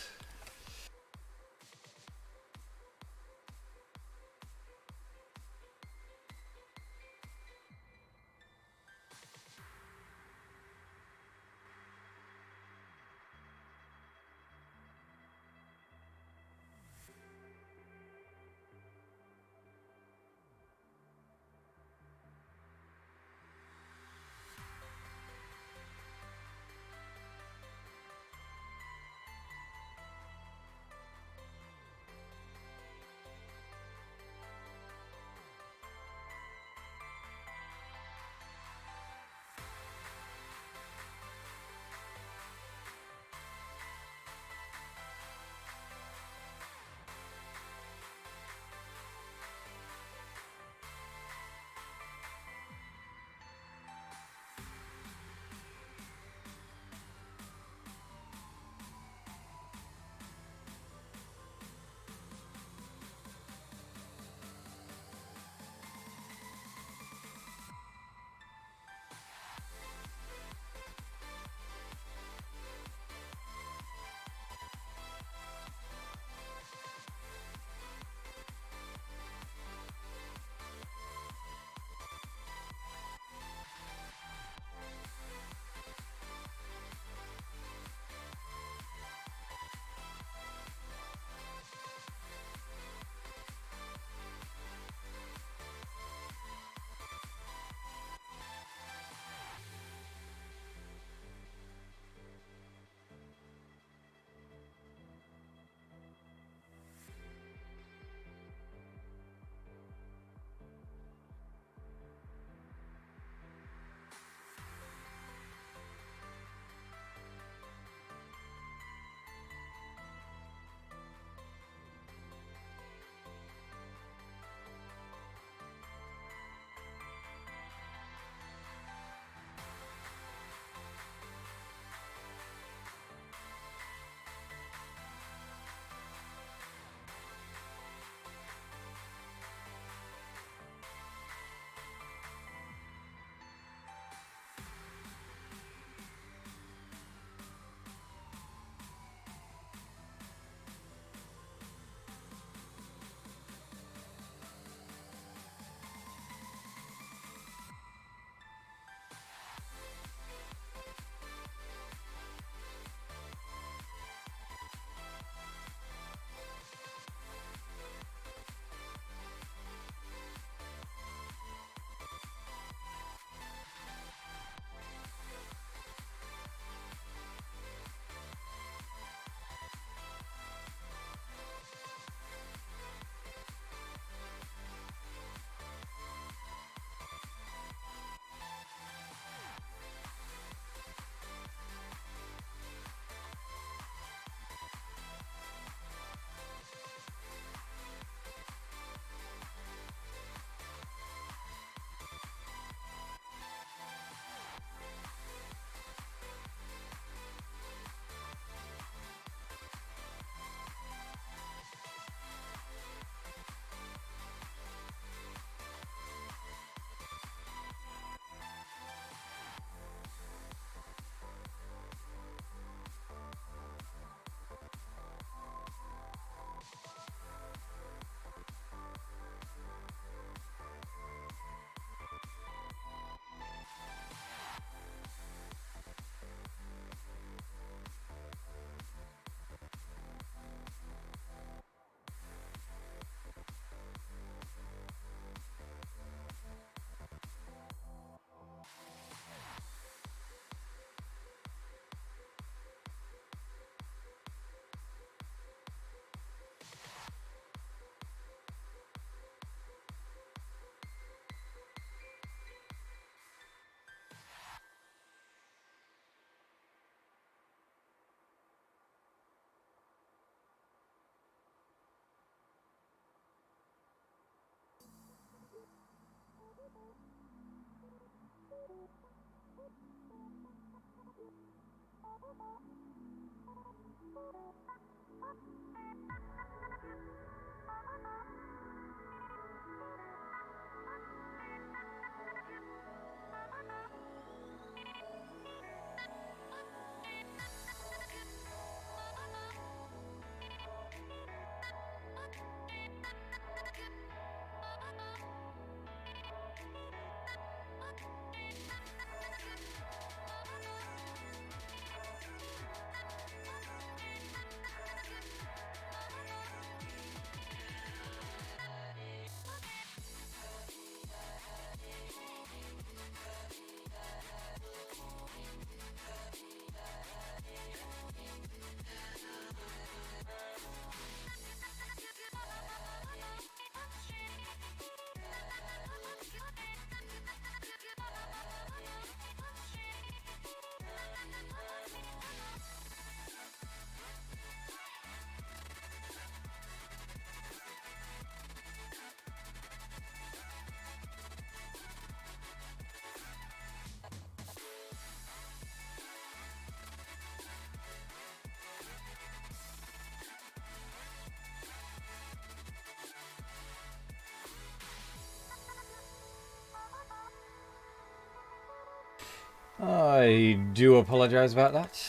S1: I do apologise about that.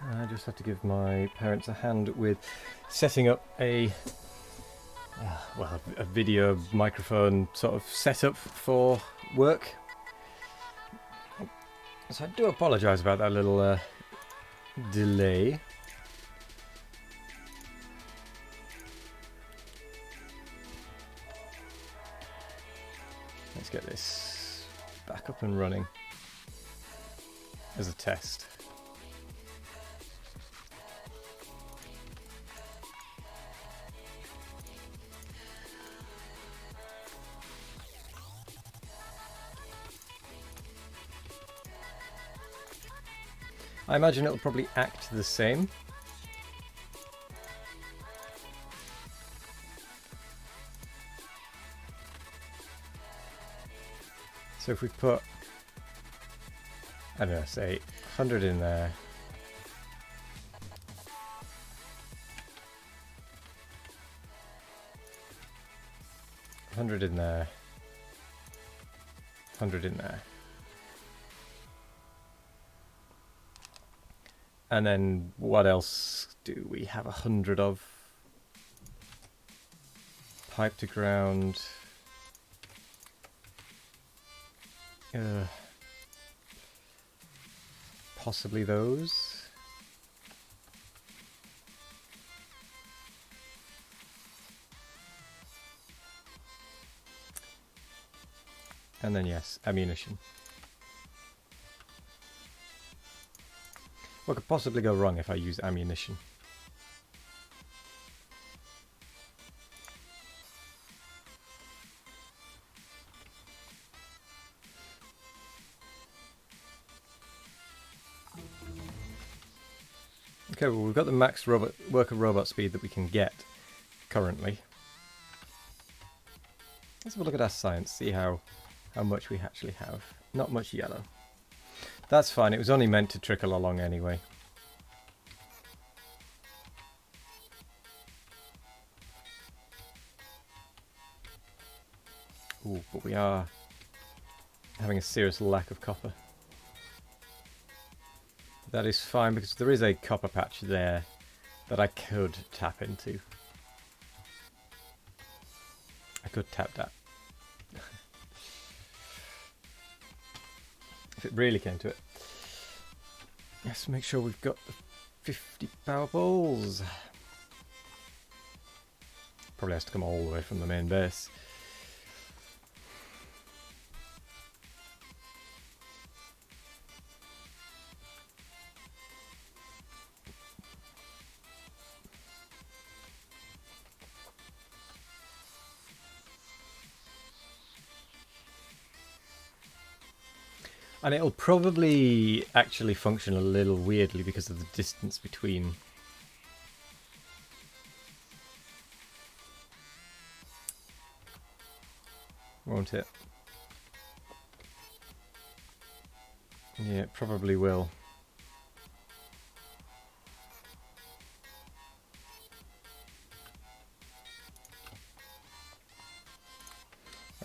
S1: I just have to give my parents a hand with setting up a a video microphone sort of setup for work. So I do apologise about that little delay. Let's get this back up and running as a test. I imagine it'll probably act the same. So if we put, I don't know, say 100 in there. $100 in there. 100 in there. And then what else do we have 100 of? Pipe to ground. Possibly those. And then yes, ammunition. What could possibly go wrong if I use ammunition? Okay, well we've got the max worker robot speed that we can get currently. Let's have a look at our science, see how much we actually have. Not much yellow. That's fine, it was only meant to trickle along anyway. Ooh, but we are having a serious lack of copper. That is fine because there is a copper patch there that I could tap into. I could tap that. If it really came to it. Let's make sure we've got the 50 power balls. Probably has to come all the way from the main base. And it'll probably actually function a little weirdly because of the distance between. Won't it? Yeah, it probably will.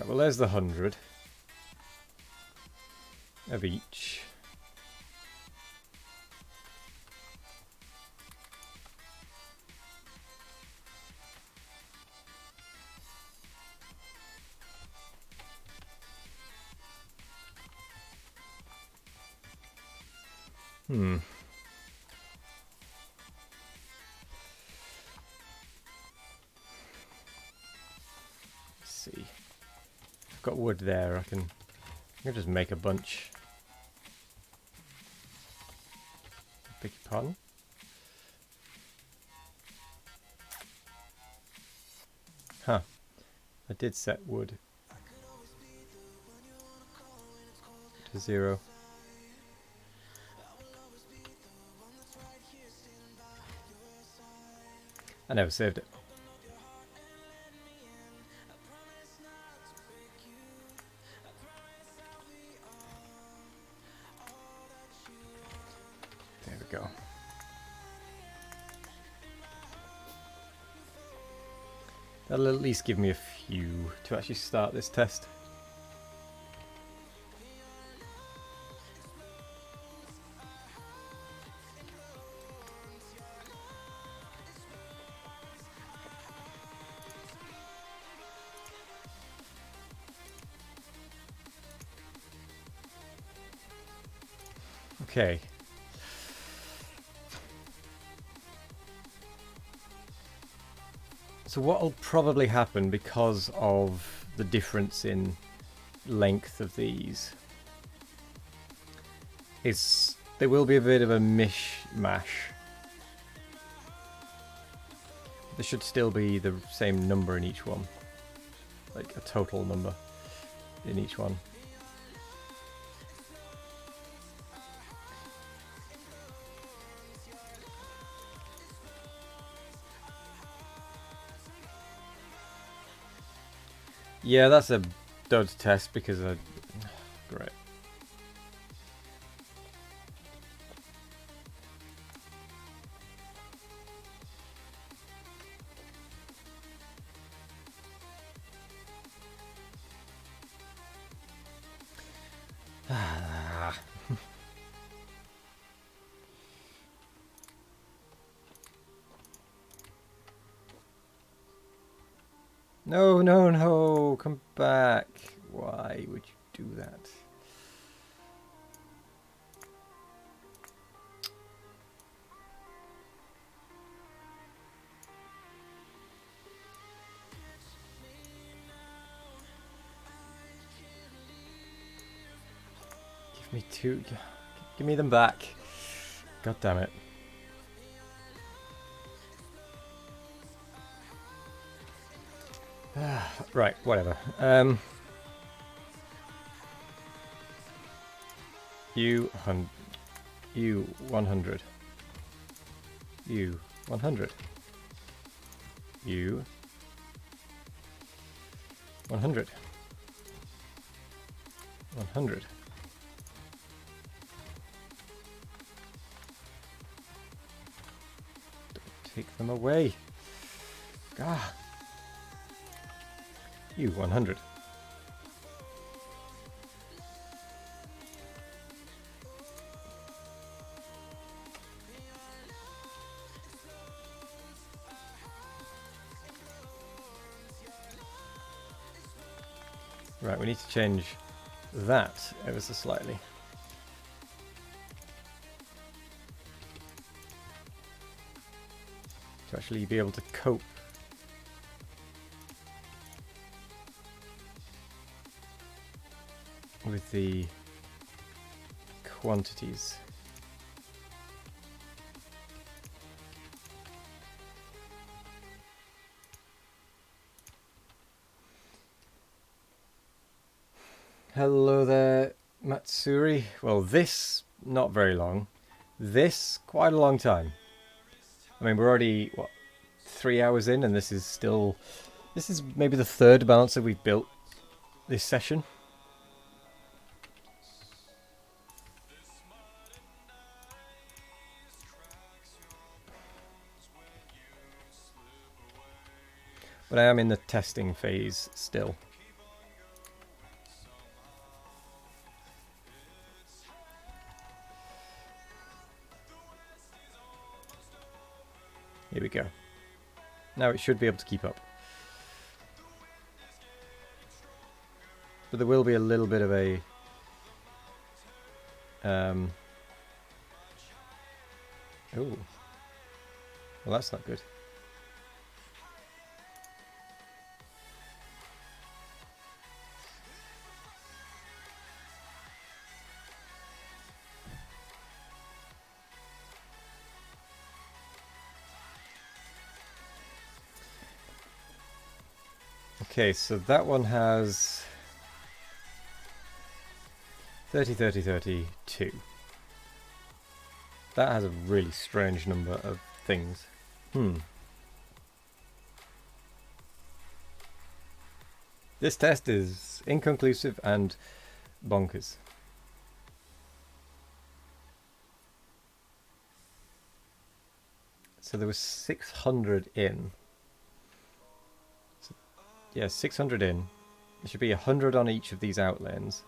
S1: Right, well, there's the 100 of each. Hmm. Let's see. I've got wood there. I can just make a bunch. Beg your pardon? Huh. I did set wood to 0. I never saved it. There we go. That'll at least give me a few to actually start this test. Okay. So what'll probably happen because of the difference in length of these is there will be a bit of a mishmash. There should still be the same number in each one, like a total number in each one. Yeah, that's a dud test because I... Great. No, no, no, come back. Why would you do that? Give me two. Give me them back. God damn it. Right, whatever. You 100. You 100. You 100. You 100. 100. Don't take them away. Ah. You 100. Right, we need to change that ever so slightly. To actually be able to cope with the quantities. Hello there, Matsuri. Well, this, not very long. This, quite a long time. I mean, we're already, what, 3 hours in, and this is maybe the third balancer we've built this session. But I am in the testing phase still. Here we go. Now it should be able to keep up. But there will be a little bit of a... Oh. Well, that's not good. Okay, so that one has 30, 30, 32. That has a really strange number of things. This test is inconclusive and bonkers. So there was 600 in. So, yeah, 600 in. There should be 100 on each of these outlanes.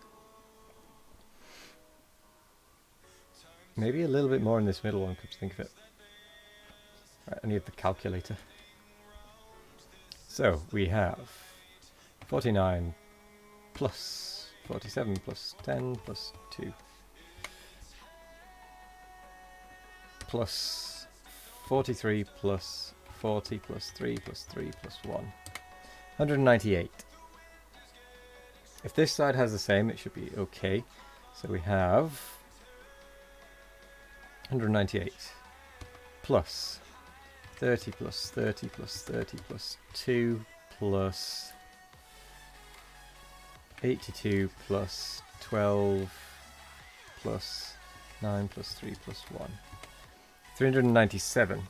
S1: Maybe a little bit more in this middle one, come to think of it. Right, I need the calculator. So we have 49 plus 47 plus 10 plus 2 plus 43 plus 40 plus 3 plus 3 plus 1. 198. If this side has the same, it should be okay. So we have 198 plus 30 plus 30 plus 30 plus 2 plus 82 plus 12 plus 9 plus 3 plus 1. 397.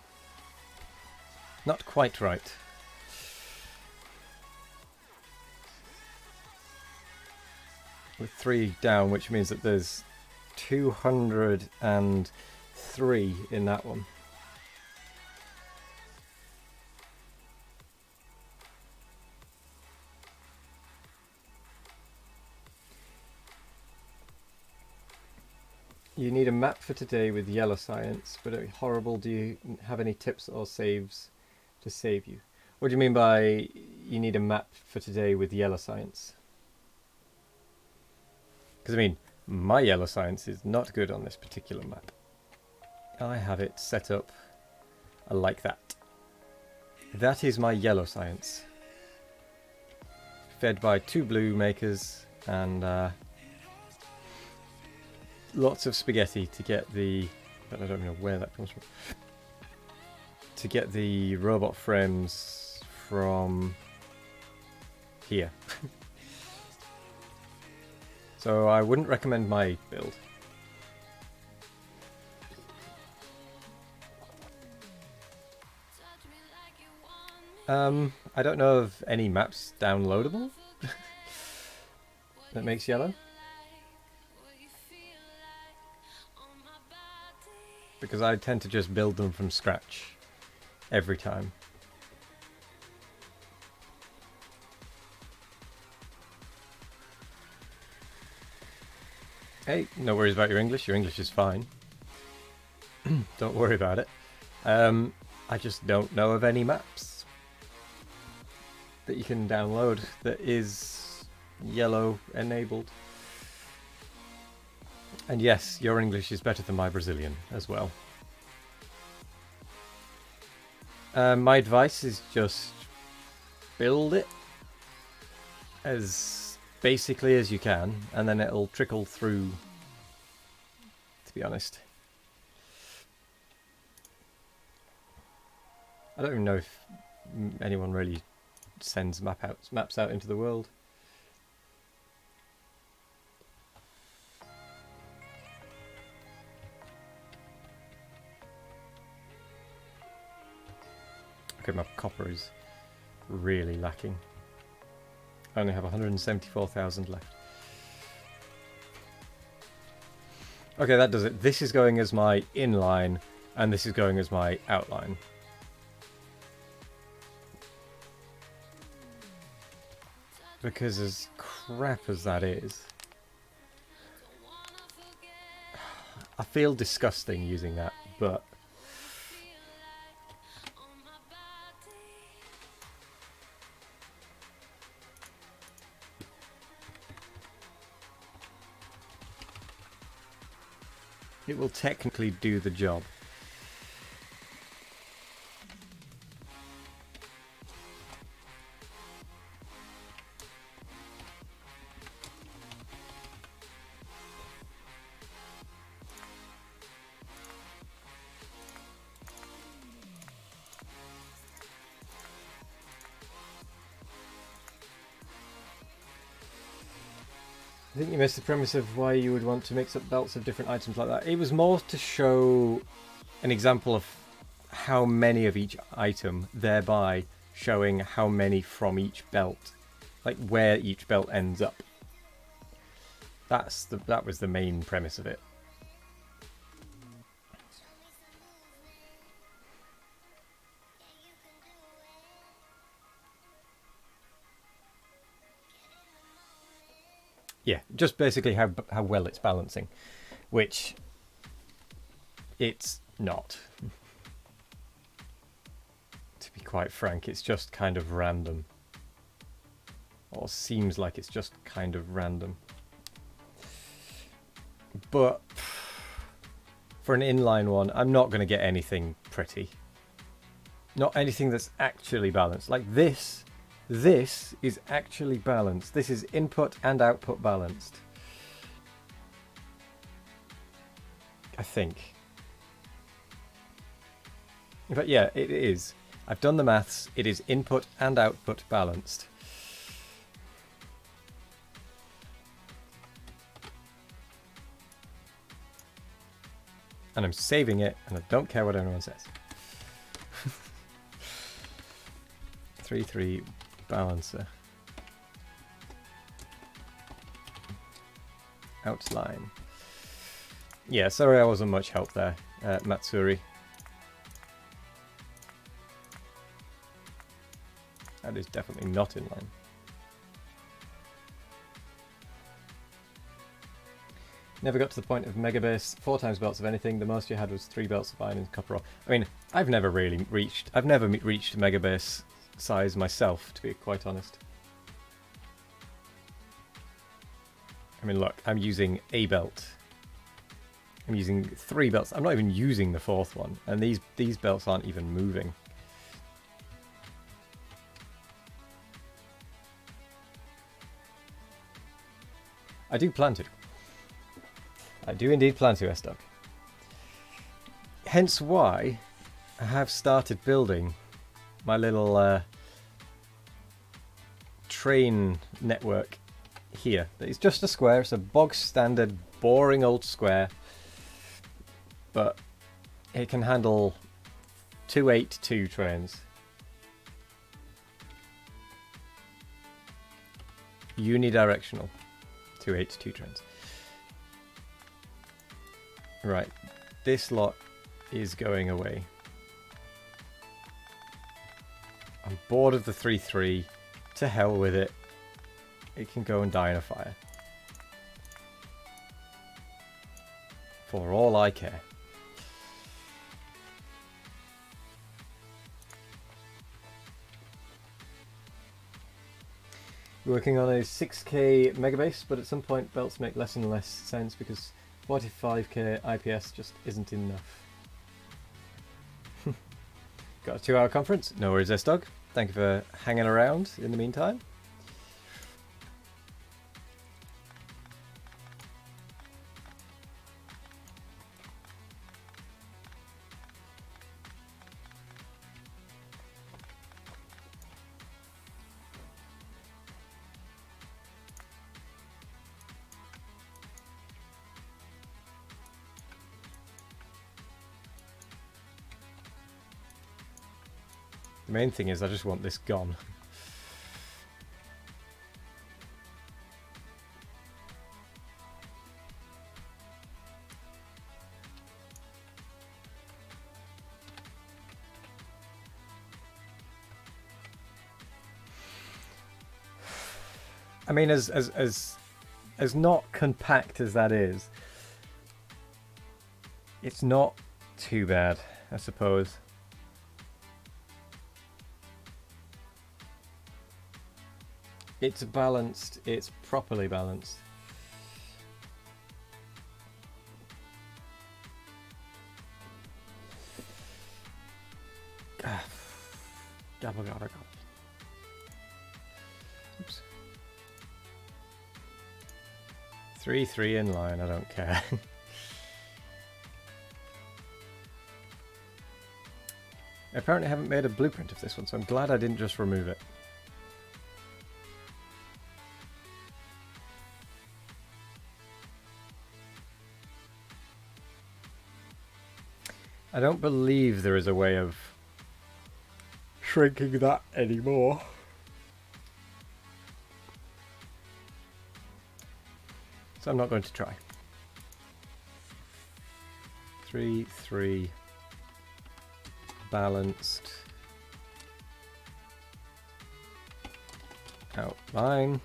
S1: Not quite right. With 3 down, which means that there's 203 in that one. You need a map for today with yellow science, but horrible. Do you have any tips or saves to save you? What do you mean by you need a map for today with yellow science? Because I mean, my yellow science is not good on this particular map. I have it set up like that. That is my yellow science. Fed by 2 blue makers and lots of spaghetti to get the... but I don't know where that comes from. To get the robot frames from here. So I wouldn't recommend my build. I don't know of any maps downloadable that makes yellow. Because I tend to just build them from scratch every time. Hey, no worries about your English. Your English is fine. Don't worry about it. I just don't know of any maps that you can download that is yellow enabled. And yes, your English is better than my Brazilian as well. My advice is just build it as basically as you can, and then it'll trickle through, to be honest. I don't even know if anyone really sends maps out into the world. Okay, my copper is really lacking. I only have 174,000 left. Okay, that does it. This is going as my inline, and this is going as my outline. Because as crap as that is, I feel disgusting using that, but it will technically do the job. I think you missed the premise of why you would want to mix up belts of different items like that. It was more to show an example of how many of each item, thereby showing how many from each belt, like where each belt ends up. That was the main premise of it. Yeah, just basically how well it's balancing, which it's not. To be quite frank, it's just kind of random. Or seems like it's just kind of random. But for an inline one, I'm not going to get anything pretty. Not anything that's actually balanced. Like this is actually balanced. This is input and output balanced. I think. In fact, yeah, it is. I've done the maths. It is input and output balanced. And I'm saving it, and I don't care what anyone says. 3-3 balancer. Outline. Yeah, sorry I wasn't much help there, Matsuri. That is definitely not in line. Never got to the point of Mega Base, 4 times belts of anything. The most you had was 3 belts of iron and copper ore. I mean, I've never reached Mega Base size myself, to be quite honest. I mean, look, I'm using a belt. I'm using 3 belts. I'm not even using the 4th one, and these belts aren't even moving. I do plan to. I do indeed plan to, S-Dog. Hence why I have started building my little train network here. It's just a square. It's a bog standard, boring old square. But it can handle 282 trains. Unidirectional 282 trains. Right, this lot is going away. I'm bored of the 3-3. To hell with it. It can go and die in a fire. For all I care. Working on a 6k megabase, but at some point belts make less and less sense because 45k IPS just isn't enough. Got a 2-hour conference? No worries, S-Dog. Thank you for hanging around in the meantime. The main thing is I just want this gone. I mean, as not compact as that is, it's not too bad, I suppose. It's balanced, it's properly balanced. Gobble, gobble, gobble. Oops. 3-3 in line, I don't care. I apparently haven't made a blueprint of this one, so I'm glad I didn't just remove it. I don't believe there is a way of shrinking that anymore. So I'm not going to try. 3-3 balanced outline.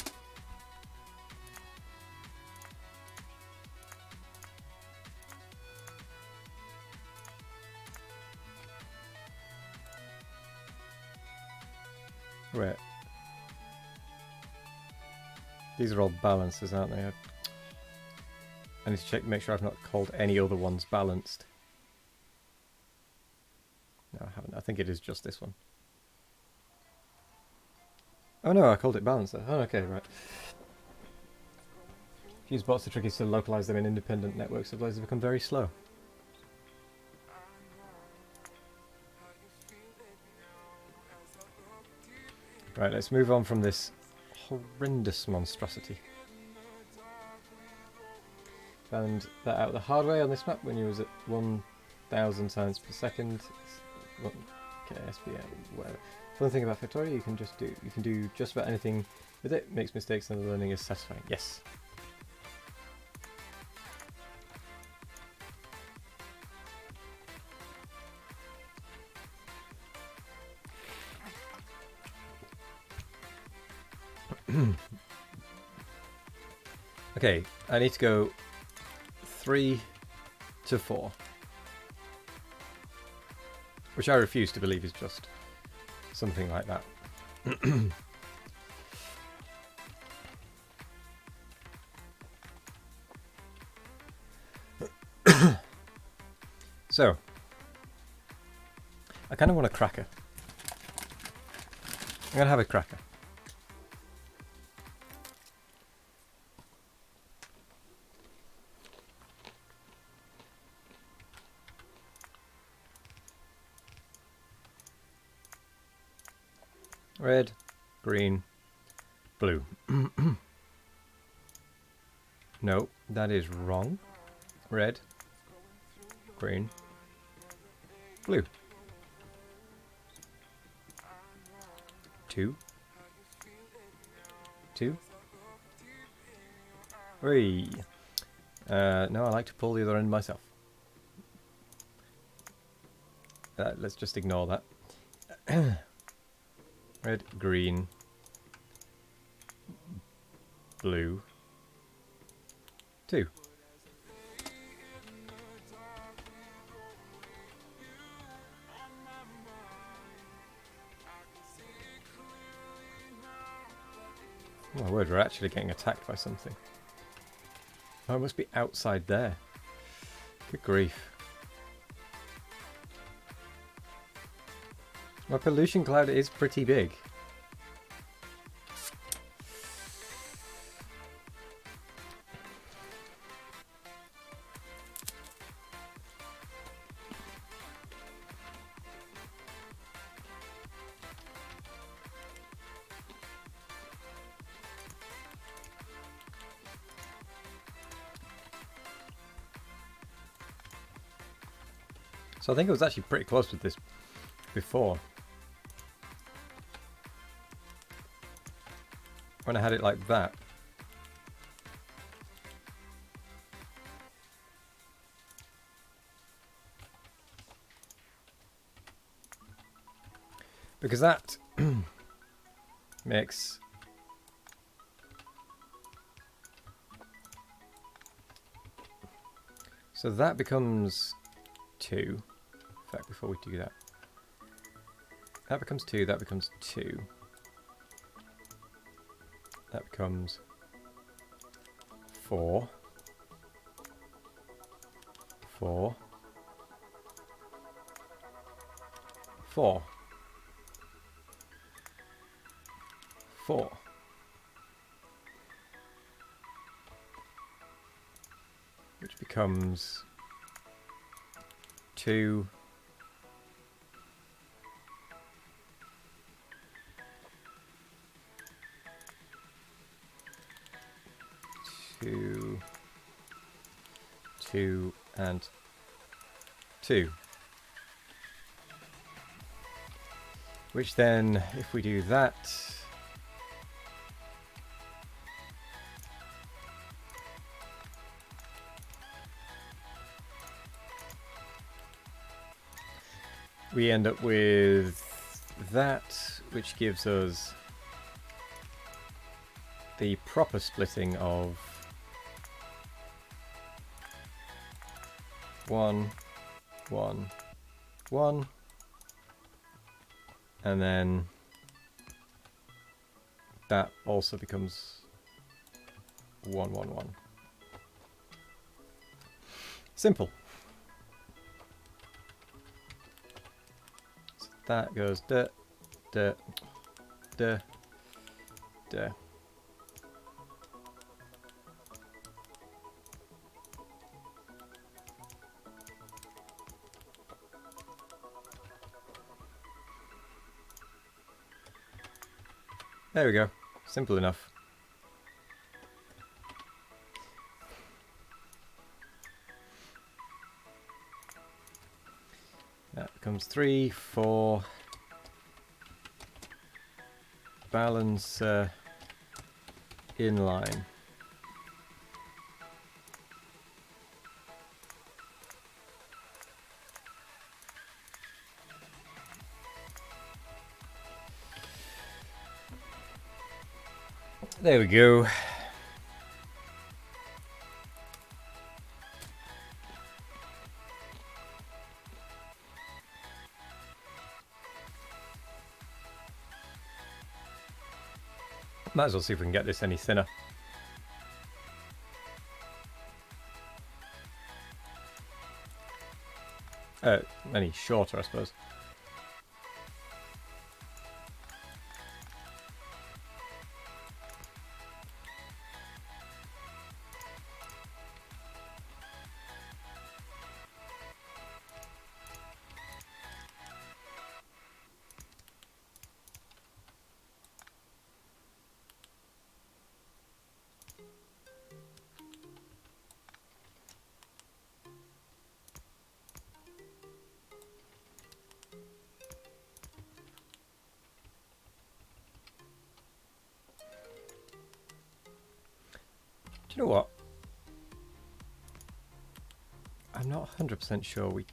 S1: Wait. These are all balances, aren't they? I need to check, make sure I've not called any other ones balanced. No, I haven't. I think it is just this one. Oh no, I called it balanced. Oh, okay, right. Fuse bots are tricky to localize them in independent networks, otherwise they become very slow. Right, let's move on from this horrendous monstrosity. Found that out the hard way on this map when you was at 1,000 times per second. Okay, SPM, whatever. Fun thing about Factorio, you can do just about anything with it. Makes mistakes and the learning is satisfying. Yes. Okay, I need to go 3 to 4. Which I refuse to believe is just something like that. So, I kind of want a cracker. I'm going to have a cracker. Red, green, blue. No, that is wrong. Red, green, blue. 2, 2, 3. No, I like to pull the other end myself. Let's just ignore that. Red, green, blue, 2. Oh my word, we're actually getting attacked by something. Oh, it must be outside there. Good grief. My pollution cloud is pretty big. So I think it was actually pretty close with this before. When I had it like that. Because that makes so that becomes 2. In fact, before we do that, that becomes 2, that becomes 2. That becomes 4. 4. 4. 4. Which becomes 2, 2, 2, and 2. Which then, if we do that, we end up with that, which gives us the proper splitting of 1, 1, 1, and then that also becomes 1, 1, 1. Simple. So that goes da, da, da, da. There we go. Simple enough. That becomes 3, 4. Balance inline. There we go. Might as well see if we can get this any thinner. Any shorter, I suppose. Do you know what? I'm not 100% sure we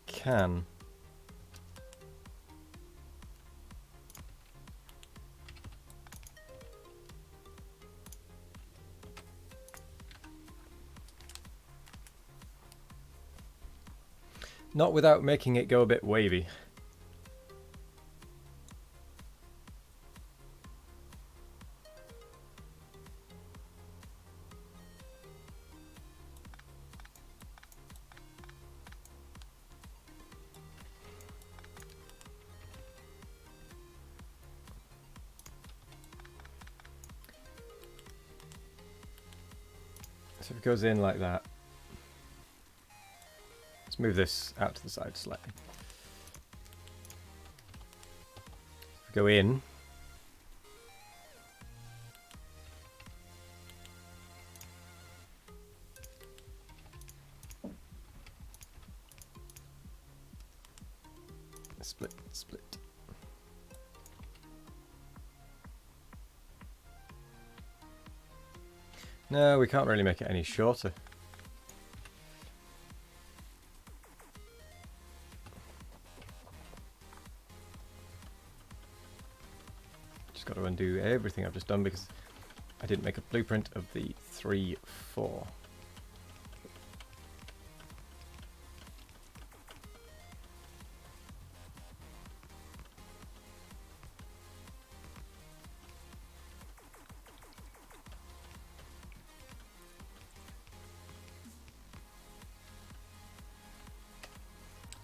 S1: can. Not without making it go a bit wavy. So if it goes in like that, let's move this out to the side slightly. If we go in, split, split. No, we can't really make it any shorter. Just got to undo everything I've just done because I didn't make a blueprint of the 3, 4.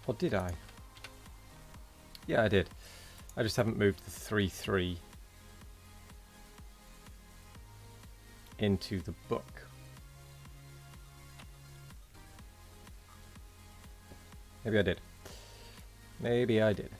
S1: Or did I? Yeah, I did. I just haven't moved the 3, 3 into the book. Maybe I did. Maybe I did.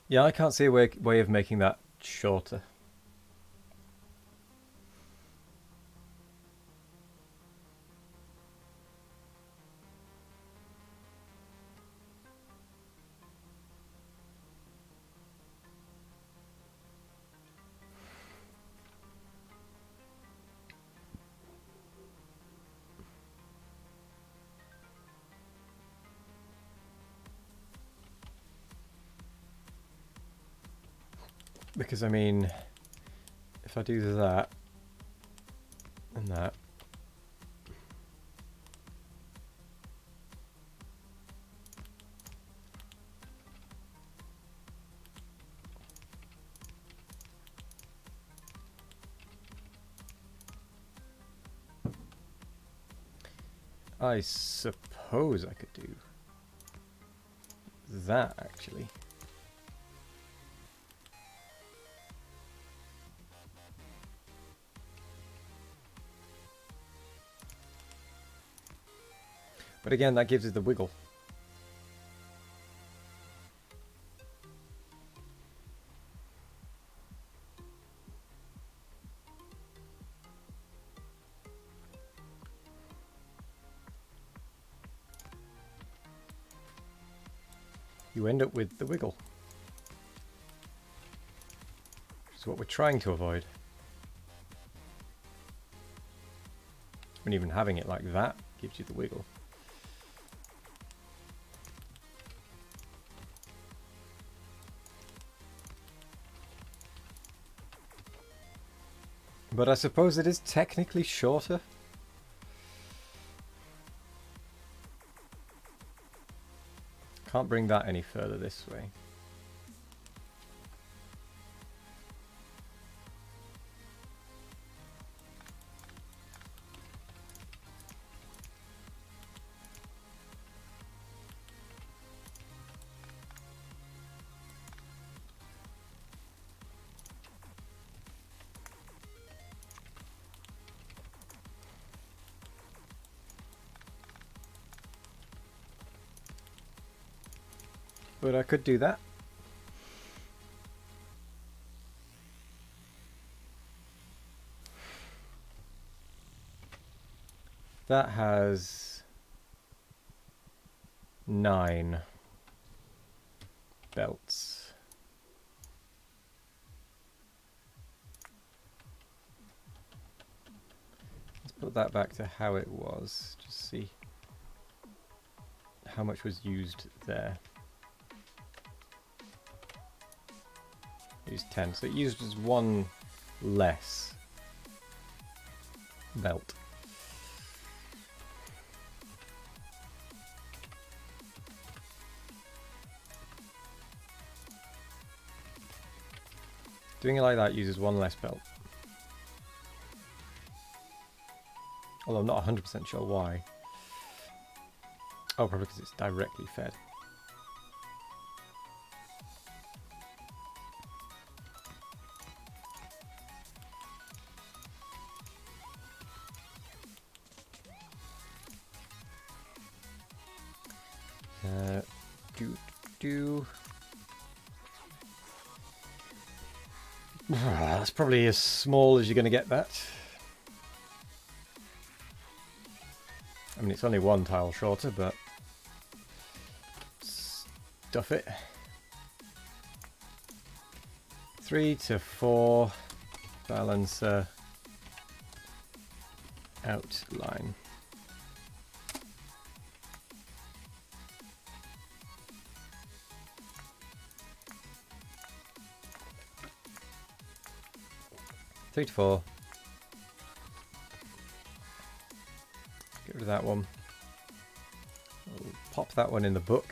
S1: Yeah, I can't see a way of making that shorter. Because, I mean, if I do that and that, I suppose I could do that, actually. But again, that gives it the wiggle. You end up with the wiggle. Which is what we're trying to avoid. And even having it like that gives you the wiggle. But I suppose it is technically shorter. Can't bring that any further this way. But I could do that. That has 9 belts. Let's put that back to how it was. Just see how much was used there. Used 10, so it used just 1 less belt. Doing it like that uses 1 less belt. Although I'm not 100% sure why. Oh, probably because it's directly fed. That's probably as small as you're going to get that. I mean, it's only 1 tile shorter, but stuff it. 3 to 4 balancer outline. Three to 4. Get rid of that one. We'll pop that one in the book.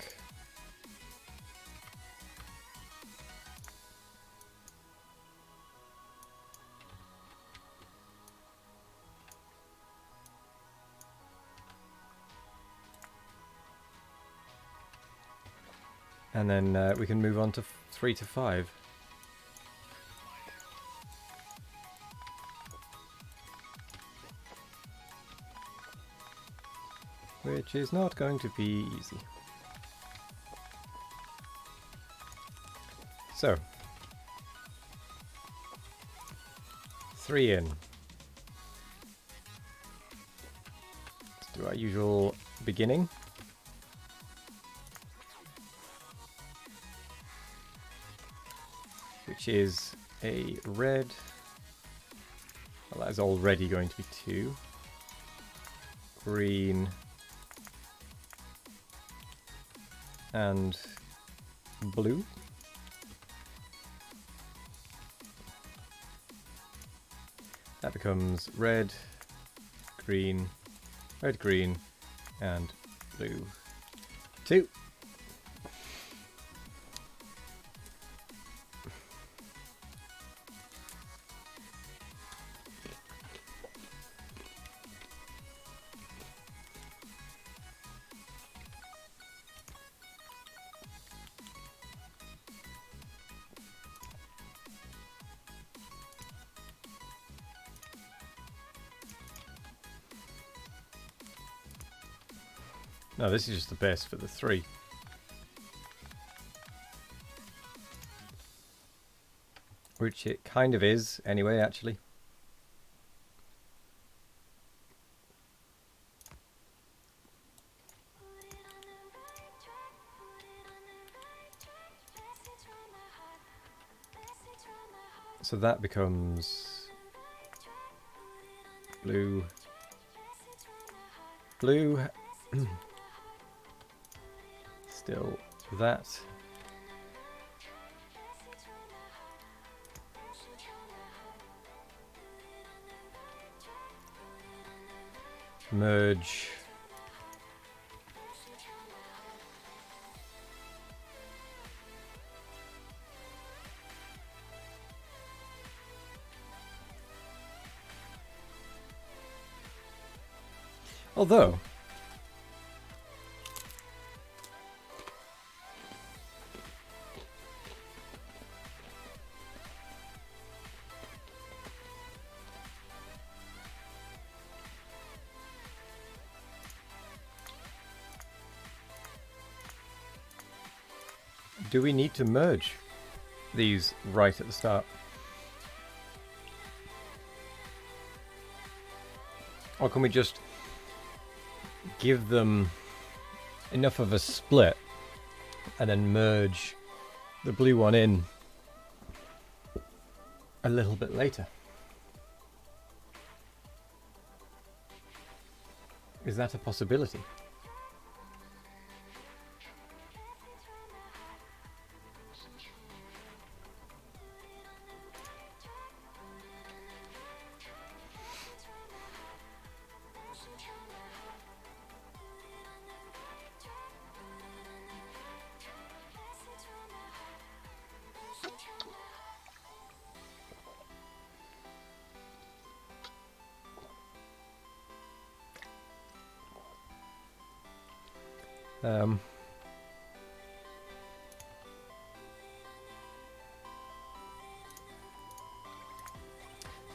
S1: And then we can move on to 3 to 5. Which is not going to be easy. So, 3 in. Let's do our usual beginning. Which is a red. Well, that is already going to be 2. Green. And blue. That becomes red, green, and blue. 2. No, this is just the best for the 3. Which it kind of is, anyway, actually. So that becomes blue, blue, still that, merge, although do we need to merge these right at the start? Or can we just give them enough of a split and then merge the blue one in a little bit later? Is that a possibility?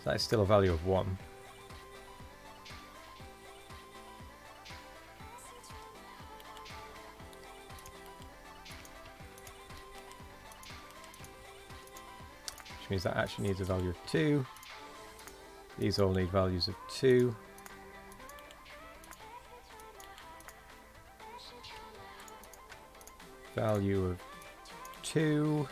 S1: So that's still a value of 1. Which means that actually needs a value of 2. These all need values of 2. Value of 2.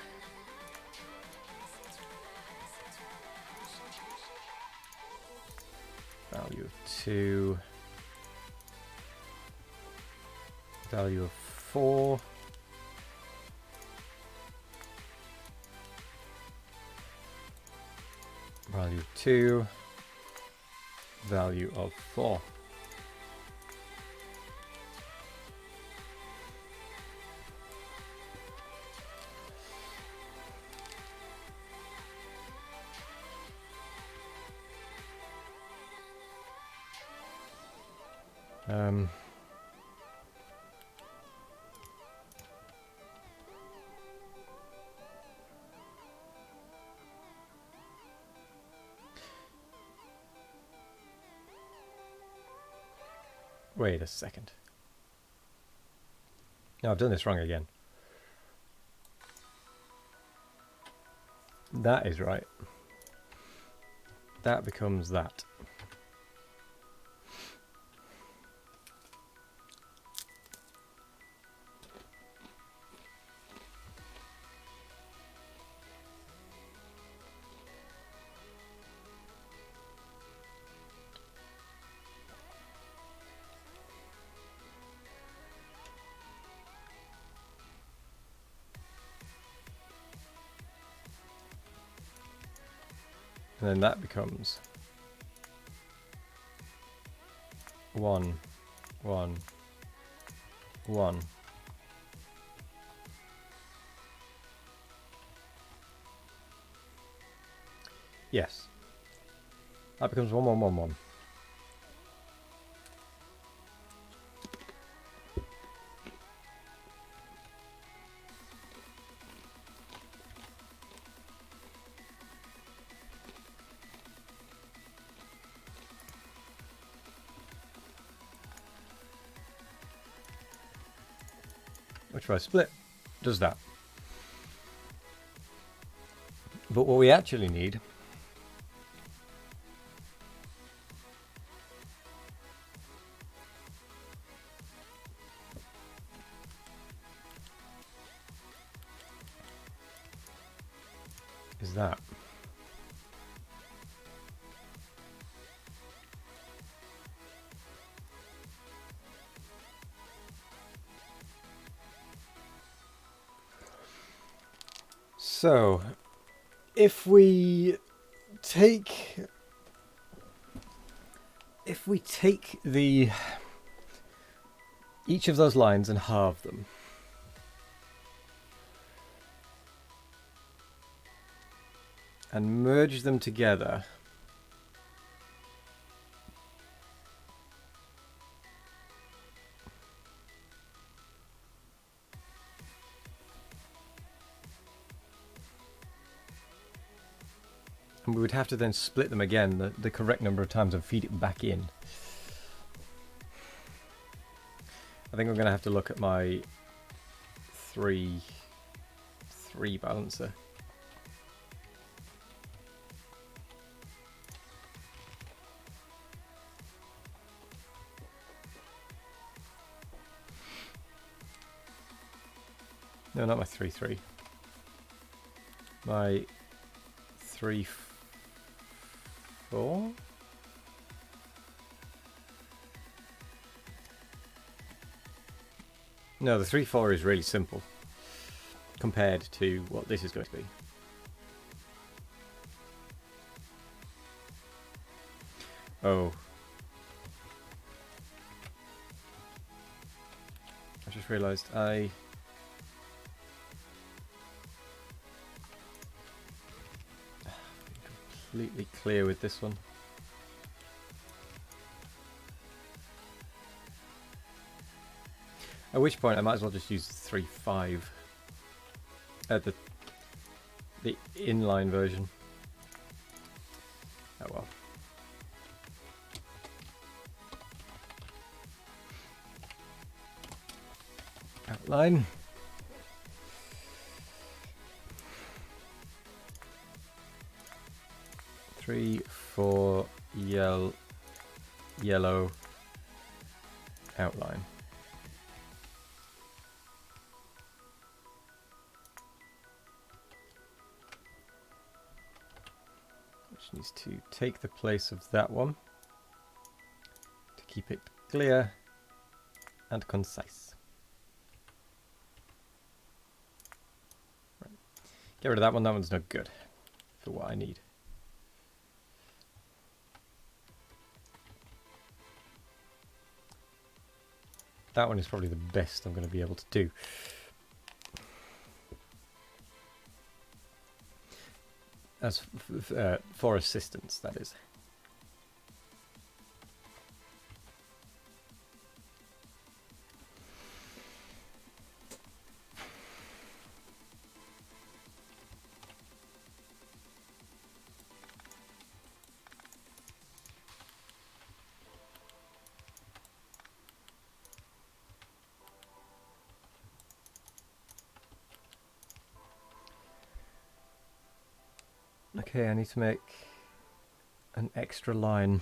S1: Value of 2. Value of 4. Value of 2. Value of 4. Wait a second. No, I've done this wrong again. That is right. That becomes that. And then that becomes 1, 1, 1. Yes. That becomes 1, 1, 1, 1. Which if I split, does that. But what we actually need is that. So, if we take the each of those lines and halve them, and merge them together, and we would have to then split them again the correct number of times and feed it back in. I think I'm going to have to look at my 3 balancer. No, not my 3-3. My 3-4. No, the 3-4 is really simple compared to what this is going to be. Oh. I just realised I... completely clear with this one. At which point I might as well just use 3-5 the inline version. Oh well. Outline. Three, 4, yellow, outline. Which needs to take the place of that one to keep it clear and concise. Right. Get rid of that one. That one's no good for what I need. That one is probably the best I'm going to be able to do. As for assistance, that is. Okay, I need to make an extra line.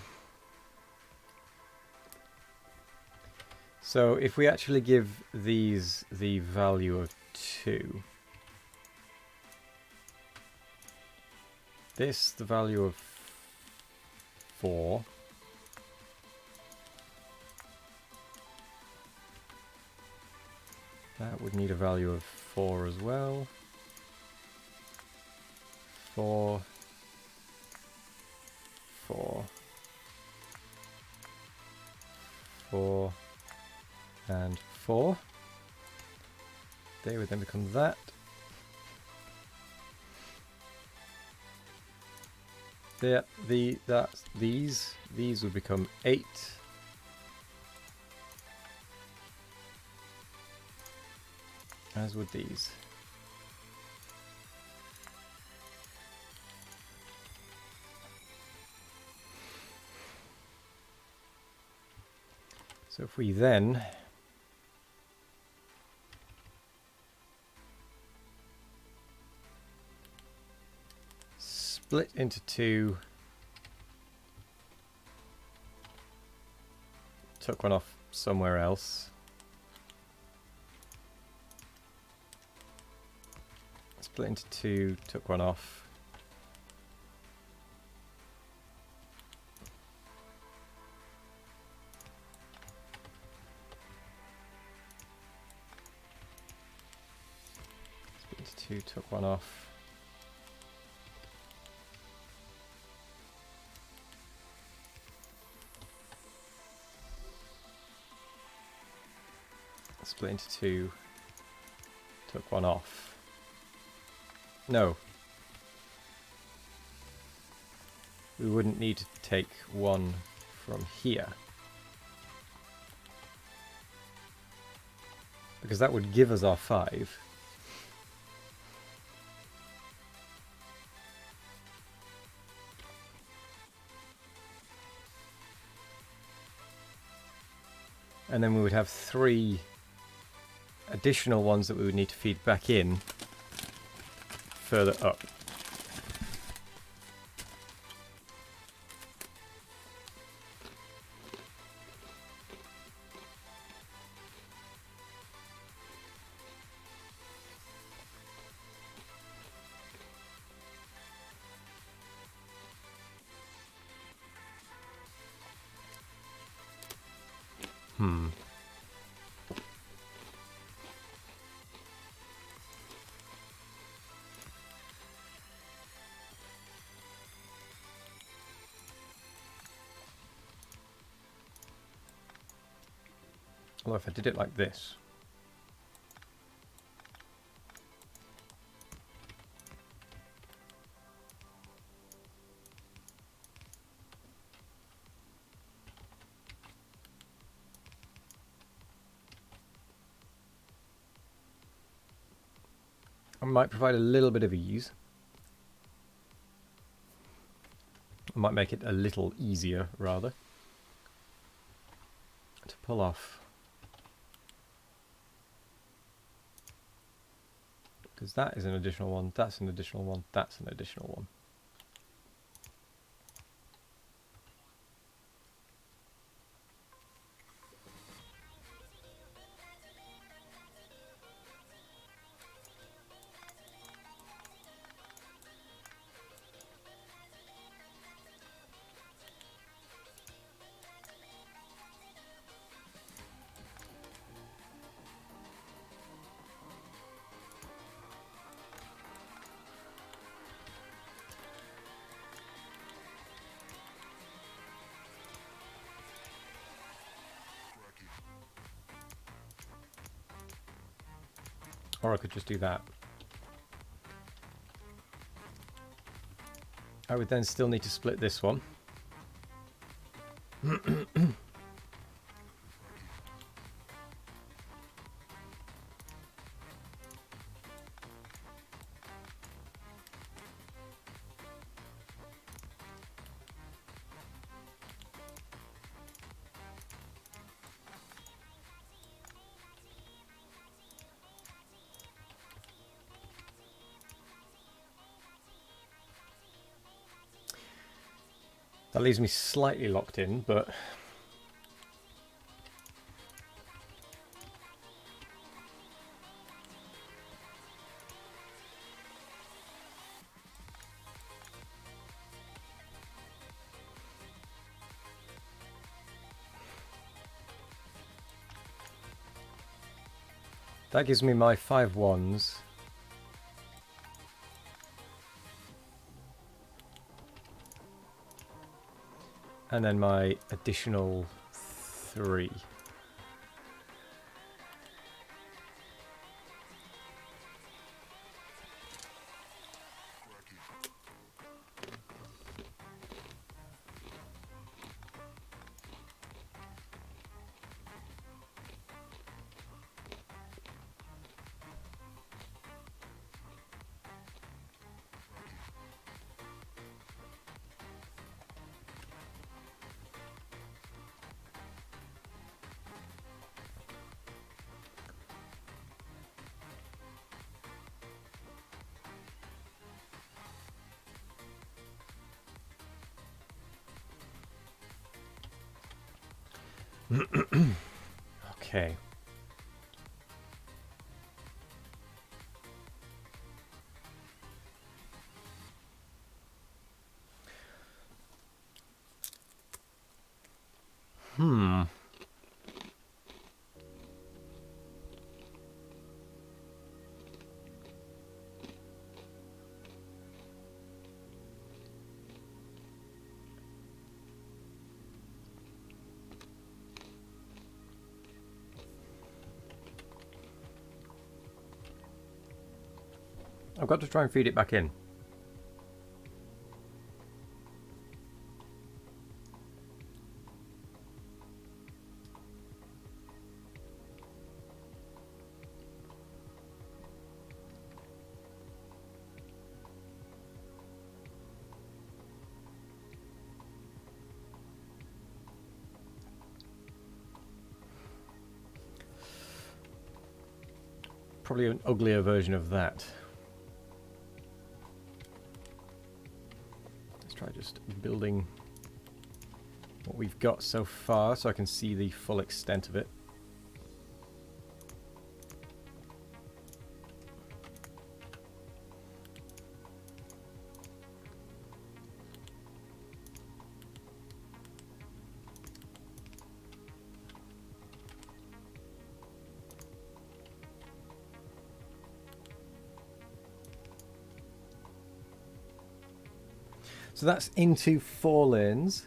S1: So if we actually give these the value of 2, this the value of 4, that would need a value of 4 as well. 4, 4, 4, and 4. They would then become that. These would become 8. As would these. So if we then split into 2, took one off somewhere else, split into 2, took one off, split into 2, took one off, split into 2, took one off. No. We wouldn't need to take one from here, because that would give us our 5. And then we would have 3 additional ones that we would need to feed back in further up. Although if I did it like this, I might provide a little bit of ease. I might make it a little easier, rather, to pull off. Because that is an additional one, that's an additional one, that's an additional one. Or I could just do that. I would then still need to split this one. That leaves me slightly locked in, but that gives me my 5 wands. And then my additional 3. Okay. I've got to try and feed it back in. Probably an uglier version of that. Let's try just building what we've got so far so I can see the full extent of it. So that's into 4 lanes.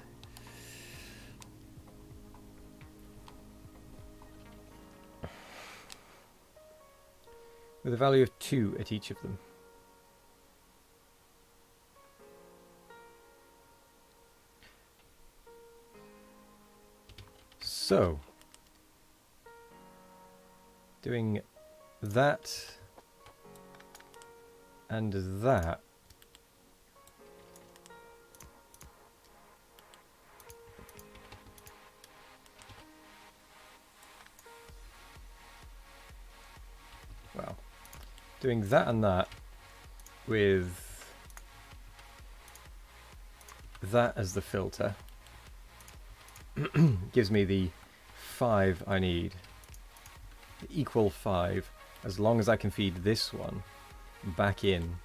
S1: With a value of 2 at each of them. So, doing that and that. Well, doing that and that with that as the filter gives me the 5 I need. The equal 5, as long as I can feed this one back in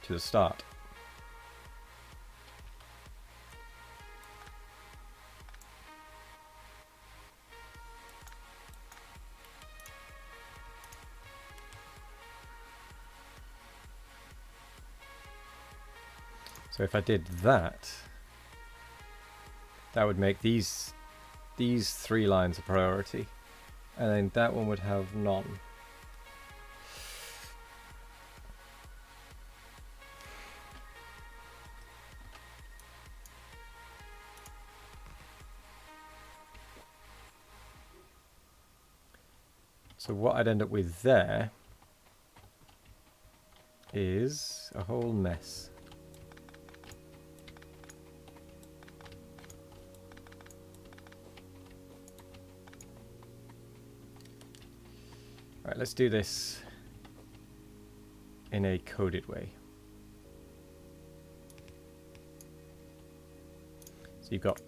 S1: to the start. So if I did that, that would make these 3 lines a priority, and then that one would have none. So what I'd end up with there is a whole mess. Right, let's do this in a coded way. So you've got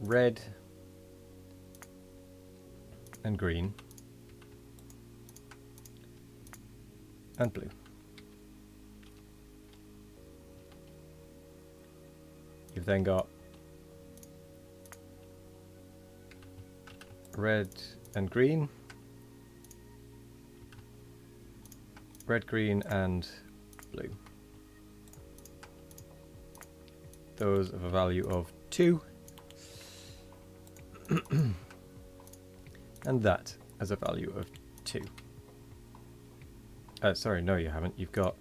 S1: red and green and blue. You've then got red and green, red, green and blue. Those of a value of 2. And that as a value of 2. Sorry, no you haven't. You've got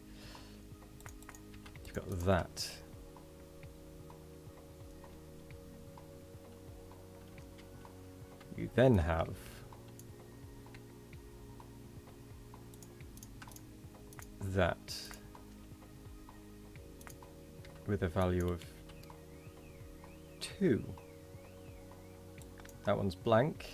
S1: that. You then have that with a value of 2. That one's blank.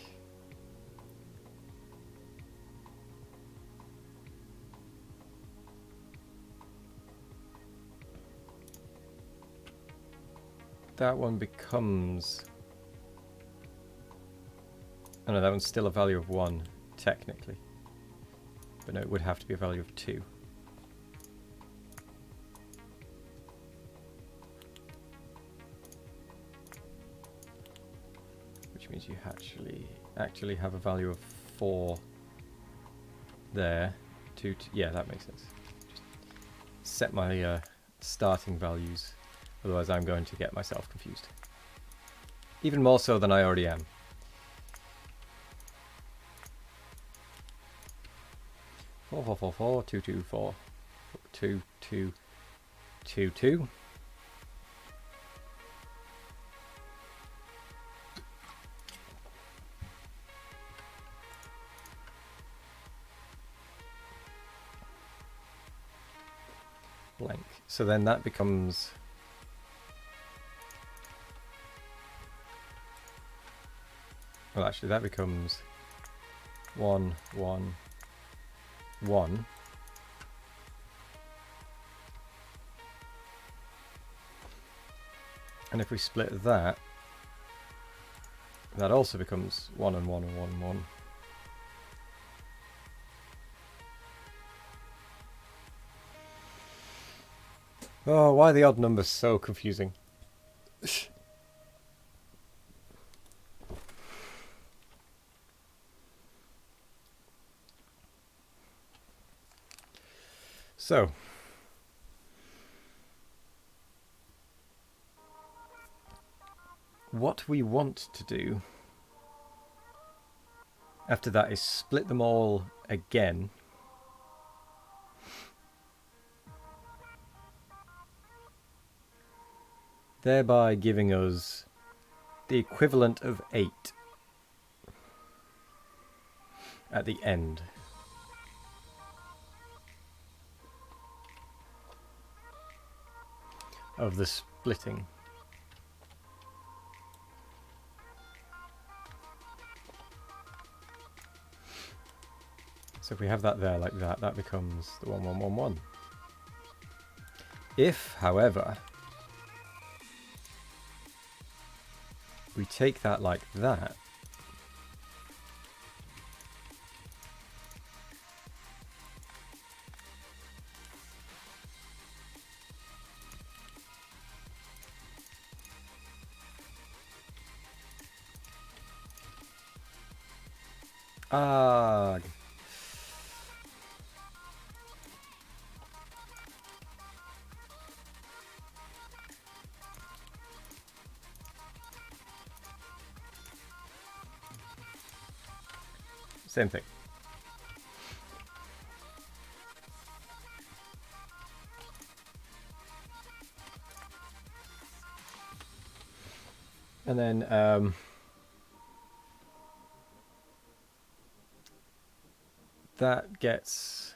S1: That one becomes... Oh no, that one's still a value of 1, technically. But no, it would have to be a value of 2. Which means you actually have a value of 4 there. Yeah, that makes sense. Just set my starting values, otherwise I'm going to get myself confused. Even more so than I already am. 4, 4, 4, 4, 2, 2, 4, 2, 2, 2, 2. Blank. So then that becomes... Well, actually, that becomes 1, 1, 1. And if we split that, that also becomes 1 and 1 and 1 and 1. Oh, why are the odd numbers so confusing? So, what we want to do after that is split them all again. Thereby giving us the equivalent of 8 at the end. Of the splitting. So if we have that there like that, that becomes the 1, 1, 1, 1. If, however, we take that like that, same thing. And then that gets...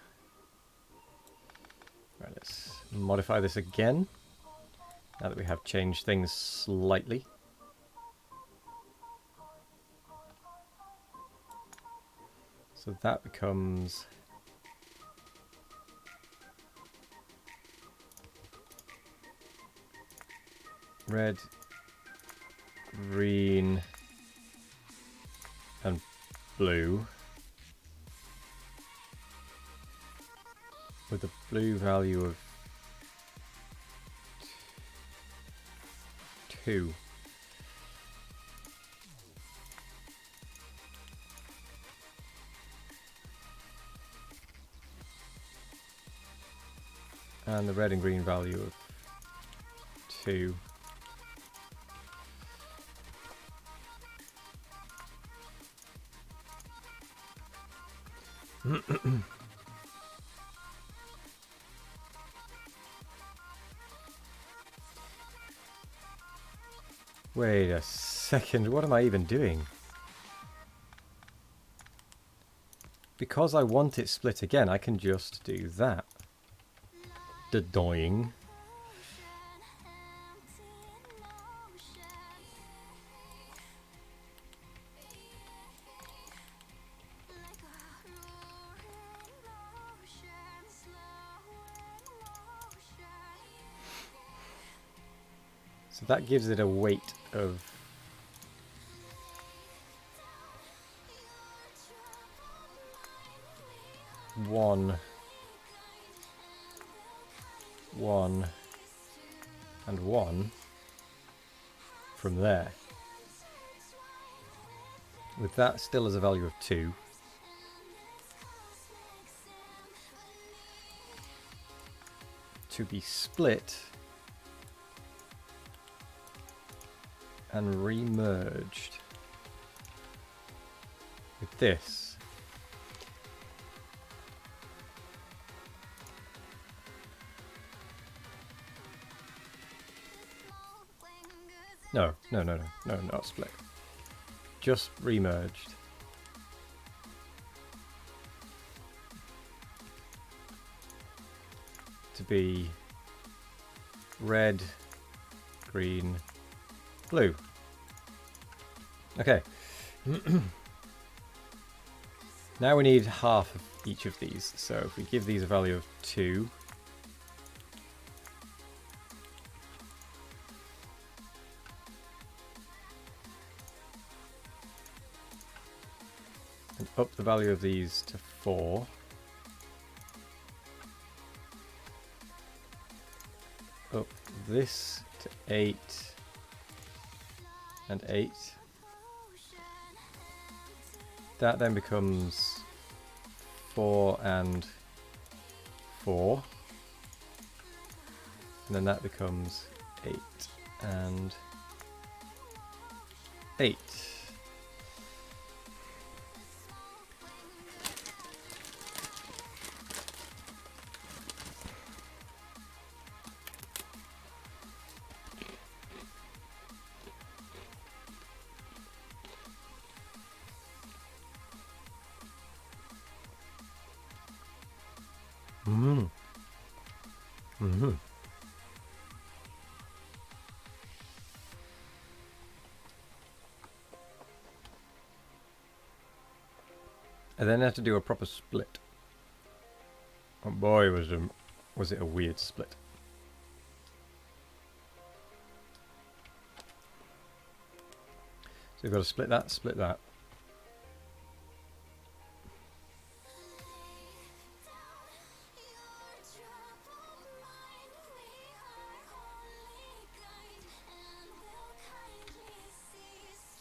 S1: Right, let's modify this again, now that we have changed things slightly. So that becomes... red, green, and blue. With the blue value of 2. And the red and green value of 2. Wait a second, what am I even doing? Because I want it split again, I can just do that. Dying. So that gives it a weight of 1, 1, and 1 from there. With that still as a value of 2. To be split and remerged with this. No, not split. Just remerged. To be red, green, blue. Okay. Now we need half of each of these. So if we give these a value of 2, and up the value of these to 4, up this to 8 and 8. That then becomes 4 and 4. And then that becomes 8 and 8. I then had to do a proper split. Oh boy, was it a weird split. So we've got to split that, split that.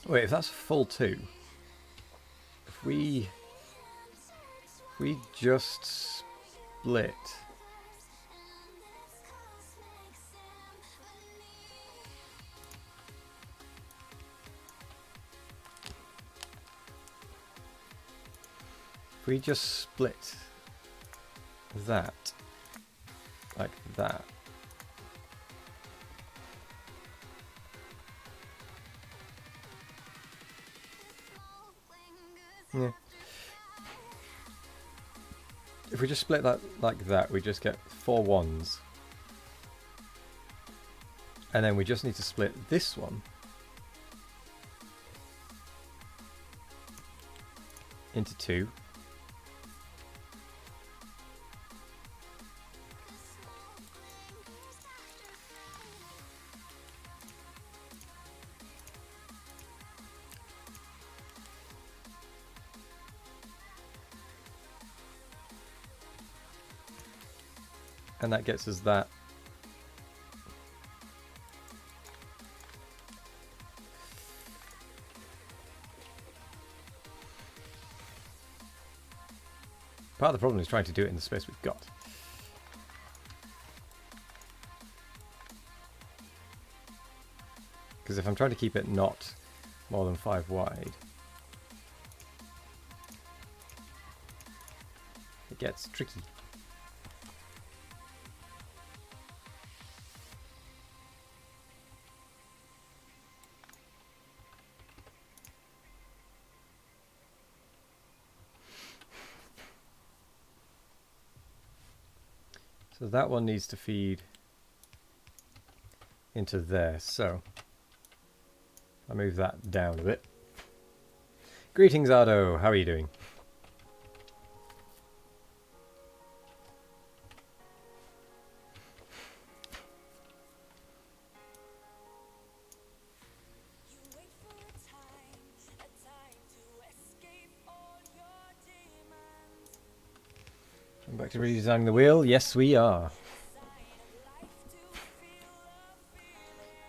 S1: Wait, if that's full 2, if we just split that like that, yeah. If we just split that like that, we just get 4 1s. And then we just need to split this one into 2. And that gets us that. Part of the problem is trying to do it in the space we've got. Because if I'm trying to keep it not more than 5 wide, it gets tricky. So that one needs to feed into there. So I'll move that down a bit. Greetings, Ardo. How are you doing? I'm back to redesigning the wheel. Yes, we are.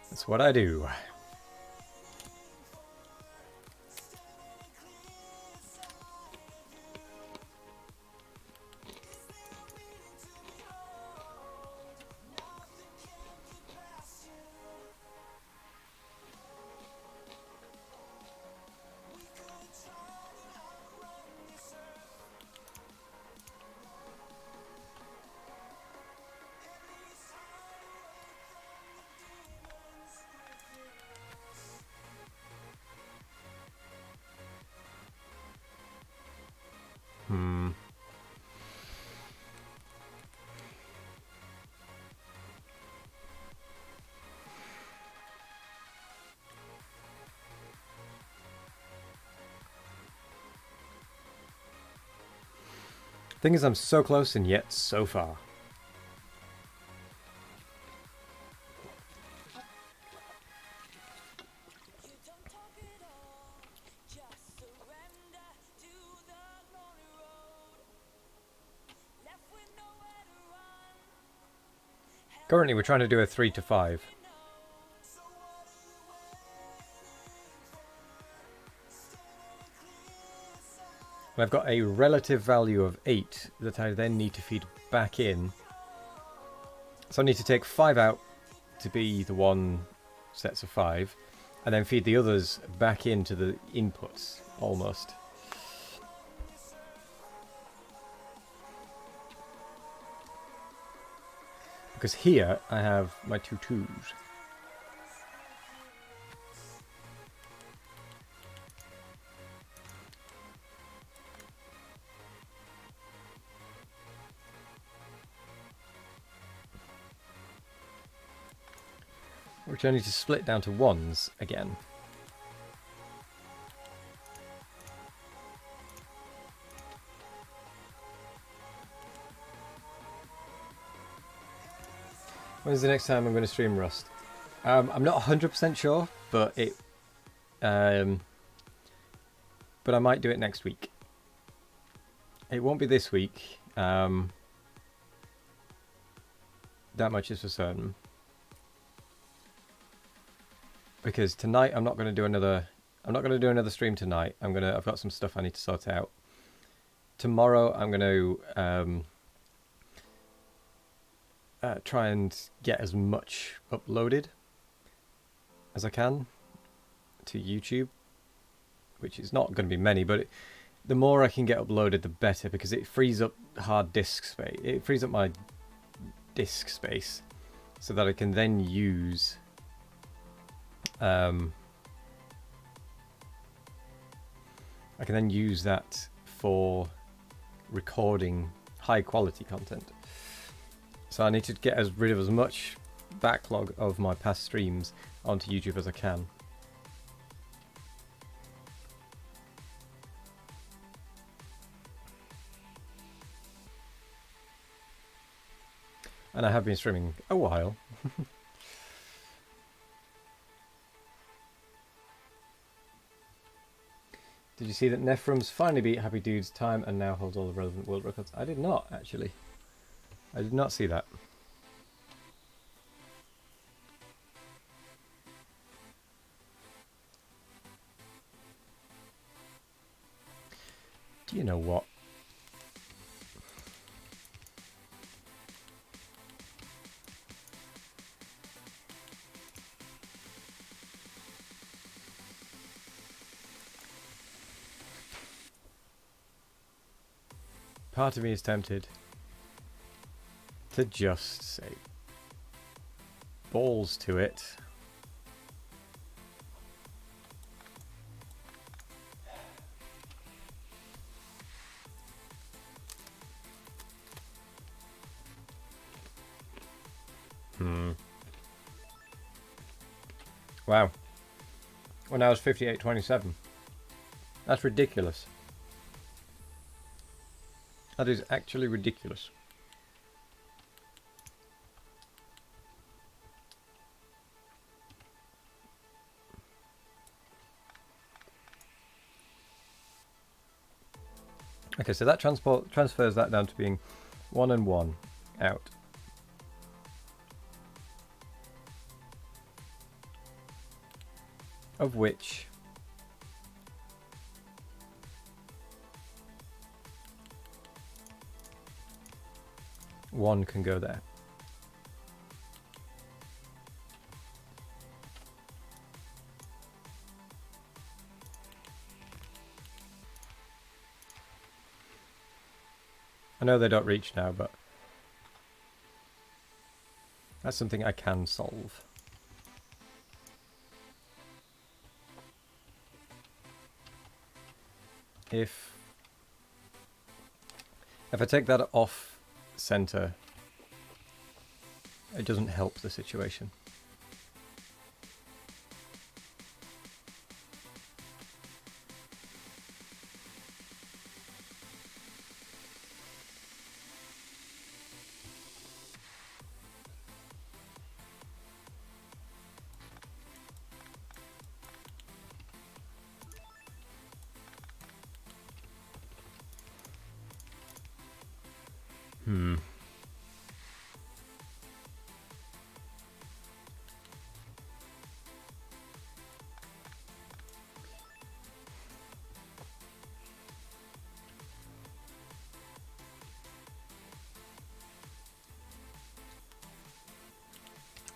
S1: That's what I do. Thing is, I'm so close and yet so far. Currently, we're trying to do a 3 to 5. And I've got a relative value of 8 that I then need to feed back in. So I need to take 5 out to be the one sets of 5, and then feed the others back into the inputs, almost. Because here I have my 2 2s. Which I need to split down to 1s again. When's the next time I'm going to stream Rust? I'm not 100% sure, but but I might do it next week. It won't be this week. That much is for certain. Because tonight I'm not going to do another. I'm not going to do another stream tonight. I've got some stuff I need to sort out. Tomorrow I'm going to try and get as much uploaded as I can to YouTube, which is not going to be many, but the more I can get uploaded, the better, because it frees up hard disk space. It frees up my disk space so that I can then use that for recording high quality content. So I need to get rid of as much backlog of my past streams onto YouTube as I can. And I have been streaming a while. Did you see that Nephrum's finally beat Happy Dude's time and now holds all the relevant world records? I did not, actually. I did not see that. You know what? Part of me is tempted to just say balls to it. Wow. Well, now it's 58.27. That's ridiculous. That is actually ridiculous. Okay, so that transfers that down to being 1 and 1 out. Of which one can go there. I know they don't reach now, but that's something I can solve. If I take that off center, it doesn't help the situation.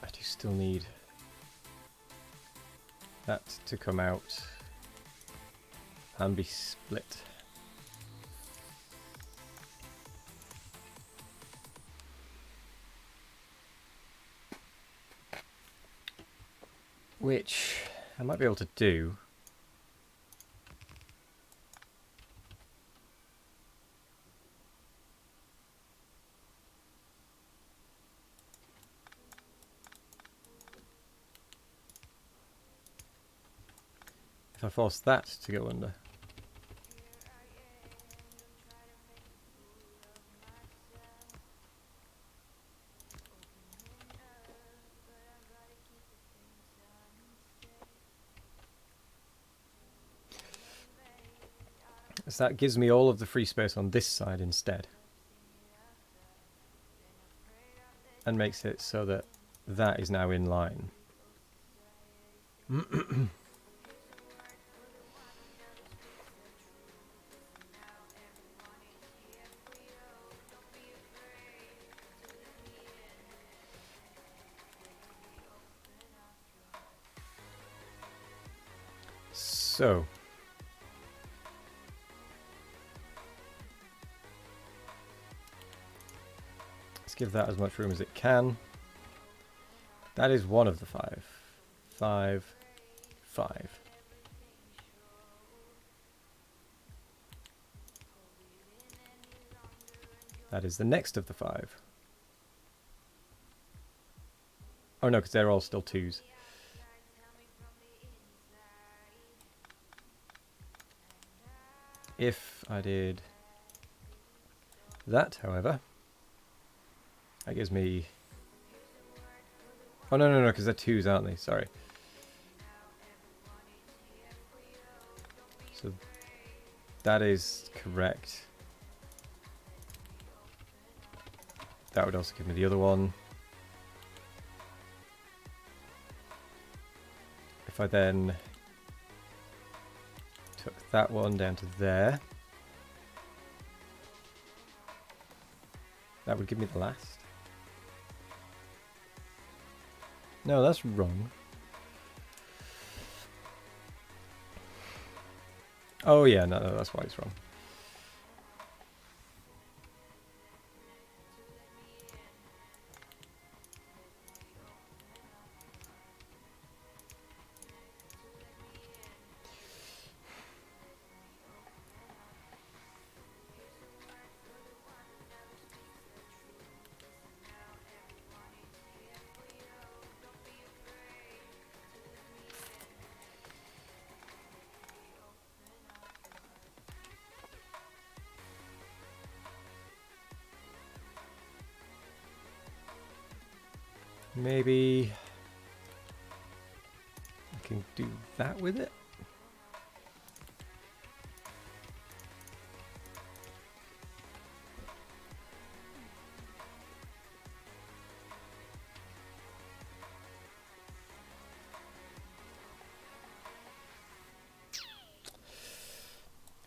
S1: I do still need that to come out and be split. Which I might be able to do. If I force that to go under. So that gives me all of the free space on this side instead. And makes it so that that is now in line. So let's give that as much room as it can. That is one of the 5. 5, 5. That is the next of the 5. Oh no, because they're all still 2s. If I did that, however, that gives me... Oh, no, because they're 2s, aren't they? Sorry. So that is correct. That would also give me the other one. If I then took that one down to there, That would give me the last. No, that's wrong. Oh yeah, no, that's why it's wrong. Maybe I can do that with it.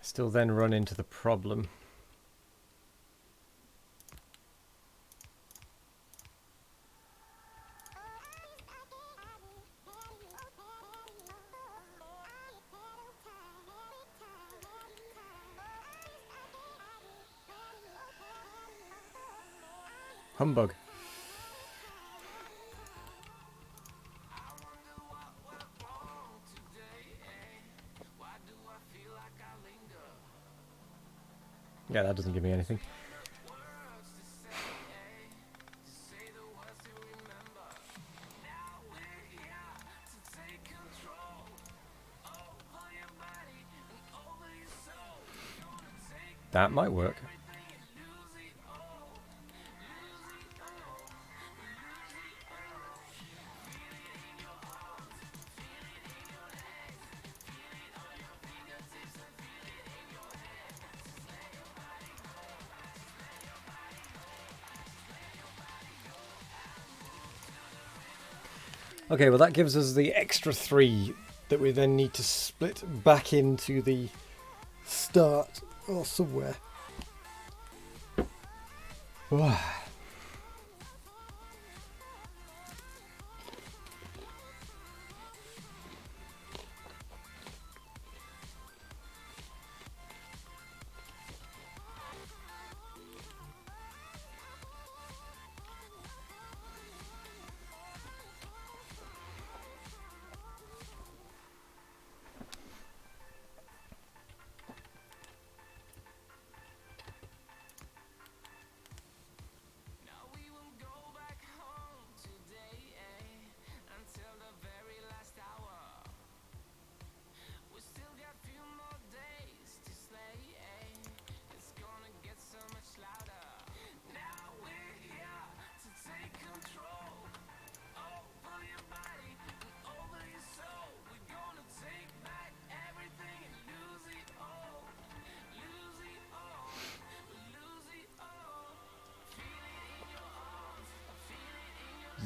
S1: Still then run into the problem. Humbug. Yeah, that doesn't give me anything. That might work. Okay, well that gives us the extra 3 that we then need to split back into the start or somewhere.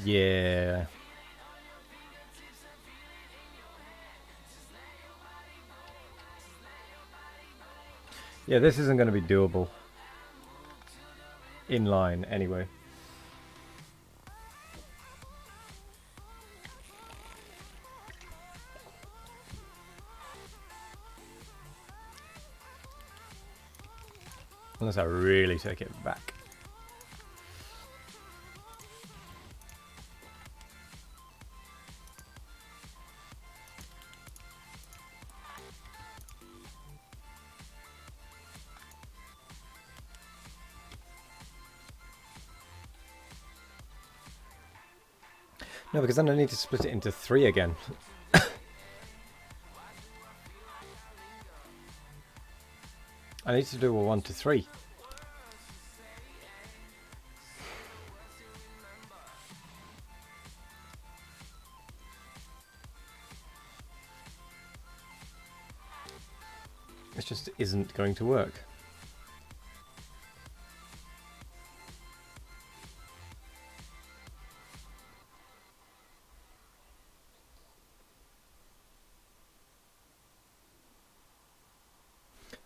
S1: Yeah. Yeah, this isn't going to be doable in line anyway. Unless I really take it back. No, because then I need to split it into 3 again. I need to do a 1 to 3. It just isn't going to work.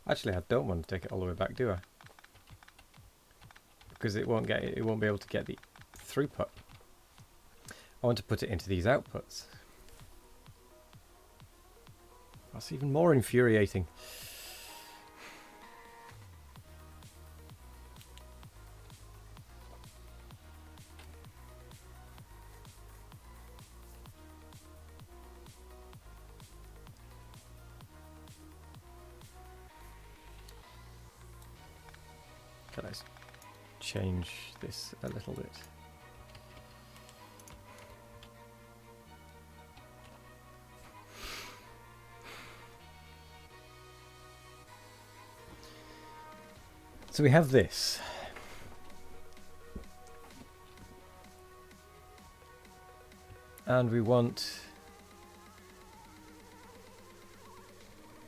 S1: Actually, I don't want to take it all the way back, do I? because it won't be able to get the throughput. I want to put it into these outputs. That's even more infuriating. Can I change this a little bit? So we have this. And we want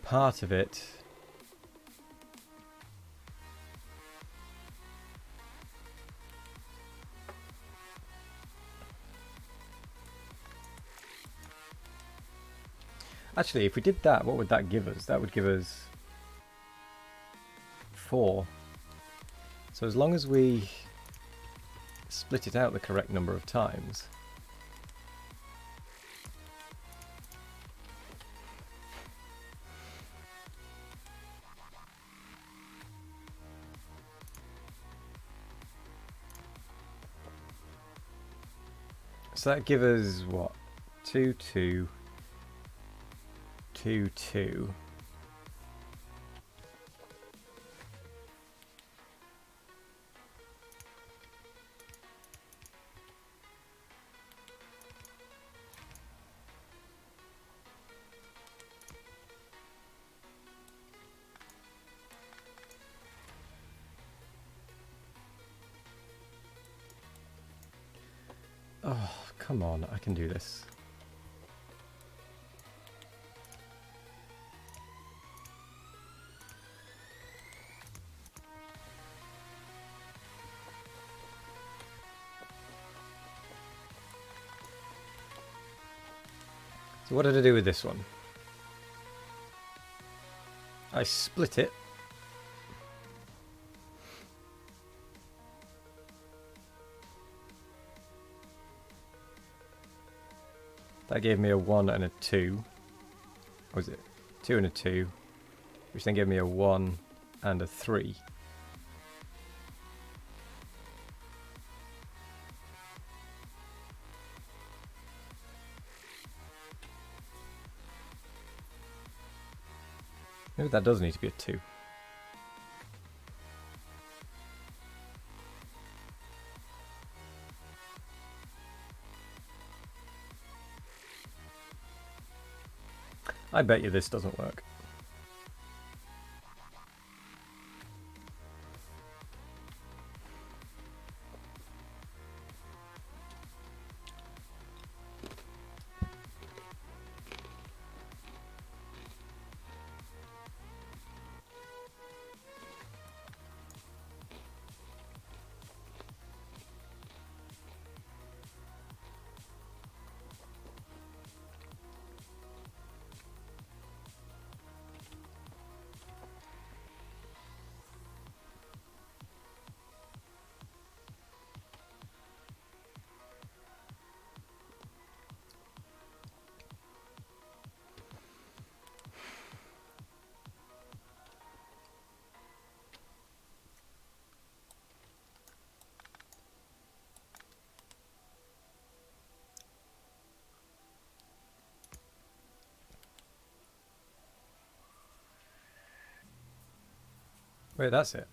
S1: part of it actually, if we did that, what would that give us? That would give us 4. So as long as we split it out the correct number of times, so that gives us what? 2, 2, 2, 2. Oh, come on, I can do this. So what did I do with this one? I split it. That gave me a 1 and a 2. Or was it 2 and a 2? Which then gave me a 1 and a 3. Maybe that does need to be a 2. I bet you this doesn't work. Wait, that's it.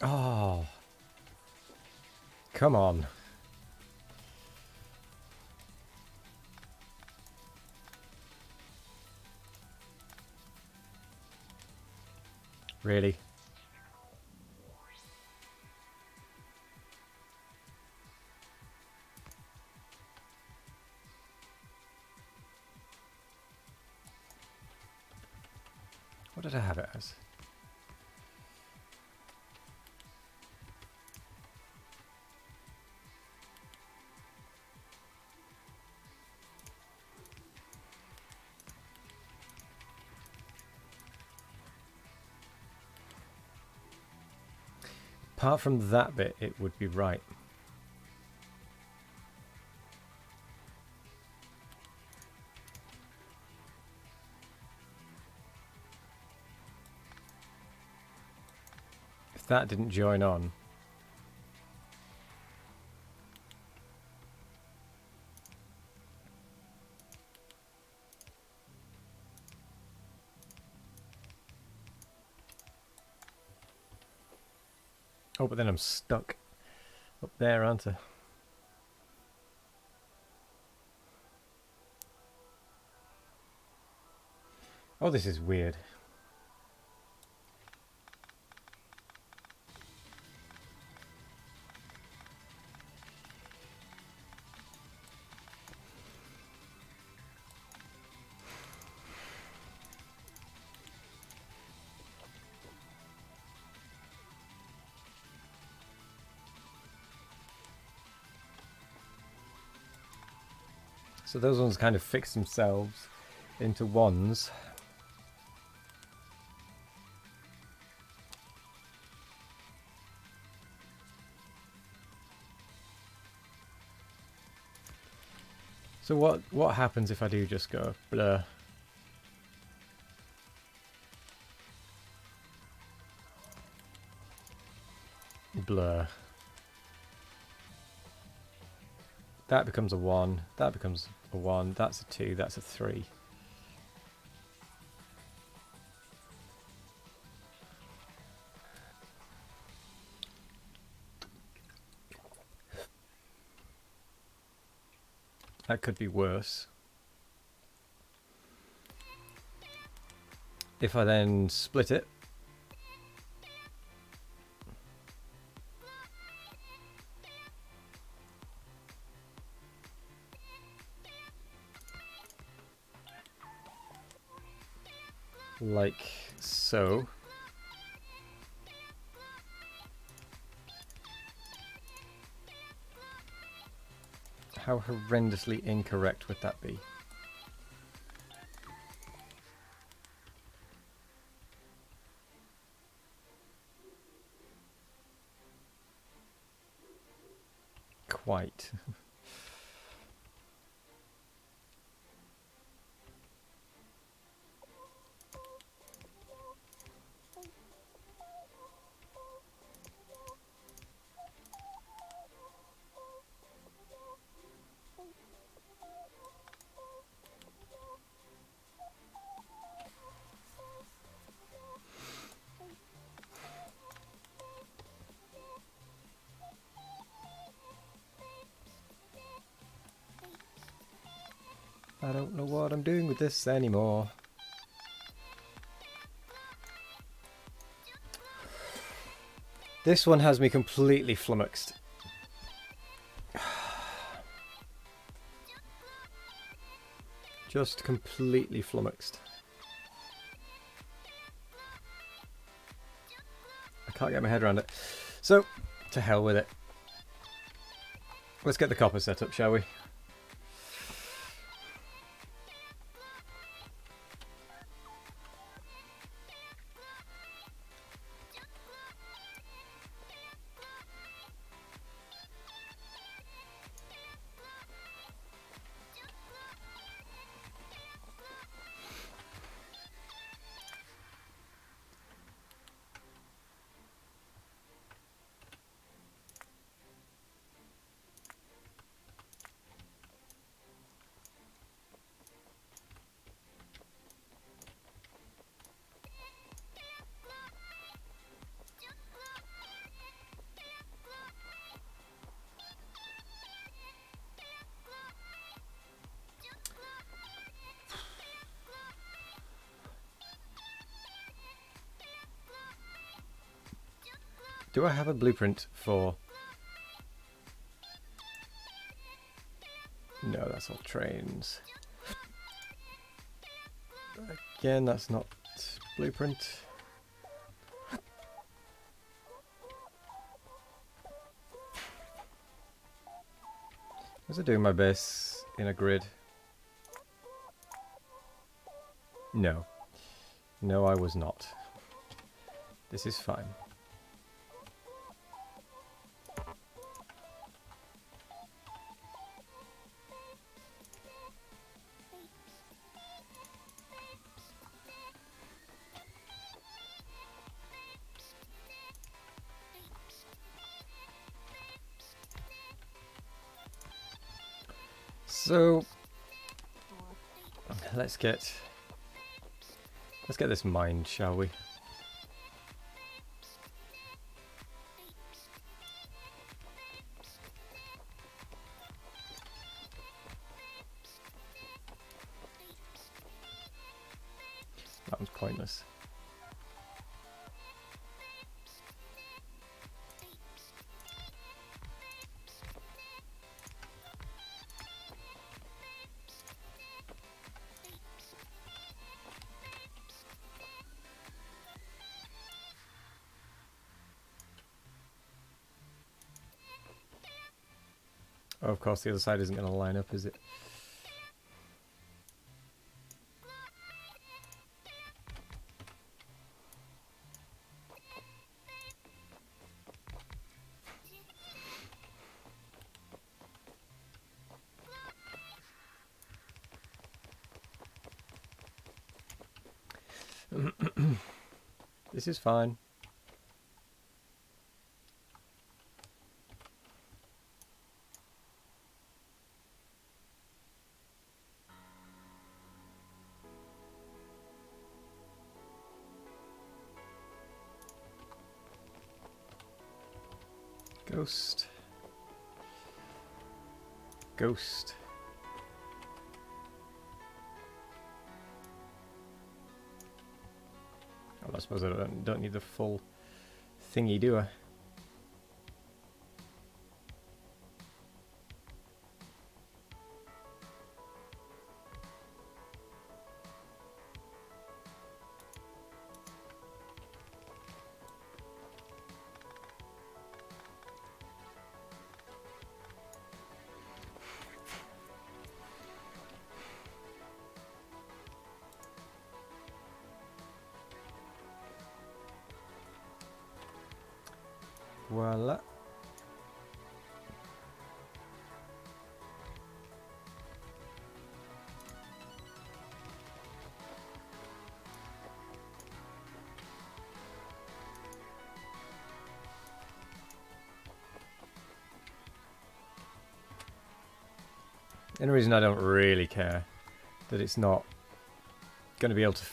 S1: Oh. Come on. Really? What did I have it as? Apart from that bit, it would be right. If that didn't join on... Oh, but then I'm stuck up there, aren't I? Oh, this is weird. So those ones kind of fix themselves into ones. So what happens if I do just go blur? Blur. That becomes a 1, that becomes a 1, that's a 2, that's a 3. That could be worse. If I then split it, like so. How horrendously incorrect would that be? Quite. I don't know what I'm doing with this anymore. This one has me completely flummoxed. Just completely flummoxed. I can't get my head around it. So, to hell with it. Let's get the copper set up, shall we? Do I have a blueprint for... No, that's all trains. Again, that's not blueprint. Was I doing my base in a grid? No. No, I was not. This is fine. So let's get this mined, shall we? That was pointless. Oh, of course, the other side isn't going to line up, is it? This is fine. Ghost. Ghost. Well, I suppose I don't need the full thingy, do I? Voila. The only reason I don't really care that it's not going to be able to...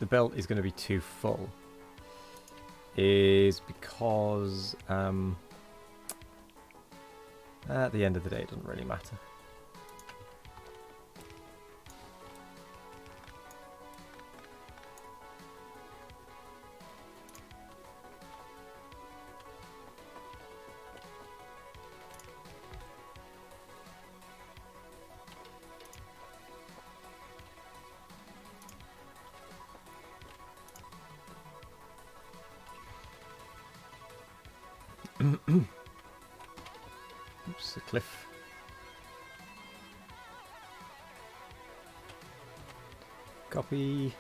S1: the belt is going to be too full is because at the end of the day it doesn't really matter. Oops, a cliff. Copy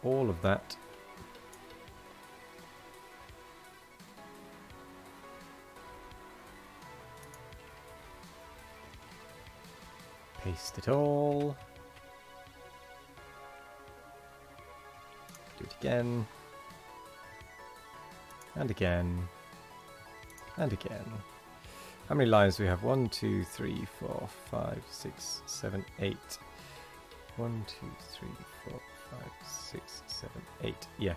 S1: all of that. Paste it all. Do it again. And again. And again. How many lines do we have? 1, 2, 3, 4, 5, 6, 7, 8. 1, 2, 3, 4, 5, 6, 7, 8. Yeah.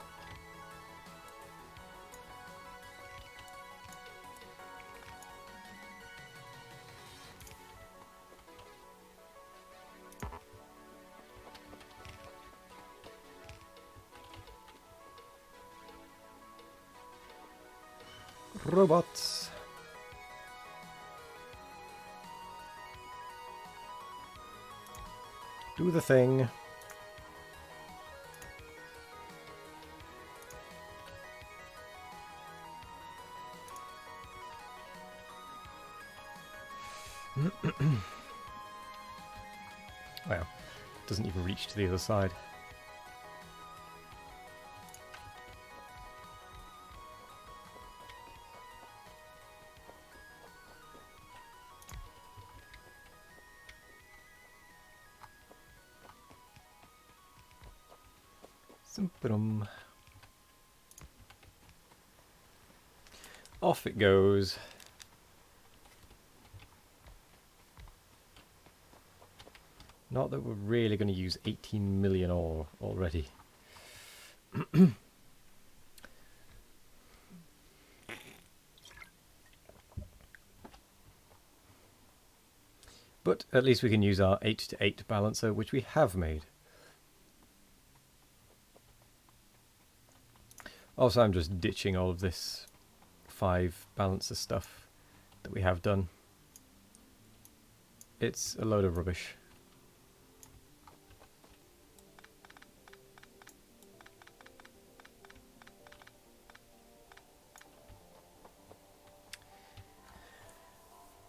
S1: Robots. Do the thing. Well, doesn't even reach to the other side. Simprum. Off it goes. Not that we're really going to use 18 million ore already. But at least we can use our 8 to 8 balancer, which we have made. Also, I'm just ditching all of this 5 balancer stuff that we have done. It's a load of rubbish.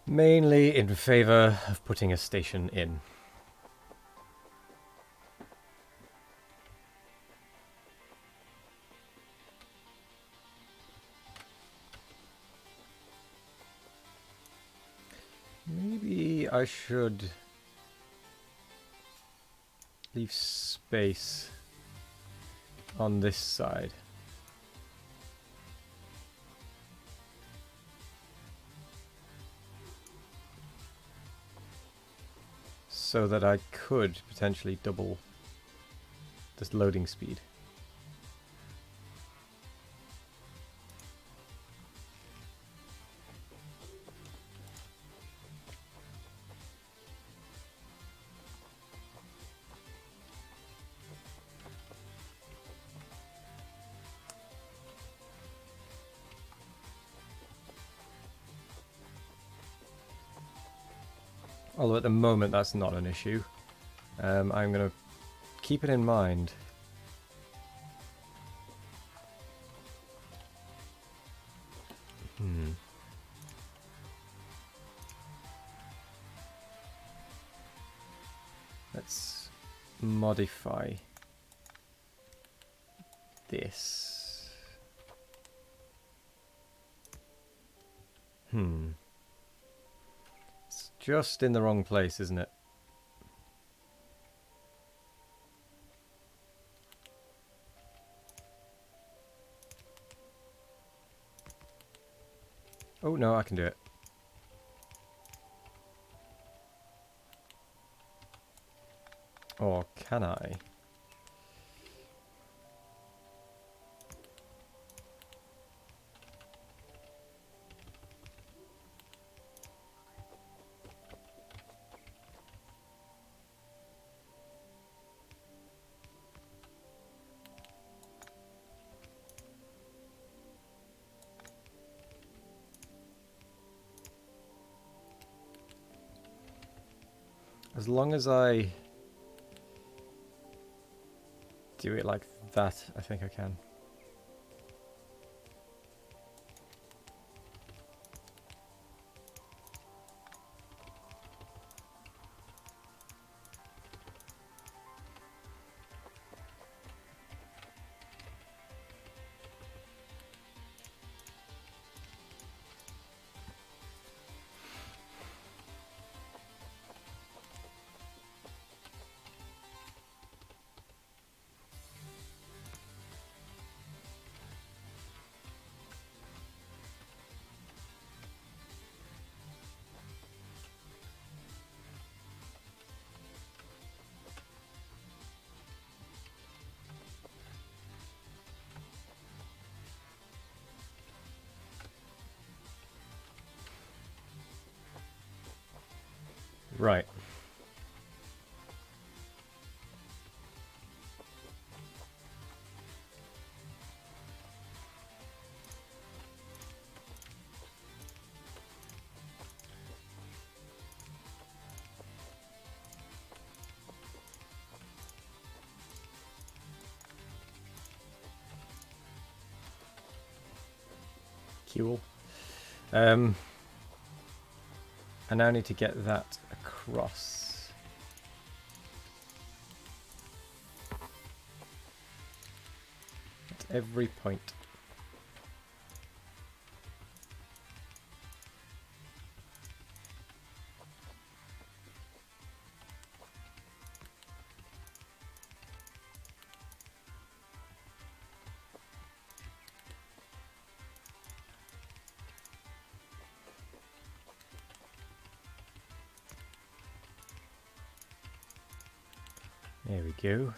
S1: Mainly in favour of putting a station in. Maybe I should leave space on this side. So that I could potentially double this loading speed. Although at the moment that's not an issue. I'm going to keep it in mind. Let's modify this. It's just in the wrong place, isn't it? Oh no, I can do it. Or can I? As long as I do it like that, I think I can. Right. Cool. I now need to get that across. At every point. There we go.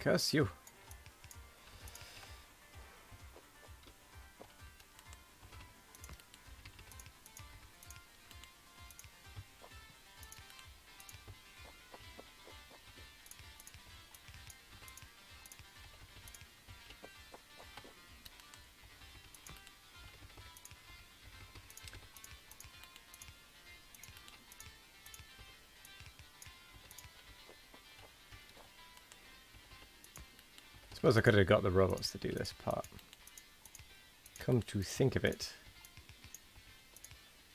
S1: Curse you. Suppose I could have got the robots to do this part. Come to think of it.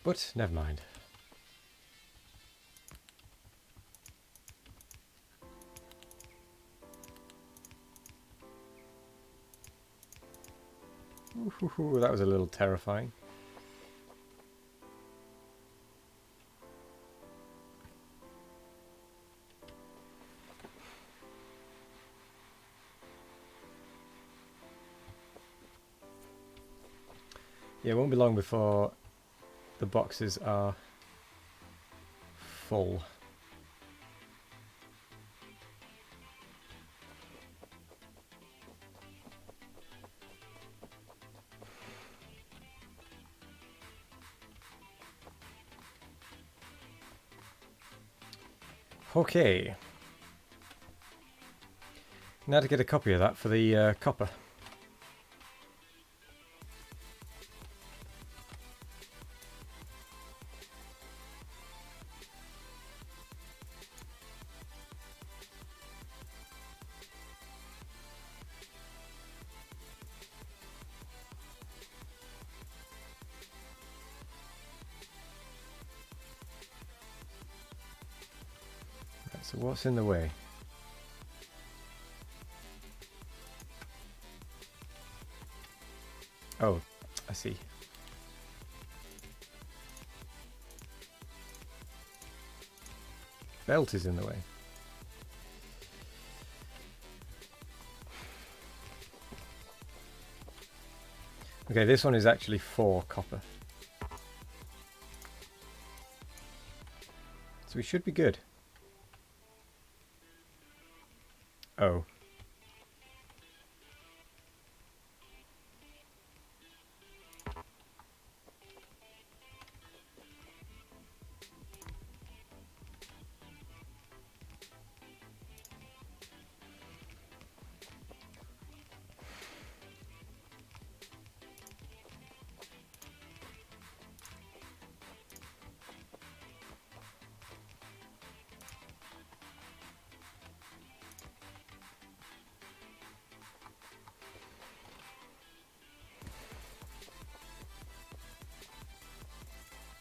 S1: But never mind. Ooh, that was a little terrifying. Yeah, it won't be long before the boxes are full. Okay. Now to get a copy of that for the copper. Right, so what's in the way? Oh, I see. Belt is in the way. Okay, this one is actually 4 copper. So we should be good. Oh.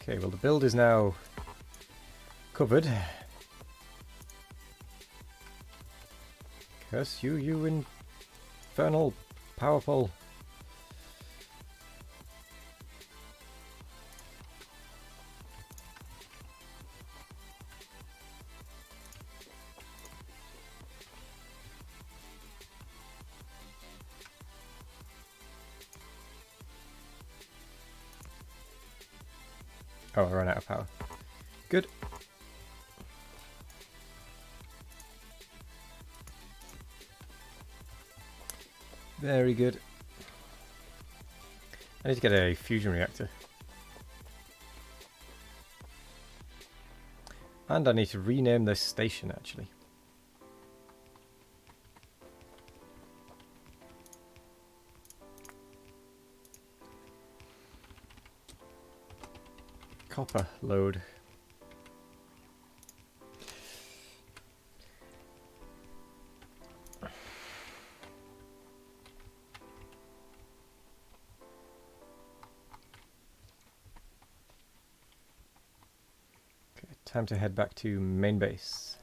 S1: Okay, well the build is now covered. Curse you, you infernal power pole. Oh, I ran out of power. Good. Very good. I need to get a fusion reactor. And I need to rename this station, actually. Copper load. Okay, time to head back to main base.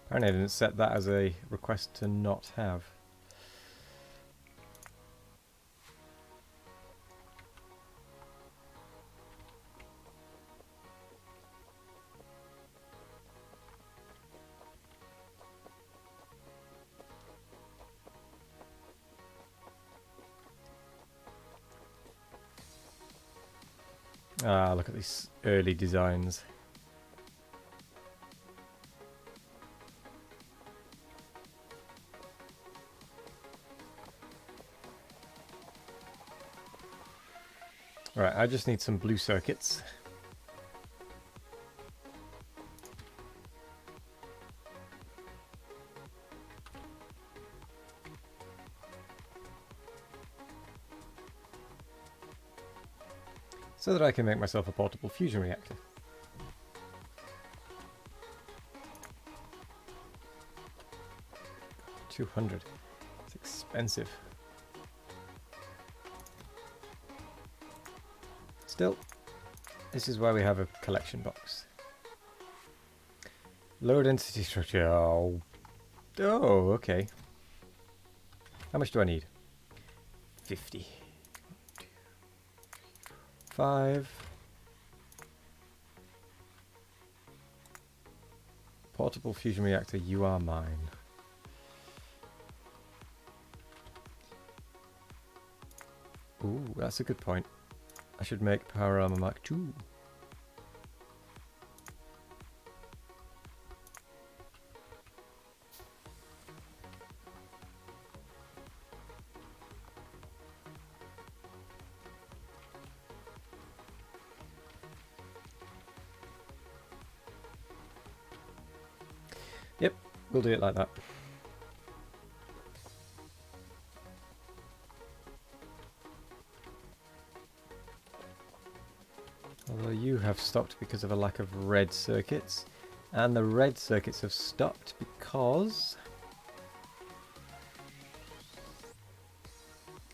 S1: Apparently I didn't set that as a request to not have. Ah, look at these early designs. Right, I just need some blue circuits. So that I can make myself a portable fusion reactor. $200. It's expensive. Still, this is why we have a collection box. Low density structure. Oh, okay. How much do I need? 50. 5. Portable fusion reactor, you are mine. Ooh, that's a good point. I should make Power Armor Mark II. Yep, we'll do it like that. Although you have stopped because of a lack of red circuits, and the red circuits have stopped because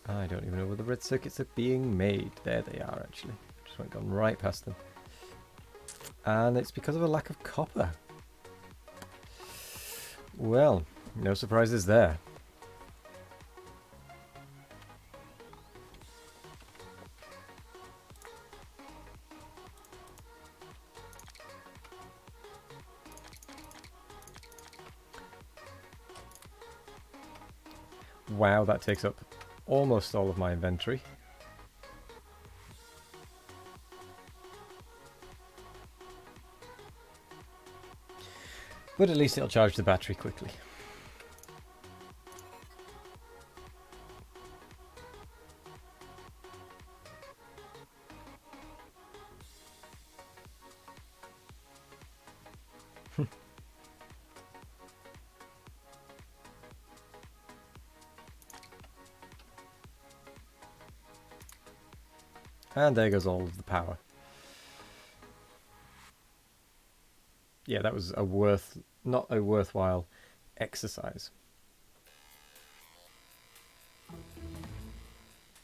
S1: I don't even know where the red circuits are being made. There they are, actually. Just went gone right past them. And it's because of a lack of copper. Well, no surprises there. Wow, that takes up almost all of my inventory. But at least it'll charge the battery quickly. And there goes all of the power. Yeah, that was not a worthwhile exercise.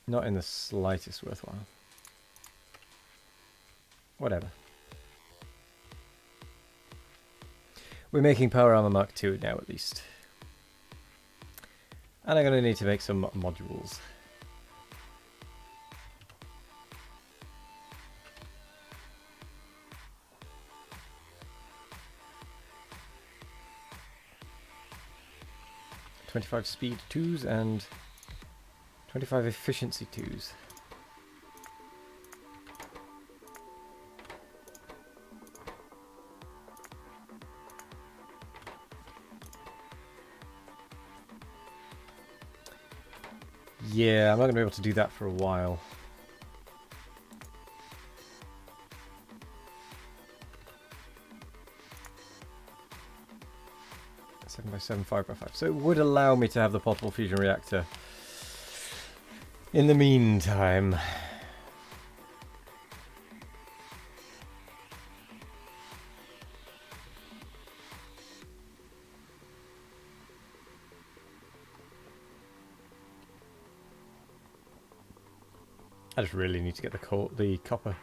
S1: Not in the slightest worthwhile. Whatever. We're making Power Armor Mark II now, at least. And I'm going to need to make some modules. .25 speed 2s and 25 efficiency 2s. Yeah, I'm not going to be able to do that for a while. Seven by 7, 5 by 5. So it would allow me to have the portable fusion reactor in the meantime. I just really need to get the copper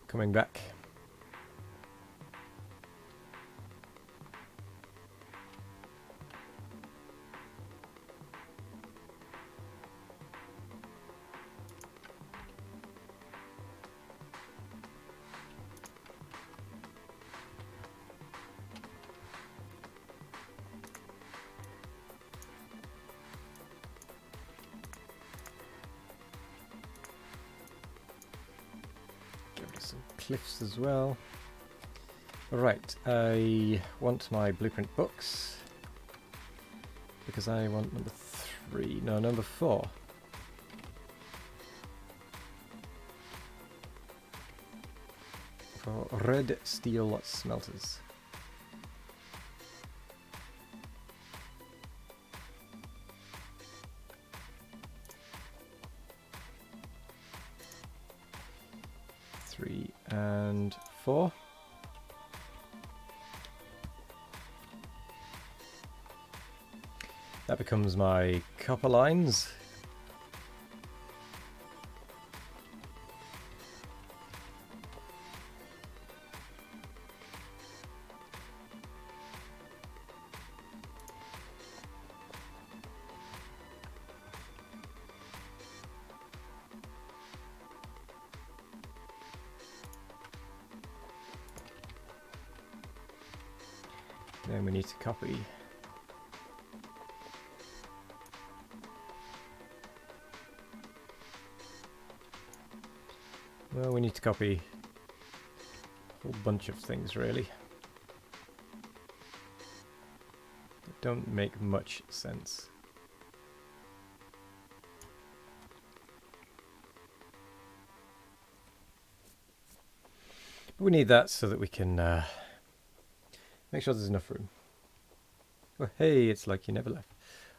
S1: coming back. some cliffs as well. Right, I want my blueprint books because I want number 3. No, number 4. For red steel smelters. Three and 4. That becomes my copper lines. Then we need to copy well, we need to copy a whole bunch of things really. That don't make much sense. But we need that so that we can make sure there's enough room. Well, hey, it's like you never left.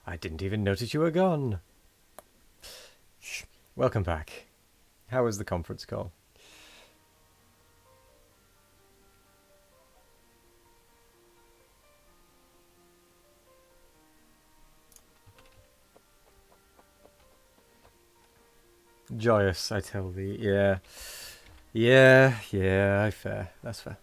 S1: I didn't even notice you were gone. Welcome back. How was the conference call? Joyous, I tell thee. Yeah. Yeah, fair. That's fair.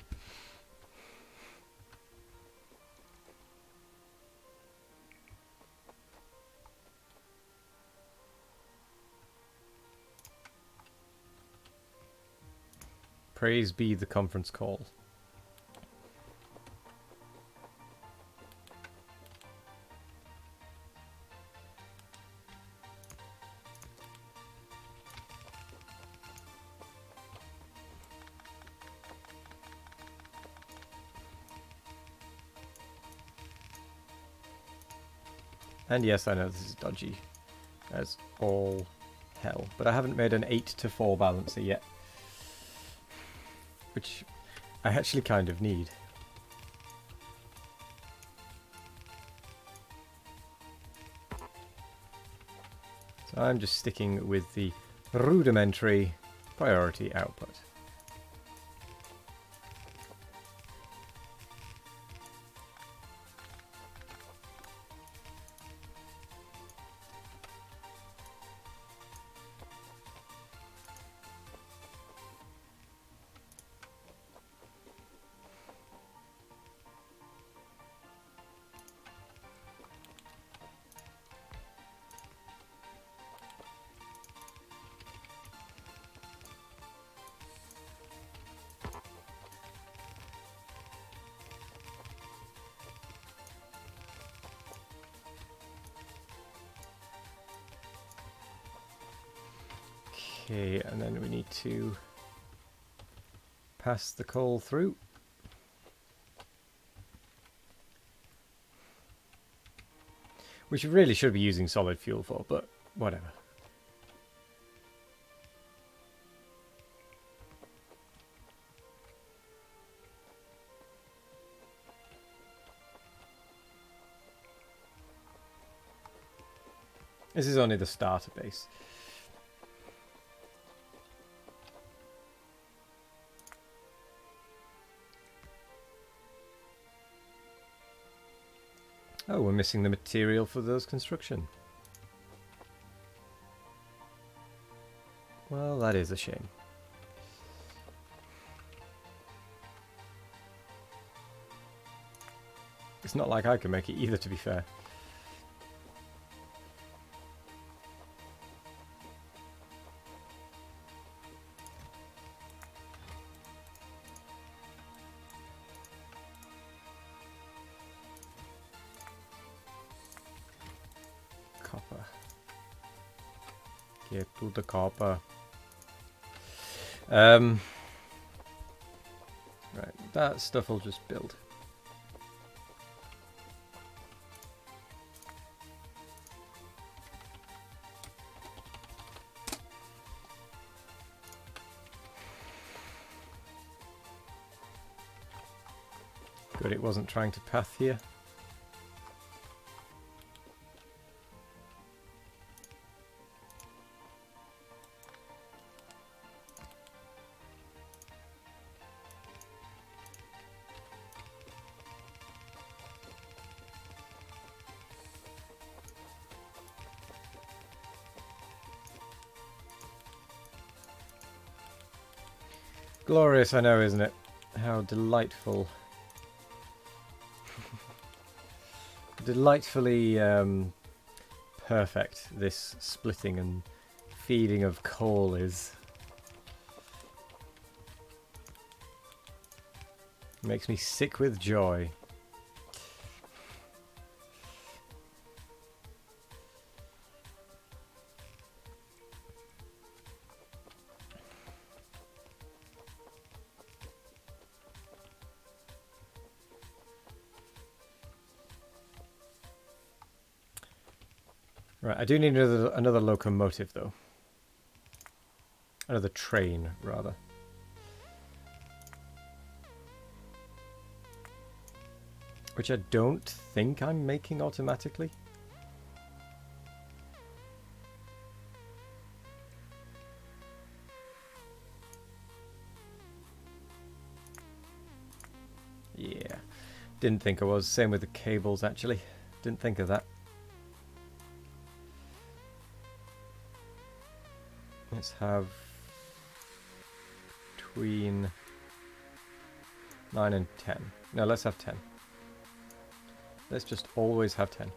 S1: Praise be the conference call. And yes, I know this is dodgy as all hell, but I haven't made an 8-to-4 balancer yet. Which I actually kind of need. So I'm just sticking with the rudimentary priority output. Okay, and then we need to pass the coal through. Which we really should be using solid fuel for, but whatever. This is only the starter base. Oh, we're missing the material for those construction. Well, that is a shame. It's not like I can make it either, to be fair. Copper. Get to the copper. That stuff will just build. Good, it wasn't trying to path here. Glorious, I know, isn't it? How delightful. Delightfully perfect this splitting and feeding of coal is. Makes me sick with joy. Right, I do need another locomotive though. Another train, rather. Which I don't think I'm making automatically. Yeah, didn't think I was. Same with the cables, actually. Didn't think of that. Let's have between 9 and 10. No, let's have 10. Let's just always have 10.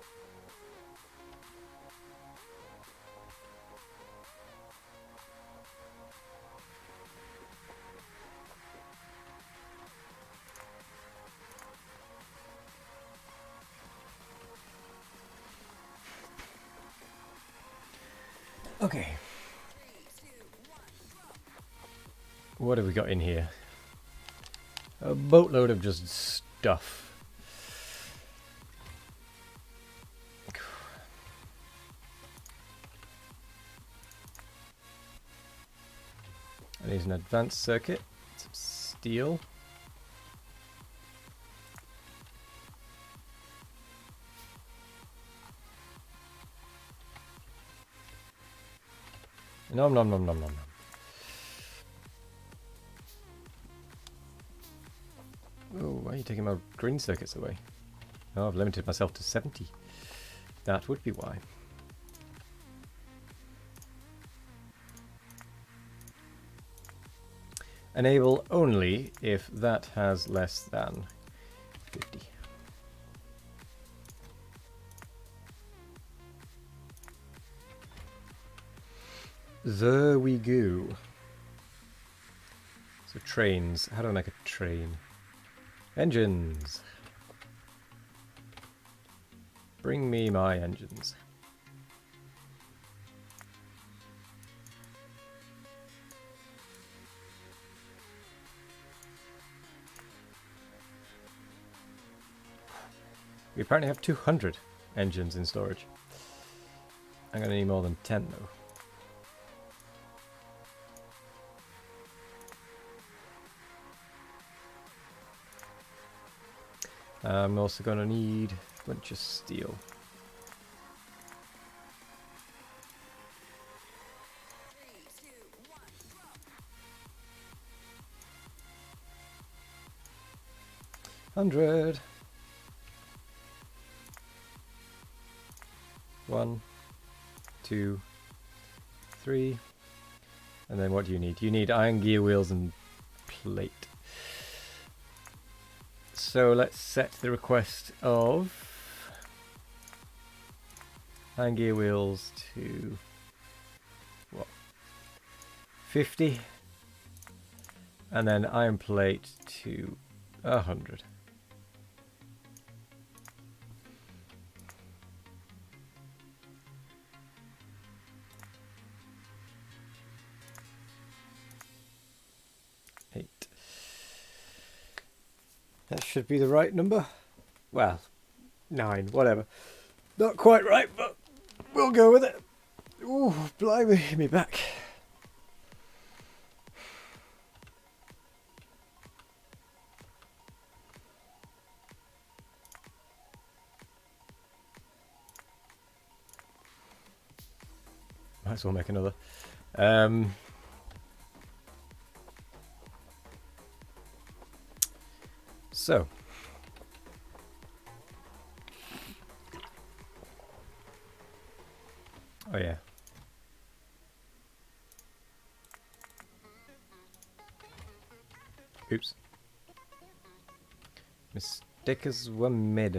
S1: Okay. What have we got in here? A boatload of just stuff. I need an advanced circuit, some steel. Nom nom nom nom nom nom. Oh, why are you taking my green circuits away? Oh, I've limited myself to 70. That would be why. Enable only if that has less than 50. There we go. So trains. How do I make a train? Engines. Bring me my engines. We apparently have 200 engines in storage. I'm going to need more than 10 though. I'm also going to need a bunch of steel. $100. 1, 2, 3. And then what do you need? You need iron gear wheels and plate. So let's set the request of iron gear wheels to what? 50. And then iron plate to 100. That should be the right number. Well, 9, whatever. Not quite right, but we'll go with it. Ooh, blimey, me back. Might as well make another. So. Oh yeah. Oops. Mistakes were made.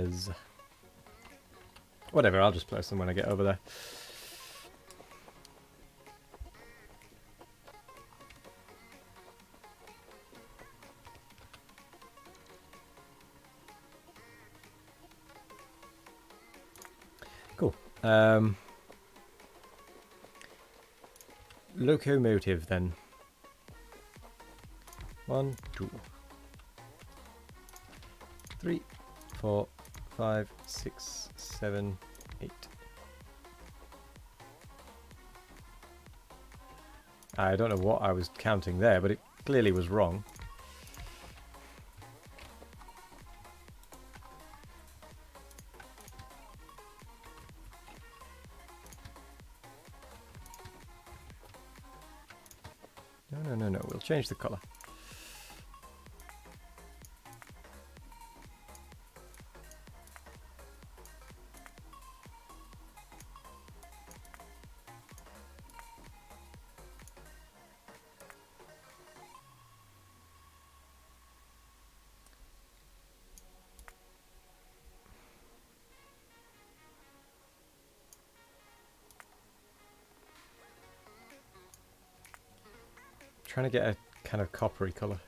S1: Whatever, I'll just place them when I get over there. Cool. Locomotive then. 1, 2, 3, 4, 5, 6, 7, 8. I don't know what I was counting there, but it clearly was wrong. No, we'll change the colour. Trying to get a kind of coppery colour.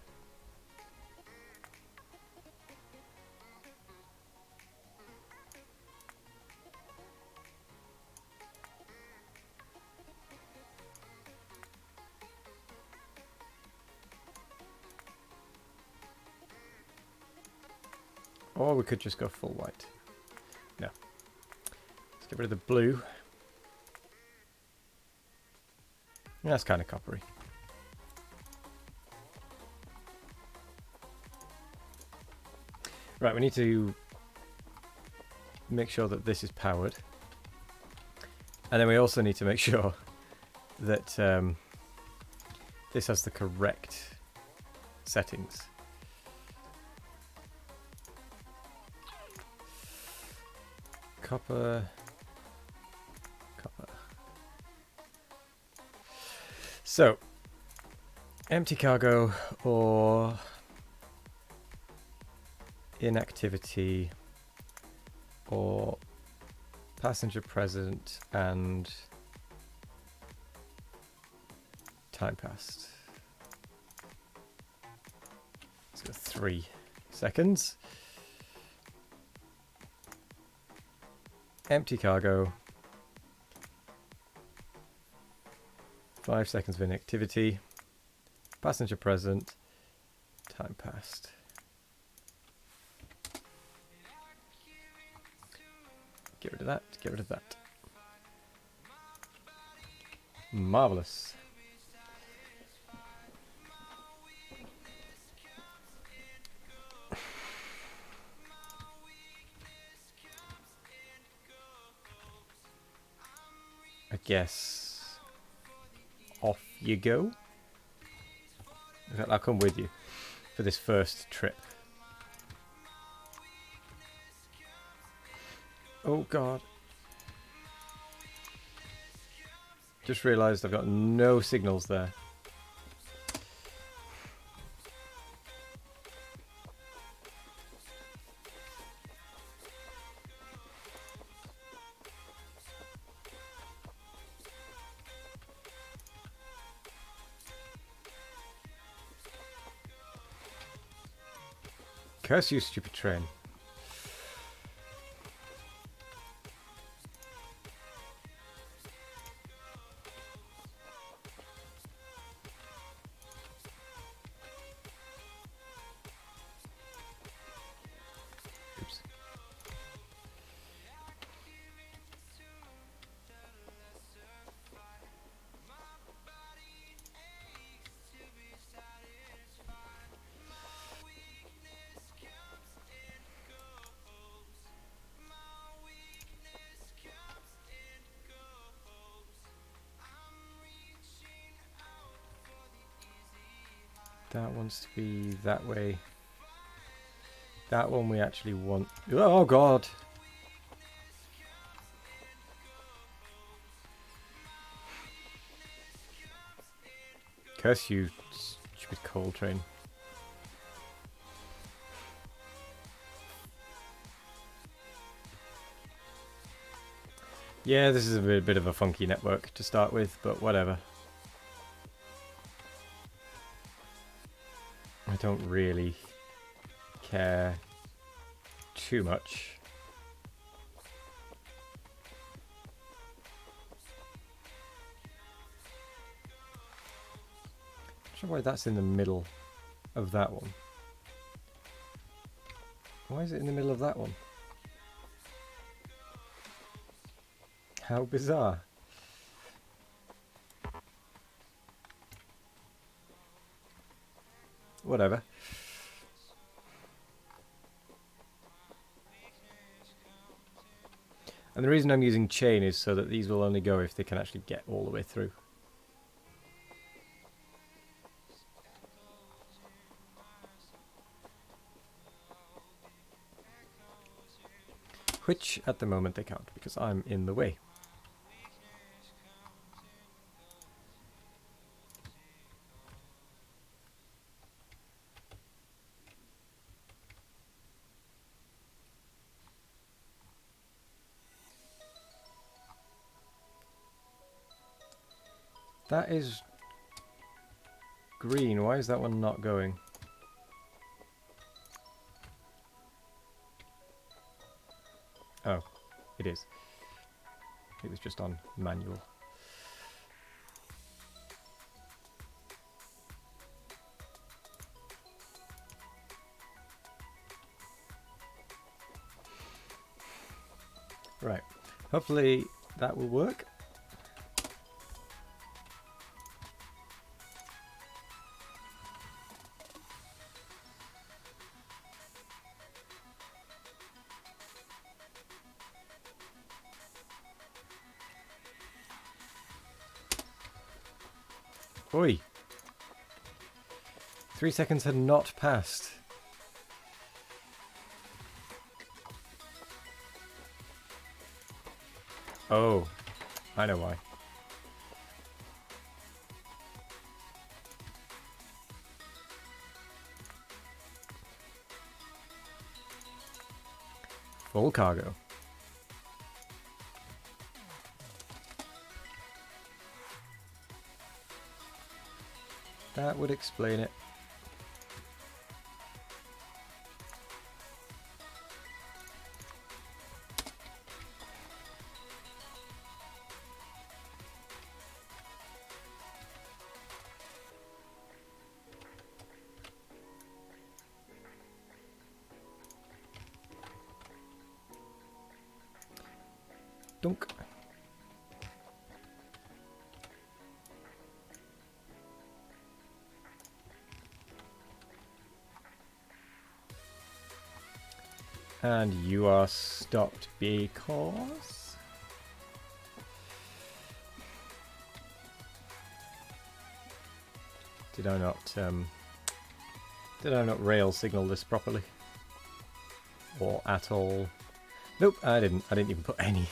S1: Or we could just go full white. No. Let's get rid of the blue. That's kind of coppery. Right, we need to make sure that this is powered. And then we also need to make sure that this has the correct settings. Copper. So, empty cargo or inactivity or passenger present and time passed. So 3 seconds. Empty cargo. 5 seconds of inactivity. Passenger present. Time passed. Get rid of that. Get rid of that. Marvelous. I guess off you go. In fact, I'll come with you for this first trip. Oh god. Just realised I've got no signals there. Curse you, stupid train. That wants to be that way. That one we actually want... Oh god! Curse you, stupid coal train. Yeah, this is a bit of a funky network to start with, but whatever. I don't really care too much. I'm not sure why that's in the middle of that one. Why is it in the middle of that one? How bizarre. Whatever. And the reason I'm using chain is so that these will only go if they can actually get all the way through. Which, at the moment, they can't, because I'm in the way. That is green. Why is that one not going? Oh, it is. It was just on manual. Right. Hopefully that will work. Oi! 3 seconds had not passed. Oh, I know why. Full cargo. That would explain it. Dunk. And you are stopped because... Did I not rail signal this properly? Or at all? Nope, I didn't. I didn't even put any.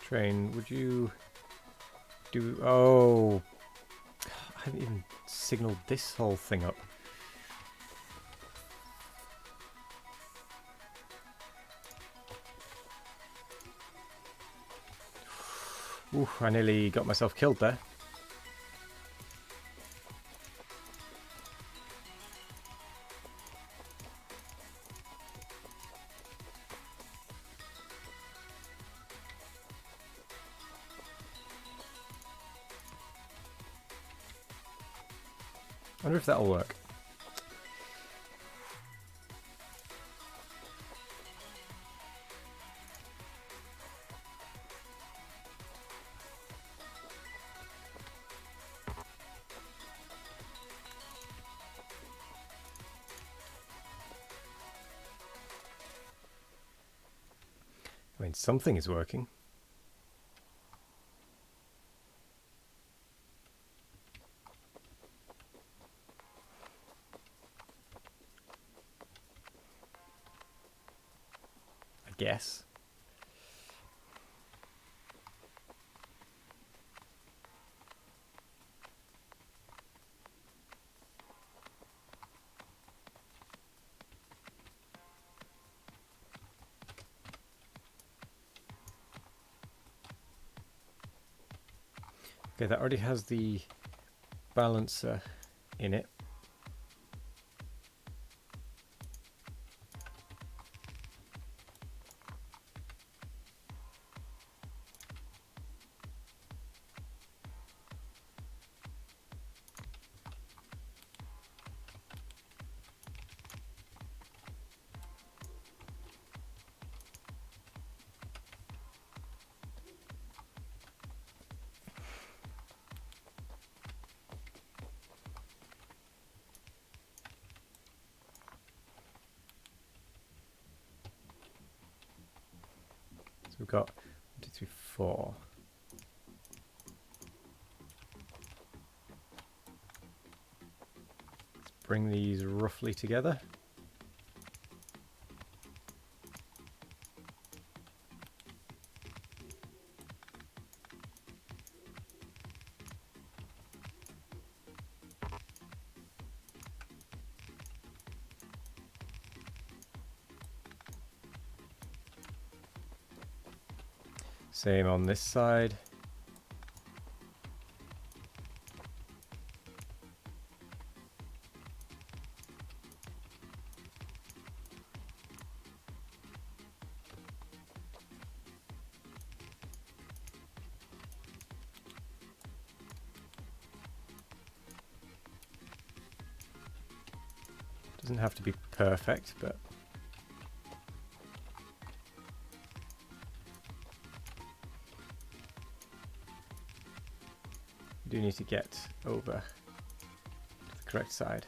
S1: Train, would you do... Oh, I haven't even signaled this whole thing up. Ooh, I nearly got myself killed there. I wonder if that'll work. I mean, something is working. I guess. Okay, that already has the balancer in it. So we've got 1, 2, 3, 4. Let's bring these roughly together. Same on this side. Doesn't have to be perfect, but you do need to get over to the correct side.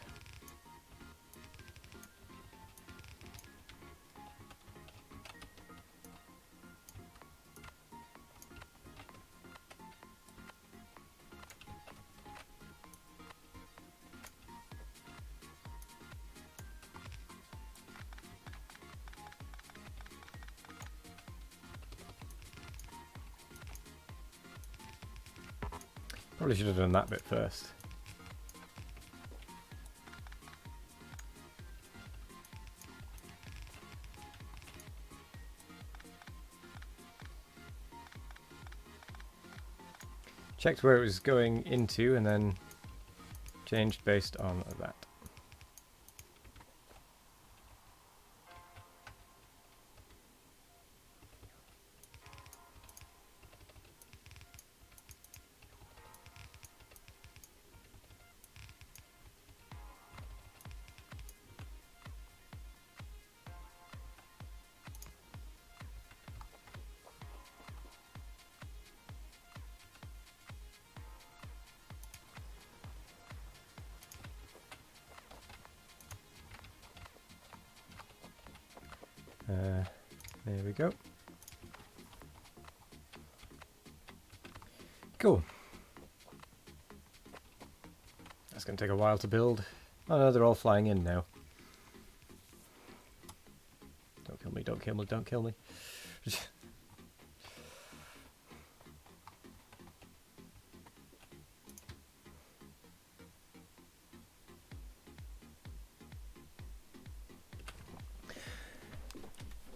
S1: Probably should have done that bit first. Checked where it was going into and then changed based on that. There we go. Cool. That's going to take a while to build. Oh no, they're all flying in now. Don't kill me, don't kill me, don't kill me.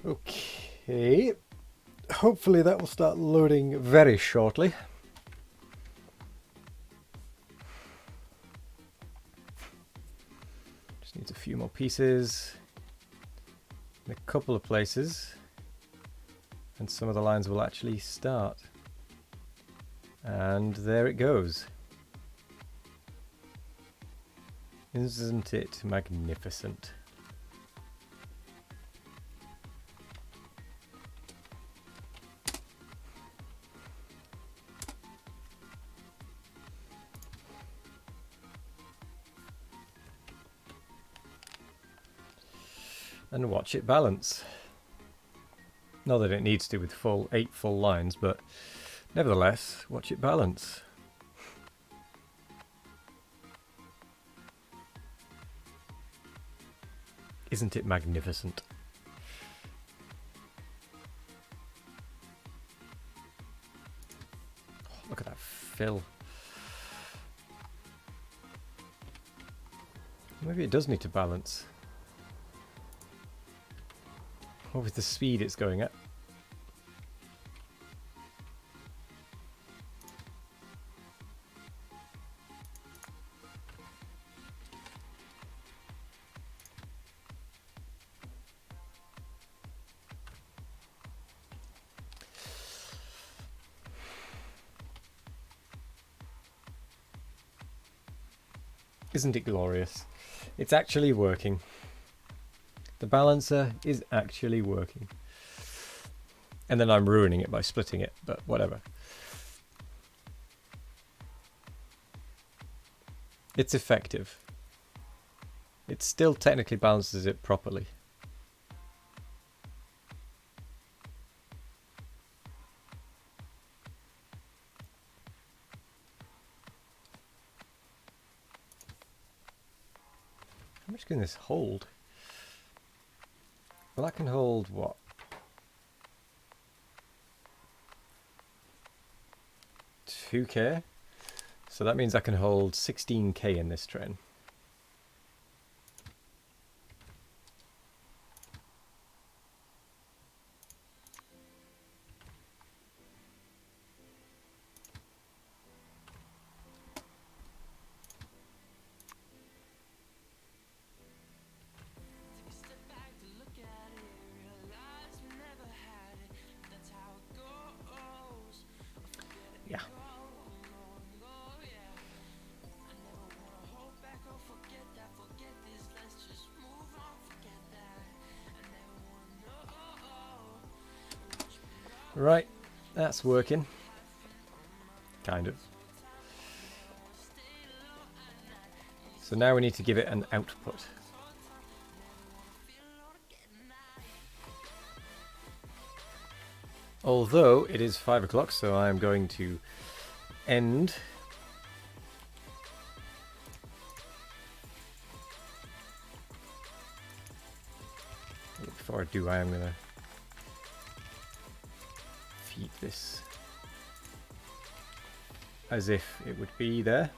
S1: Okay. Hopefully that will start loading very shortly. Just needs a few more pieces in a couple of places, and some of the lines will actually start. And there it goes. Isn't it magnificent? And watch it balance. Not that it needs to with 8 full lines, but nevertheless, watch it balance. Isn't it magnificent? Oh, look at that fill. Maybe it does need to balance. Or with the speed it's going at. Isn't it glorious? It's actually working. The balancer is actually working. And then I'm ruining it by splitting it, but whatever. It's effective. It still technically balances it properly. How much can this hold? Well, that can hold what? 2k? So that means I can hold 16k in this train. Yeah. Right, that's working. Kind of. So now we need to give it an output. Although it is 5 o'clock, so I am going to end. Before I do, I am going to feed this as if it would be there.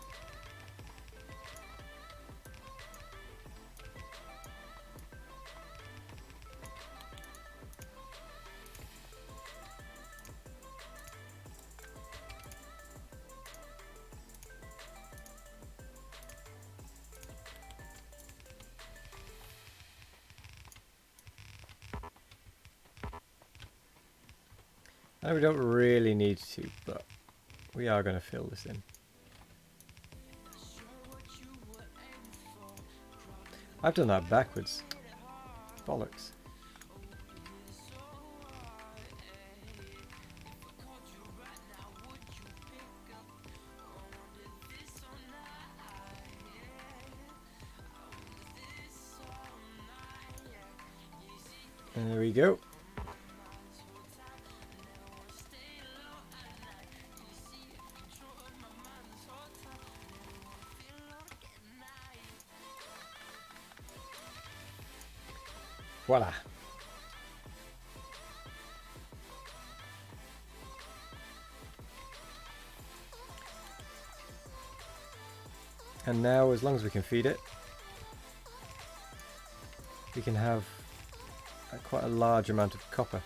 S1: And we don't really need to, but we are going to fill this in. I've done that backwards. Bollocks. And there we go. Voila. And now, as long as we can feed it, we can have quite a large amount of copper.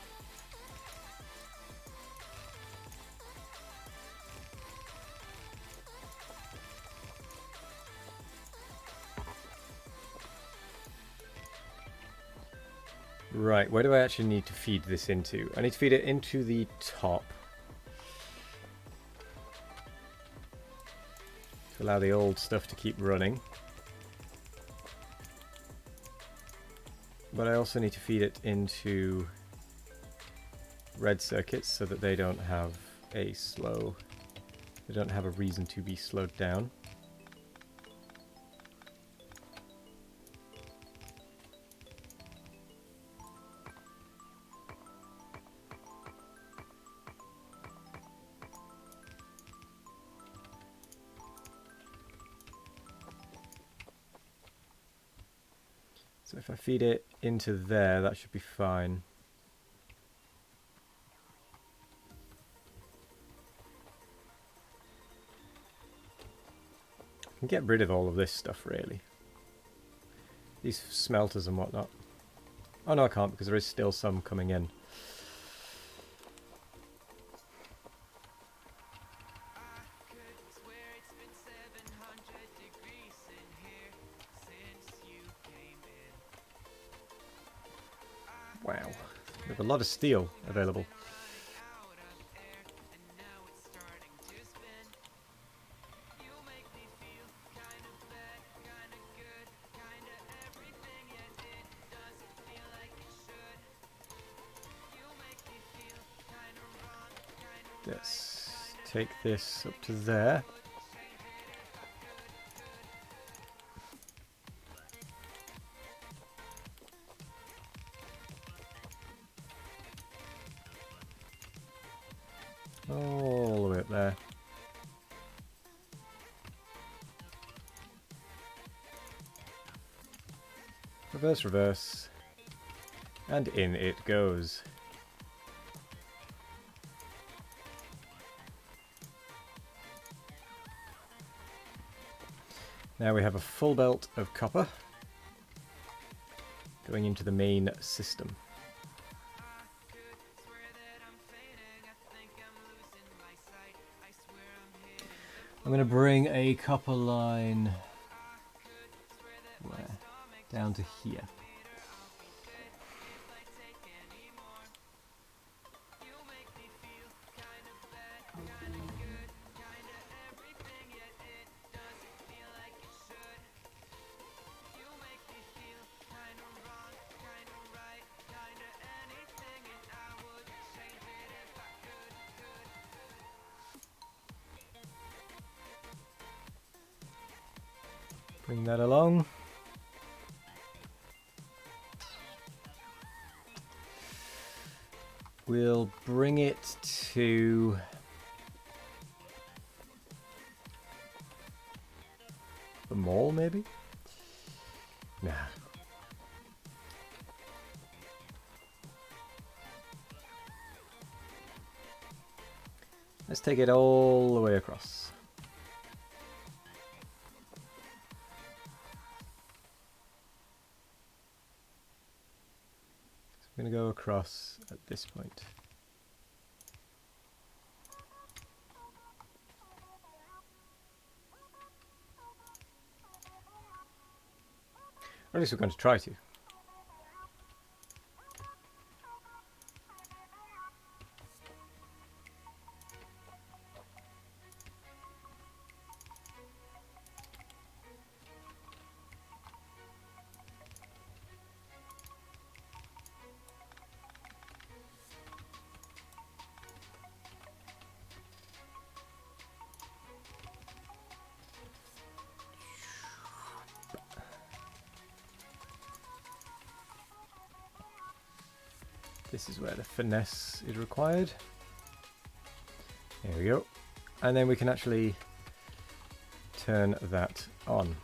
S1: Right, where do I actually need to feed this into? I need to feed it into the top to allow the old stuff to keep running. But I also need to feed it into red circuits so that they don't have a reason to be slowed down. So if I feed it into there, that should be fine. I can get rid of all of this stuff, really. These smelters and whatnot. Oh no, I can't, because there is still some coming in. Wow, we have a lot of steel available. Let's take this up to there. All the way up there. Reverse, reverse. And in it goes. Now we have a full belt of copper going into the main system. I'm going to bring a copper line down to here. Bring that along. We'll bring it to the mall, maybe? Nah. Let's take it all the way across. I'm going to go across at this point. Or at least we're going to try to. This is where the finesse is required. There we go. And then we can actually turn that on.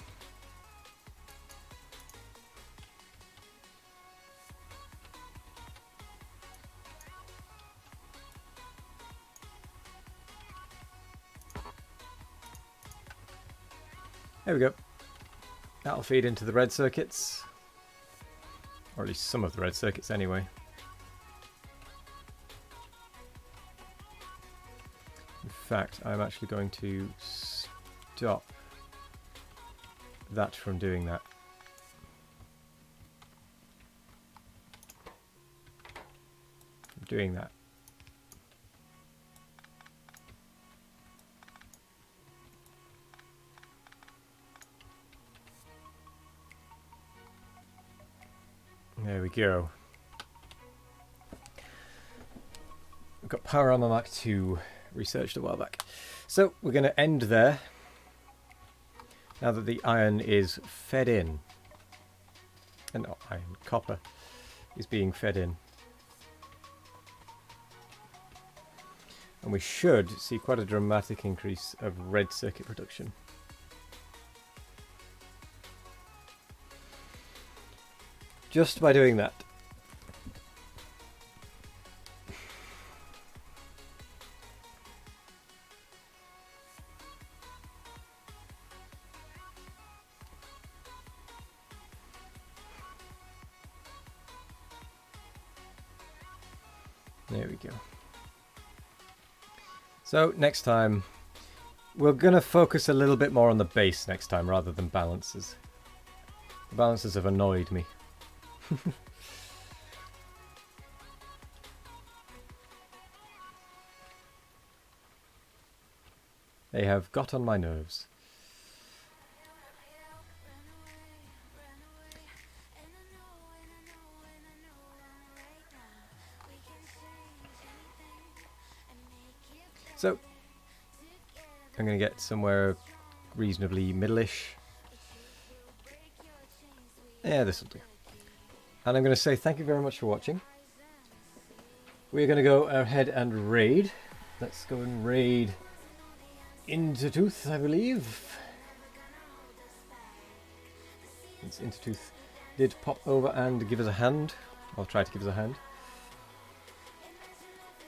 S1: There we go. That'll feed into the red circuits. Or at least some of the red circuits anyway. In fact, I'm actually going to stop that from doing that. I'm doing that. There we go. We've got Power Armor Mark 2 researched a while back. So we're going to end there. Now that the iron is fed in. And not iron, copper is being fed in. And we should see quite a dramatic increase of red circuit production. Just by doing that. There we go. So next time, we're going to focus a little bit more on the base next time rather than balances. The balances have annoyed me. They have got on my nerves. So, I'm going to get somewhere reasonably middle-ish. Yeah, this will do. And I'm going to say thank you very much for watching. We're going to go ahead and raid. Let's go and raid Into Tooth, I believe. Since Into Tooth did pop over and give us a hand. I'll try to give us a hand.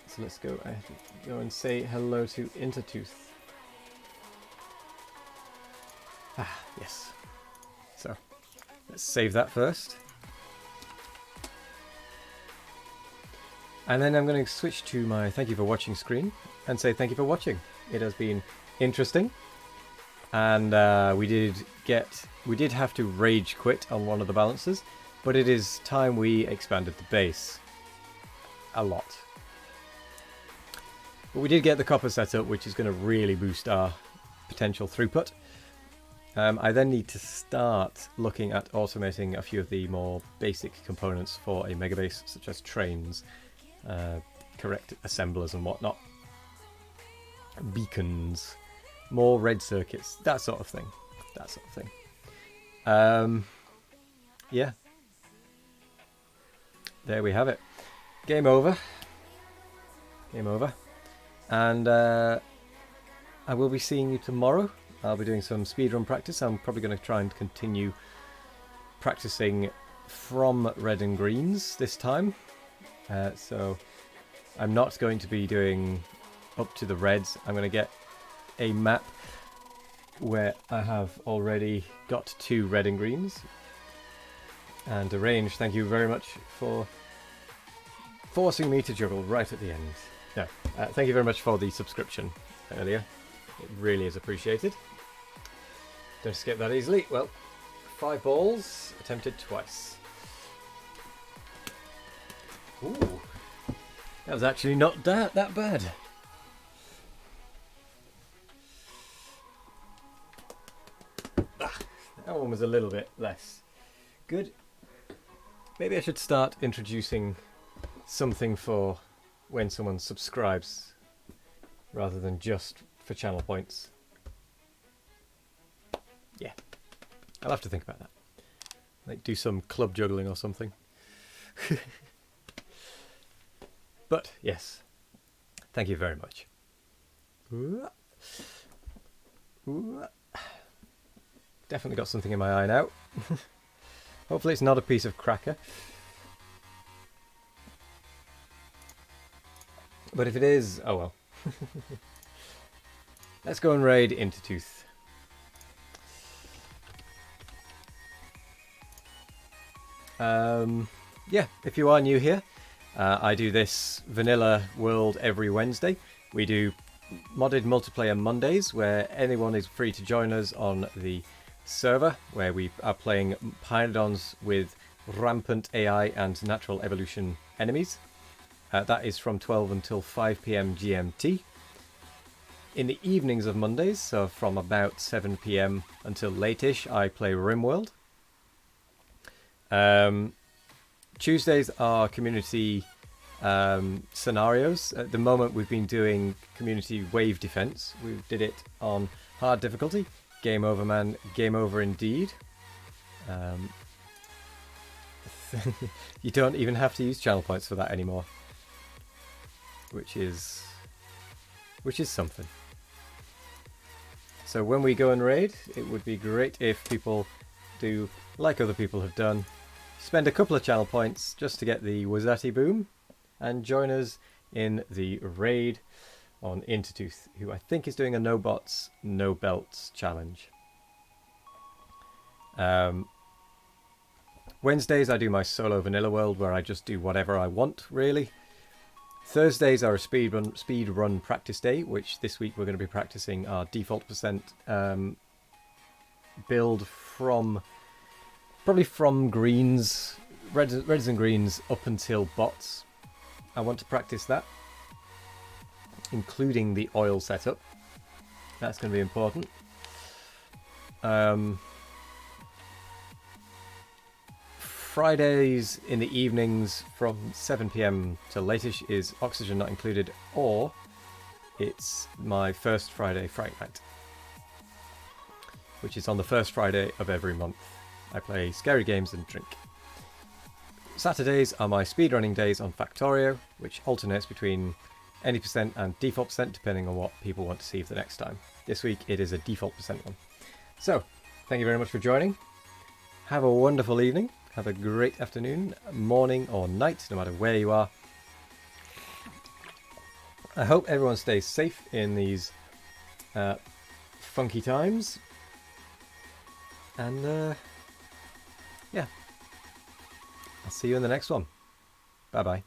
S1: So let's go and say hello to Into Tooth. Ah, yes. So, let's save that first. And then I'm going to switch to my thank you for watching screen and say thank you for watching. It has been interesting. And we did have to rage quit on one of the balances, but it is time we expanded the base. A lot. But we did get the copper set up, which is going to really boost our potential throughput. I then need to start looking at automating a few of the more basic components for a megabase, such as trains, correct assemblers and whatnot, beacons, more red circuits, that sort of thing. Yeah. There we have it. Game over. And I will be seeing you tomorrow. I'll be doing some speedrun practice. I'm probably going to try and continue practicing from red and greens this time. So I'm not going to be doing up to the reds. I'm going to get a map where I have already got 2 red and greens. And Arrange, thank you very much for forcing me to juggle right at the end. No, thank you very much for the subscription earlier. It really is appreciated. Don't escape that easily. Well, 5 balls, attempted twice. Ooh, that was actually not that bad. That one was a little bit less good. Maybe I should start introducing something for when someone subscribes rather than just for channel points. Yeah, I'll have to think about that. Like do some club juggling or something. But yes, thank you very much. Definitely got something in my eye now. Hopefully it's not a piece of cracker. But if it is, oh well. Let's go and raid Into Tooth. Yeah, if you are new here, I do this vanilla world every Wednesday. We do modded multiplayer Mondays, where anyone is free to join us on the server, where we are playing Pyrnodons with rampant AI and natural evolution enemies. That is from 12 until 5 PM GMT. In the evenings of Mondays, so from about 7 PM until late-ish, I play RimWorld. Tuesdays are community scenarios. At the moment, we've been doing community wave defense. We did it on hard difficulty. Game over, man. Game over indeed. You don't even have to use channel points for that anymore, which is something. So when we go and raid, it would be great if people do, like other people have done, spend a couple of channel points just to get the Wazati boom and join us in the raid on Intertooth, who I think is doing a no bots, no belts challenge. Wednesdays I do my solo vanilla world where I just do whatever I want, really. Thursdays are a speed run practice day, which this week we're going to be practicing our default percent build probably from greens, reds and greens up until bots. I want to practice that, including the oil setup. That's going to be important. Fridays in the evenings from 7 PM to lateish is Oxygen Not Included, or it's my first Friday Fright Night, which is on the first Friday of every month. I play scary games and drink. Saturdays are my speedrunning days on Factorio, which alternates between any percent and default percent depending on what people want to see for the next time. This week it is a default percent one. So, thank you very much for joining. Have a wonderful evening. Have a great afternoon, morning or night, no matter where you are. I hope everyone stays safe in these funky times. And yeah, I'll see you in the next one. Bye bye.